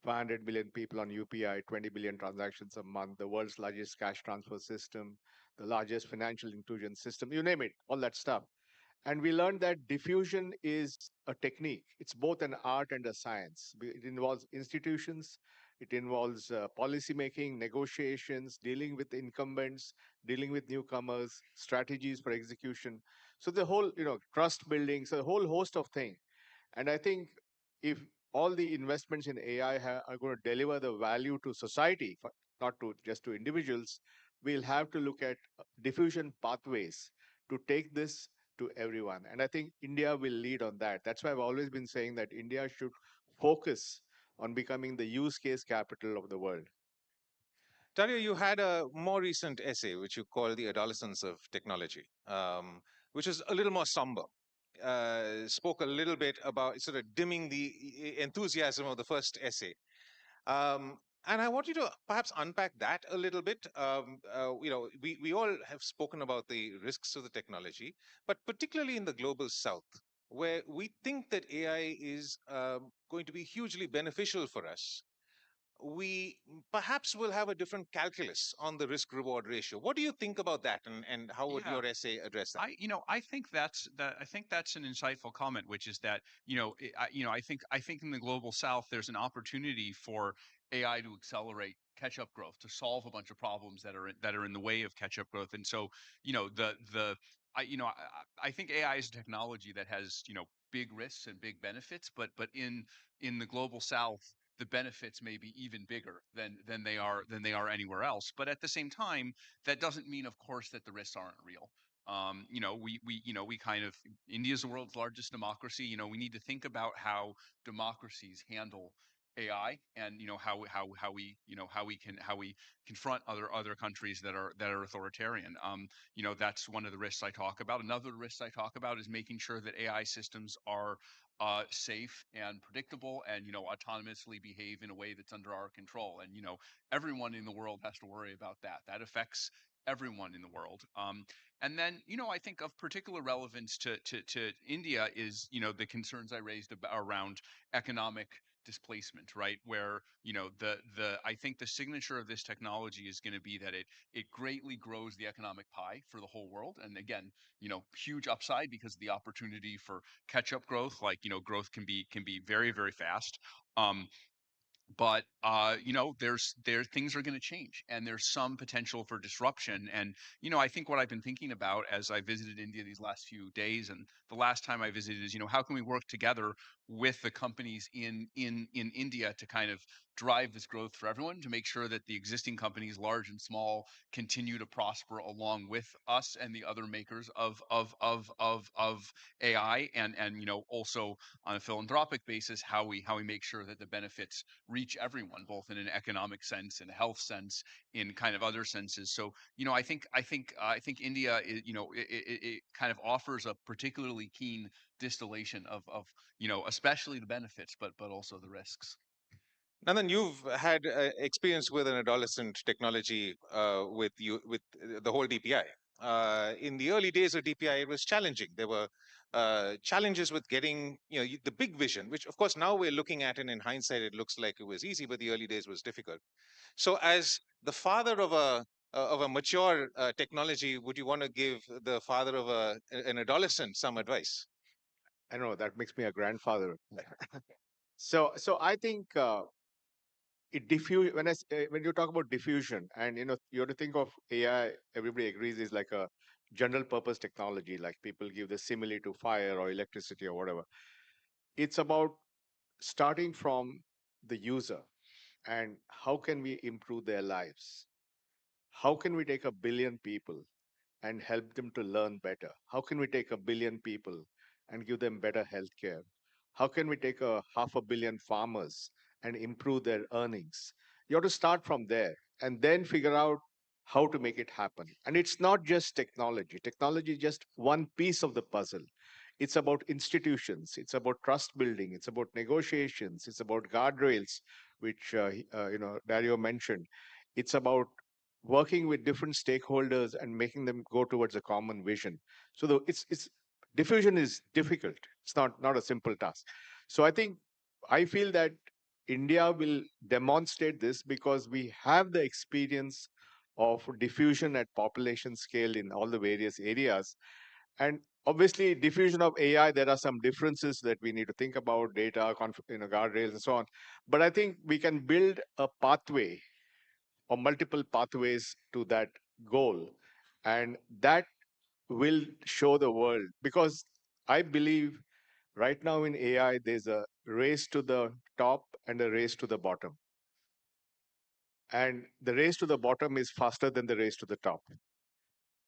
500 million people on UPI, 20 billion transactions a month, the world's largest cash transfer system, the largest financial inclusion system, you name it, all that stuff. And we learned that diffusion is a technique. It's both an art and a science. It involves institutions, it involves policy making, negotiations, dealing with incumbents, dealing with newcomers, strategies for execution. So the whole, trust building, so a whole host of things. And I think if all the investments in AI are going to deliver the value to society, not to just to individuals, we'll have to look at diffusion pathways to take this to everyone. And I think India will lead on that. That's why I've always been saying that India should focus on becoming the use case capital of the world. Dario, you had a more recent essay, which you call The Adolescence of Technology, which is a little more somber. Spoke a little bit about sort of dimming the enthusiasm of the first essay. And I want you to perhaps unpack that a little bit. We all have spoken about the risks of the technology, but particularly in the global south, where we think that AI is going to be hugely beneficial for us, we perhaps will have a different calculus on the risk-reward ratio. What do you think about that, and how would your essay address that? I think that's an insightful comment, which is that I think in the global south there's an opportunity for AI to accelerate catch-up growth, to solve a bunch of problems that are in the way of catch-up growth. And so I think AI is a technology that has big risks and big benefits, but in the global south, the benefits may be even bigger than they are anywhere else. But at the same time, that doesn't mean, of course, that the risks aren't real. India is the world's largest democracy. We need to think about how democracies handle AI, and how we confront other countries that are authoritarian. That's one of the risks I talk about. Another risk I talk about is making sure that AI systems are safe and predictable, and autonomously behave in a way that's under our control. And everyone in the world has to worry about that. That affects everyone in the world. And then I think of particular relevance to India is the concerns I raised around economic displacement, right? Where I think the signature of this technology is going to be that it greatly grows the economic pie for the whole world. And again, huge upside because of the opportunity for catch-up growth. Like growth can be very, very fast. but there things are going to change, and there's some potential for disruption. And I think what I've been thinking about as I visited India these last few days, and the last time I visited, is how can we work together with the companies in India to kind of drive this growth for everyone, to make sure that the existing companies, large and small, continue to prosper along with us and the other makers of AI, and also on a philanthropic basis, how we make sure that the benefits reach everyone, both in an economic sense, in a health sense, in kind of other senses. So I think India is, it kind of offers a particularly keen distillation of especially the benefits, but also the risks. Nandan, you've had experience with an adolescent technology with the whole DPI. In the early days of DPI, it was challenging. There were challenges with getting the big vision, which of course now we're looking at, and in hindsight it looks like it was easy, but the early days was difficult. So, as the father of a mature technology, would you want to give the father of an adolescent some advice? I know that makes me a grandfather. So I think when you talk about diffusion, and you have to think of AI. Everybody agrees is like a general purpose technology. Like people give the simile to fire or electricity or whatever. It's about starting from the user and how can we improve their lives. How can we take 1 billion people and help them to learn better? How can we take 1 billion people and give them better healthcare? How can we take 500 million farmers and improve their earnings? You have to start from there and then figure out how to make it happen. And it's not just technology. Technology is just one piece of the puzzle. It's about institutions. It's about trust building. It's about negotiations. It's about guardrails, which Dario mentioned. It's about working with different stakeholders and making them go towards a common vision. So it's diffusion is difficult. It's not a simple task. So I feel that India will demonstrate this because we have the experience of diffusion at population scale in all the various areas. And obviously, diffusion of AI, there are some differences that we need to think about, data, guardrails, and so on. But I think we can build a pathway or multiple pathways to that goal. And that will show the world, because I believe right now in AI, there's a race to the top and a race to the bottom. And the race to the bottom is faster than the race to the top.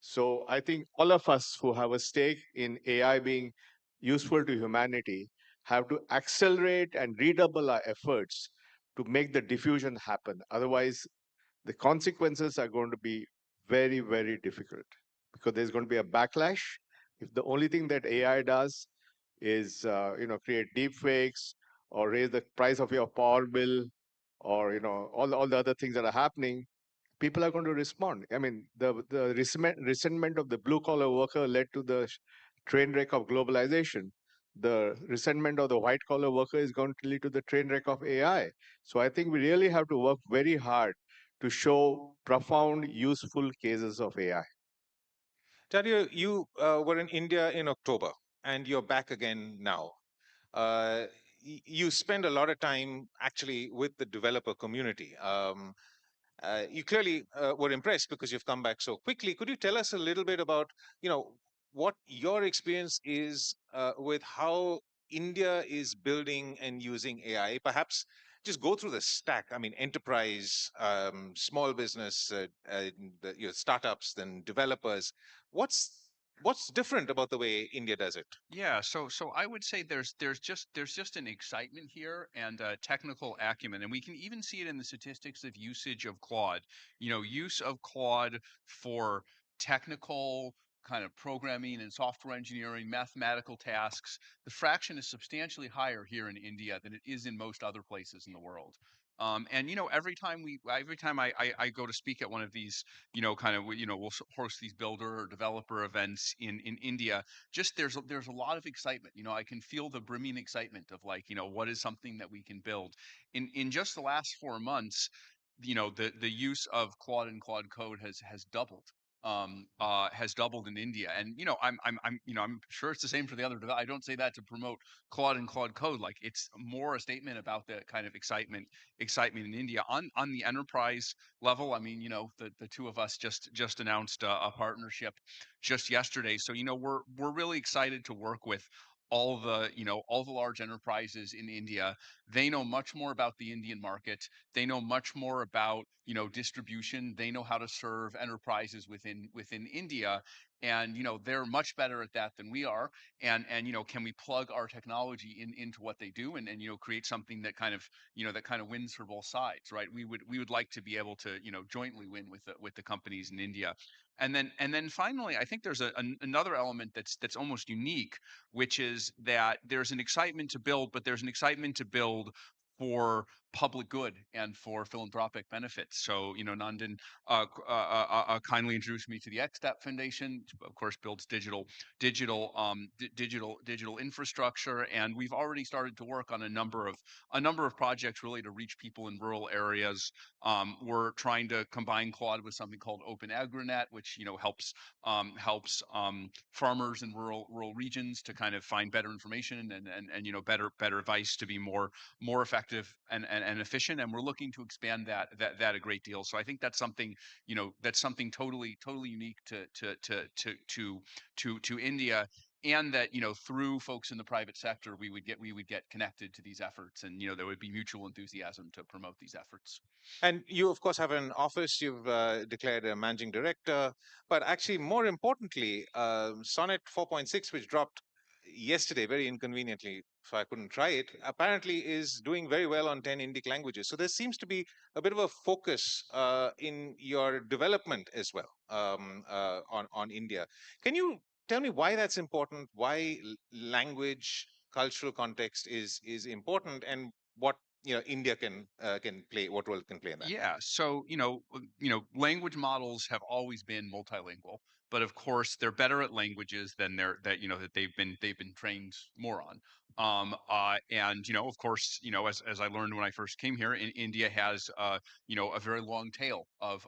So I think all of us who have a stake in AI being useful to humanity have to accelerate and redouble our efforts to make the diffusion happen. Otherwise, the consequences are going to be very, very difficult, because there's going to be a backlash. If the only thing that AI does is, create deep fakes or raise the price of your power bill, or, all the other things that are happening, people are going to respond. I mean, the resentment of the blue collar worker led to the train wreck of globalization. The resentment of the white collar worker is going to lead to the train wreck of AI. So I think we really have to work very hard to show profound, useful cases of AI. Dario, you were in India in October, and you're back again now. You spend a lot of time actually with the developer community. You clearly were impressed because you've come back so quickly. Could you tell us a little bit about, what your experience is with how India is building and using AI? Perhaps just go through the stack. I mean, enterprise, small business, startups, then developers. What's different about the way India does it? Yeah, so I would say there's just an excitement here and technical acumen, and we can even see it in the statistics of usage of Claude. Use of Claude for technical kind of programming and software engineering, mathematical tasks. The fraction is substantially higher here in India than it is in most other places in the world. And every time I go to speak at one of these, we'll host these builder or developer events in India. Just there's a lot of excitement. I can feel the brimming excitement of, like, what is something that we can build. In just the last 4 months, the use of Claude and Claude Code has doubled. has doubled in India. And I'm sure it's the same for the other. I don't say that to promote Claude and Claude Code. Like, it's more a statement about the kind of excitement in India on the enterprise level. I mean, the two of us just announced a partnership just yesterday. So we're really excited to work with all the large enterprises in India. They know much more about the Indian market. They know much more about distribution. They know how to serve enterprises within India, and they're much better at that than we are. And can we plug our technology into what they do, and create something that kind of wins for both sides, right? We would like to be able to jointly win with the companies in India. And then finally, I think there's another element that's almost unique, which is that there's an excitement to build, but there's an excitement to build for public good and for philanthropic benefits. So, Nandan kindly introduced me to the XStep Foundation, which of course builds digital infrastructure, and we've already started to work on a number of projects really to reach people in rural areas. We're trying to combine Claude with something called Open AgriNet, which helps farmers in rural regions to kind of find better information and better advice to be more effective and efficient. And we're looking to expand that a great deal. So I think that's something totally unique to India. And that through folks in the private sector, we would get connected to these efforts, and there would be mutual enthusiasm to promote these efforts. And you, of course, have an office. You've declared a managing director. But actually, more importantly, Sonnet 4.6, which dropped yesterday, very inconveniently, so I couldn't try it, apparently is doing very well on 10 Indic languages. So there seems to be a bit of a focus in your development as well on India. Can you tell me why that's important, why language, cultural context is important, and what India can play, what role it can play in that? Yeah. So language models have always been multilingual, but of course they're better at languages than that they've been trained more on. And of course, as I learned when I first came here, India has a very long tail of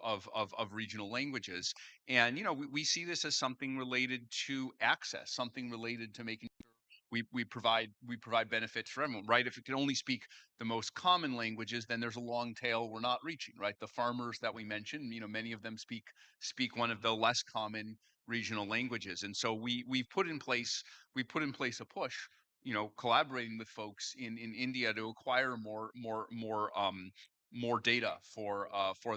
regional languages, and we see this as something related to access, something related to making we provide benefits for everyone, right? If you can only speak the most common languages, then there's a long tail we're not reaching, right? The farmers that we mentioned, many of them speak one of the less common regional languages, and so we put in place a push, collaborating with folks in India to acquire more data for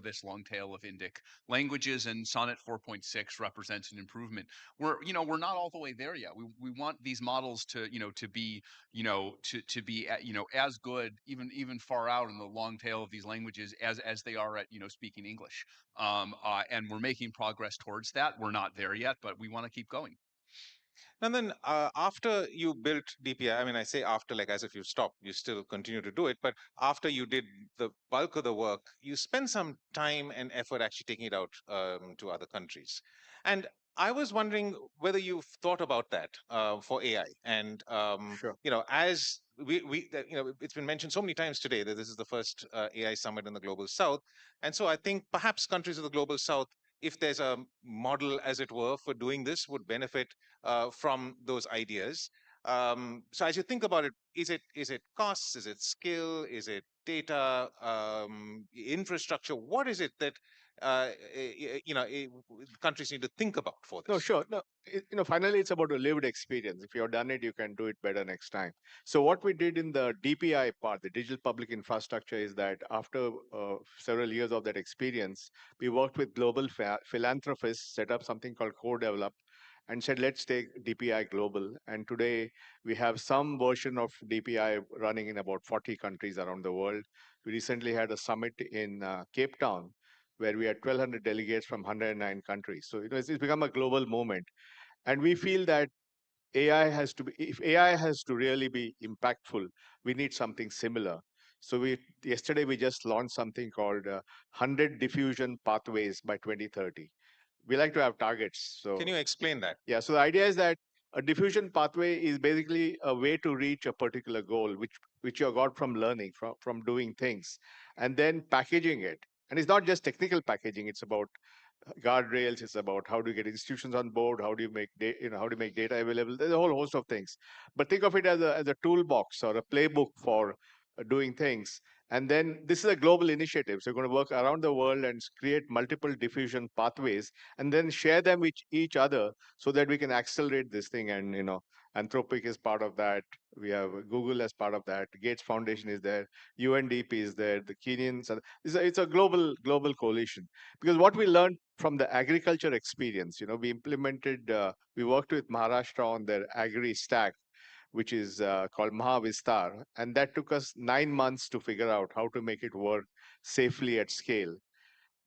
this long tail of Indic languages, and Sonnet 4.6 represents an improvement. We're not all the way there yet. We want these models to be as good, even far out in the long tail of these languages as they are at speaking English. And we're making progress towards that. We're not there yet, but we want to keep going. And then after you built DPI, I mean, I say after, like as if you stopped, you still continue to do it. But after you did the bulk of the work, you spent some time and effort actually taking it out to other countries. And I was wondering whether you've thought about that for AI. And, as it's been mentioned so many times today that this is the first AI summit in the Global South. And so I think perhaps countries of the Global South, if there's a model, as it were, for doing this, would benefit from those ideas. So as you think about it, is it costs? Is it skill? Is it data? Infrastructure? What is it that countries need to think about for this? No, sure. No, finally, it's about a lived experience. If you've done it, you can do it better next time. So what we did in the DPI part, the digital public infrastructure, is that after several years of that experience, we worked with global philanthropists, set up something called Co-Develop, and said, let's take DPI global. And today we have some version of DPI running in about 40 countries around the world. We recently had a summit in Cape Town, where we had 1,200 delegates from 109 countries. So it's become a global movement. And we feel that if AI has to really be impactful, we need something similar. So yesterday we just launched something called 100 diffusion pathways by 2030. We like to have targets. So can you explain that? Yeah, so the idea is that a diffusion pathway is basically a way to reach a particular goal, which you got from learning, from doing things, and then packaging it. And it's not just technical packaging, it's about guardrails. It's about how do you get institutions on board, how do you make how do you make data available. There's a whole host of things. But think of it as a toolbox or a playbook for doing things. And then this is a global initiative. So you're going to work around the world and create multiple diffusion pathways and then share them with each other so that we can accelerate this thing. And, Anthropic is part of that. We have Google as part of that. Gates Foundation is there. UNDP is there. The Kenyans. It's a global coalition. Because what we learned from the agriculture experience, we implemented, we worked with Maharashtra on their agri stack, which is called Mahavistar. And that took us 9 months to figure out how to make it work safely at scale.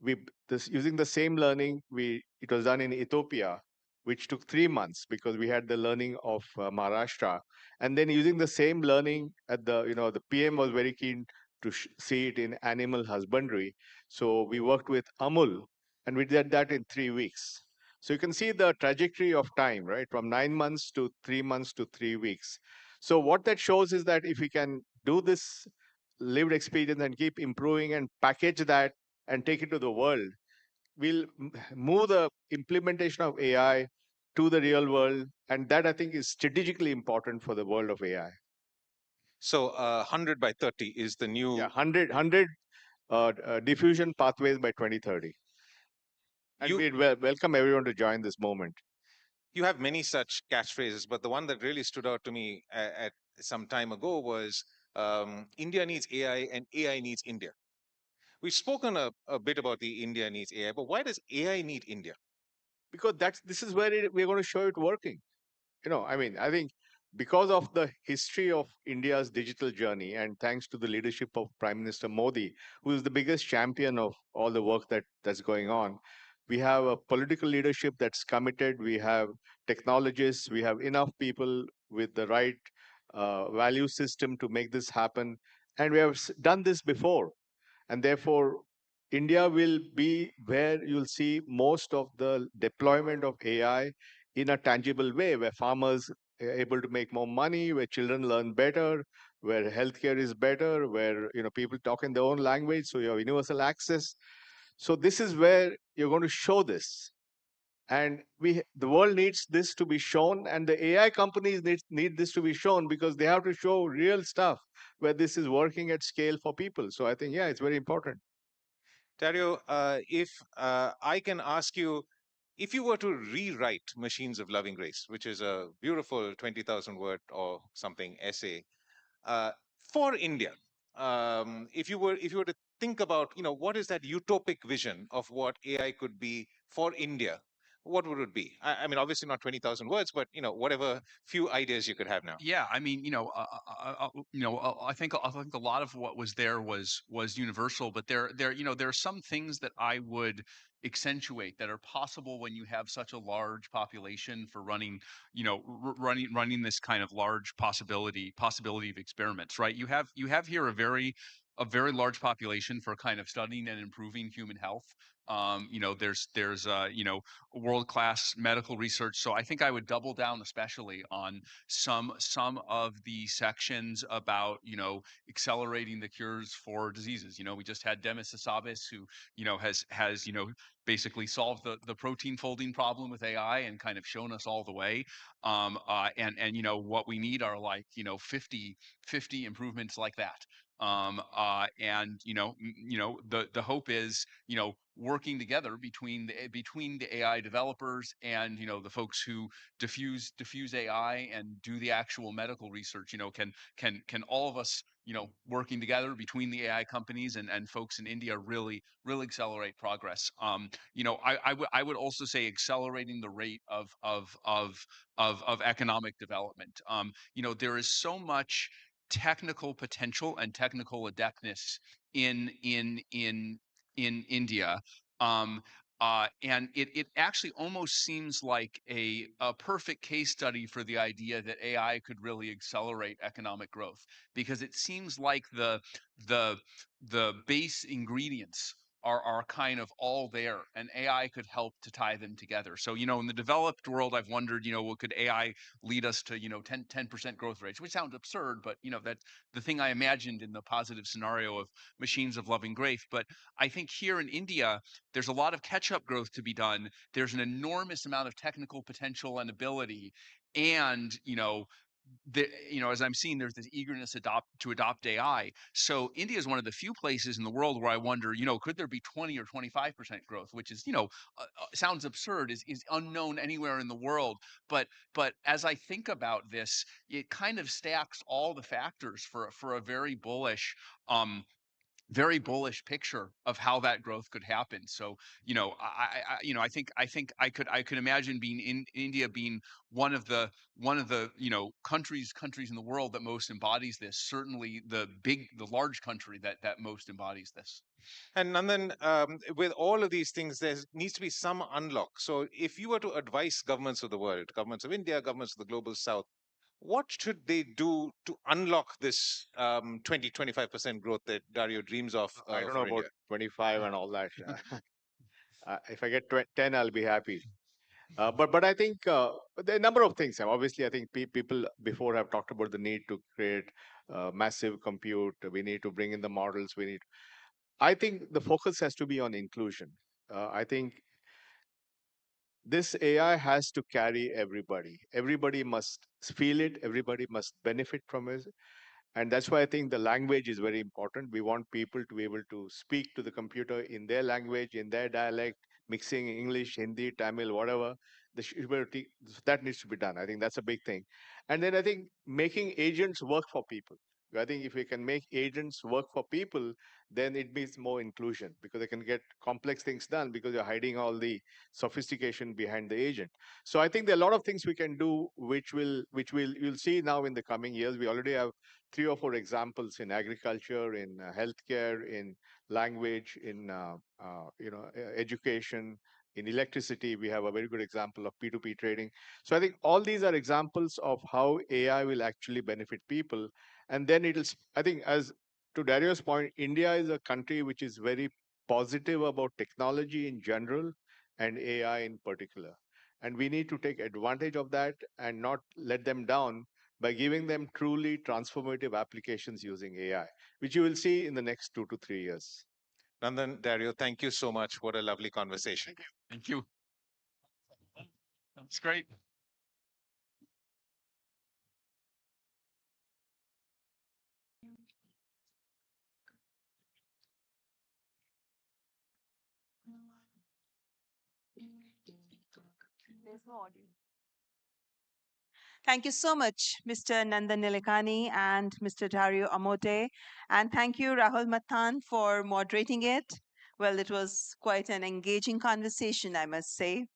Using the same learning, it was done in Ethiopia, which took 3 months because we had the learning of Maharashtra. And then using the same learning the PM was very keen to see it in animal husbandry. So we worked with Amul and we did that in 3 weeks. So you can see the trajectory of time, right? From 9 months to 3 months to 3 weeks. So what that shows is that if we can do this lived experience and keep improving and package that and take it to the world, we'll move the implementation of AI to the real world. And that I think is strategically important for the world of AI. So 100 by 30 is the new... Yeah, 100 diffusion pathways by 2030. And we welcome everyone to join this moment. You have many such catchphrases, but the one that really stood out to me at some time ago was India needs AI and AI needs India. We've spoken a bit about the India needs AI, but why does AI need India? Because this is where we're going to show it working. I think because of the history of India's digital journey, and thanks to the leadership of Prime Minister Modi, who is the biggest champion of all the work that's going on, we have a political leadership that's committed. We have technologists. We have enough people with the right value system to make this happen. And we have done this before. And therefore, India will be where you'll see most of the deployment of AI in a tangible way, where farmers are able to make more money, where children learn better, where healthcare is better, where people talk in their own language, so you have universal access. So this is where you're going to show this. And the world needs this to be shown, and the AI companies need this to be shown because they have to show real stuff where this is working at scale for people. So I think, yeah, it's very important. Dario, if I can ask you, if you were to rewrite Machines of Loving Grace, which is a beautiful 20,000 word or something essay for India, if you were to think about, what is that utopic vision of what AI could be for India, what would it be? I mean, obviously not 20,000 words, but whatever few ideas you could have now. Yeah, I mean, I think a lot of what was there was universal, but there are some things that I would accentuate that are possible when you have such a large population for running, running this kind of large possibility of experiments, right? You have here a very large population for kind of studying and improving human health. There's world-class medical research. So I think I would double down especially on some of the sections about, accelerating the cures for diseases. We just had Demis Hassabis, who, has basically solved the protein folding problem with AI and kind of shown us all the way. And what we need are like, 50 improvements like that. And the hope is, working together between the AI developers and the folks who diffuse AI and do the actual medical research. Can all of us working together between the AI companies and folks in India really accelerate progress. I would also say accelerating the rate of economic development. There is so much technical potential and technical adeptness in India. And it actually almost seems like a perfect case study for the idea that AI could really accelerate economic growth, because it seems like the base ingredients are kind of all there, and AI could help to tie them together. So, in the developed world, I've wondered, well, could AI lead us to, 10% growth rates, which sounds absurd, but, that's the thing I imagined in the positive scenario of machines of loving grace. But I think here in India, there's a lot of catch-up growth to be done. There's an enormous amount of technical potential and ability. And, as I'm seeing, there's this eagerness to adopt AI. So India is one of the few places in the world where I wonder, could there be 20 or 25% growth, which is, sounds absurd, is unknown anywhere in the world. But as I think about this, it kind of stacks all the factors for a very bullish picture of how that growth could happen. So, I think I could imagine being in India being one of the countries in the world that most embodies this. Certainly, the large country that most embodies this. And Nandan, with all of these things, there needs to be some unlock. So if you were to advise governments of the world, governments of India, governments of the global south, what should they do to unlock this 20-25% growth that Dario dreams of? I don't for know about India? 25 and all that. If I get 10, I'll be happy. But I think there are a number of things. Obviously, I think people before have talked about the need to create massive compute. We need to bring in the models. I think the focus has to be on inclusion. I think this AI has to carry everybody. Everybody must feel it. Everybody must benefit from it. And that's why I think the language is very important. We want people to be able to speak to the computer in their language, in their dialect, mixing English, Hindi, Tamil, whatever. That needs to be done. I think that's a big thing. And then I think making agents work for people. I think if we can make agents work for people, then it means more inclusion because they can get complex things done because you're hiding all the sophistication behind the agent. So I think there are a lot of things we can do, which you'll see now in the coming years. We already have 3 or 4 examples in agriculture, in healthcare, in language, in education, in electricity. We have a very good example of P2P trading. So I think all these are examples of how AI will actually benefit people. And then I think, as to Dario's point, India is a country which is very positive about technology in general and AI in particular. And we need to take advantage of that and not let them down by giving them truly transformative applications using AI, which you will see in the next 2 to 3 years. Nandan, Dario, thank you so much. What a lovely conversation. Thank you. That's great. Thank you so much, Mr. Nandan Nilekani and Mr. Dario Amodei. And thank you, Rahul Mathan, for moderating it. Well, it was quite an engaging conversation, I must say.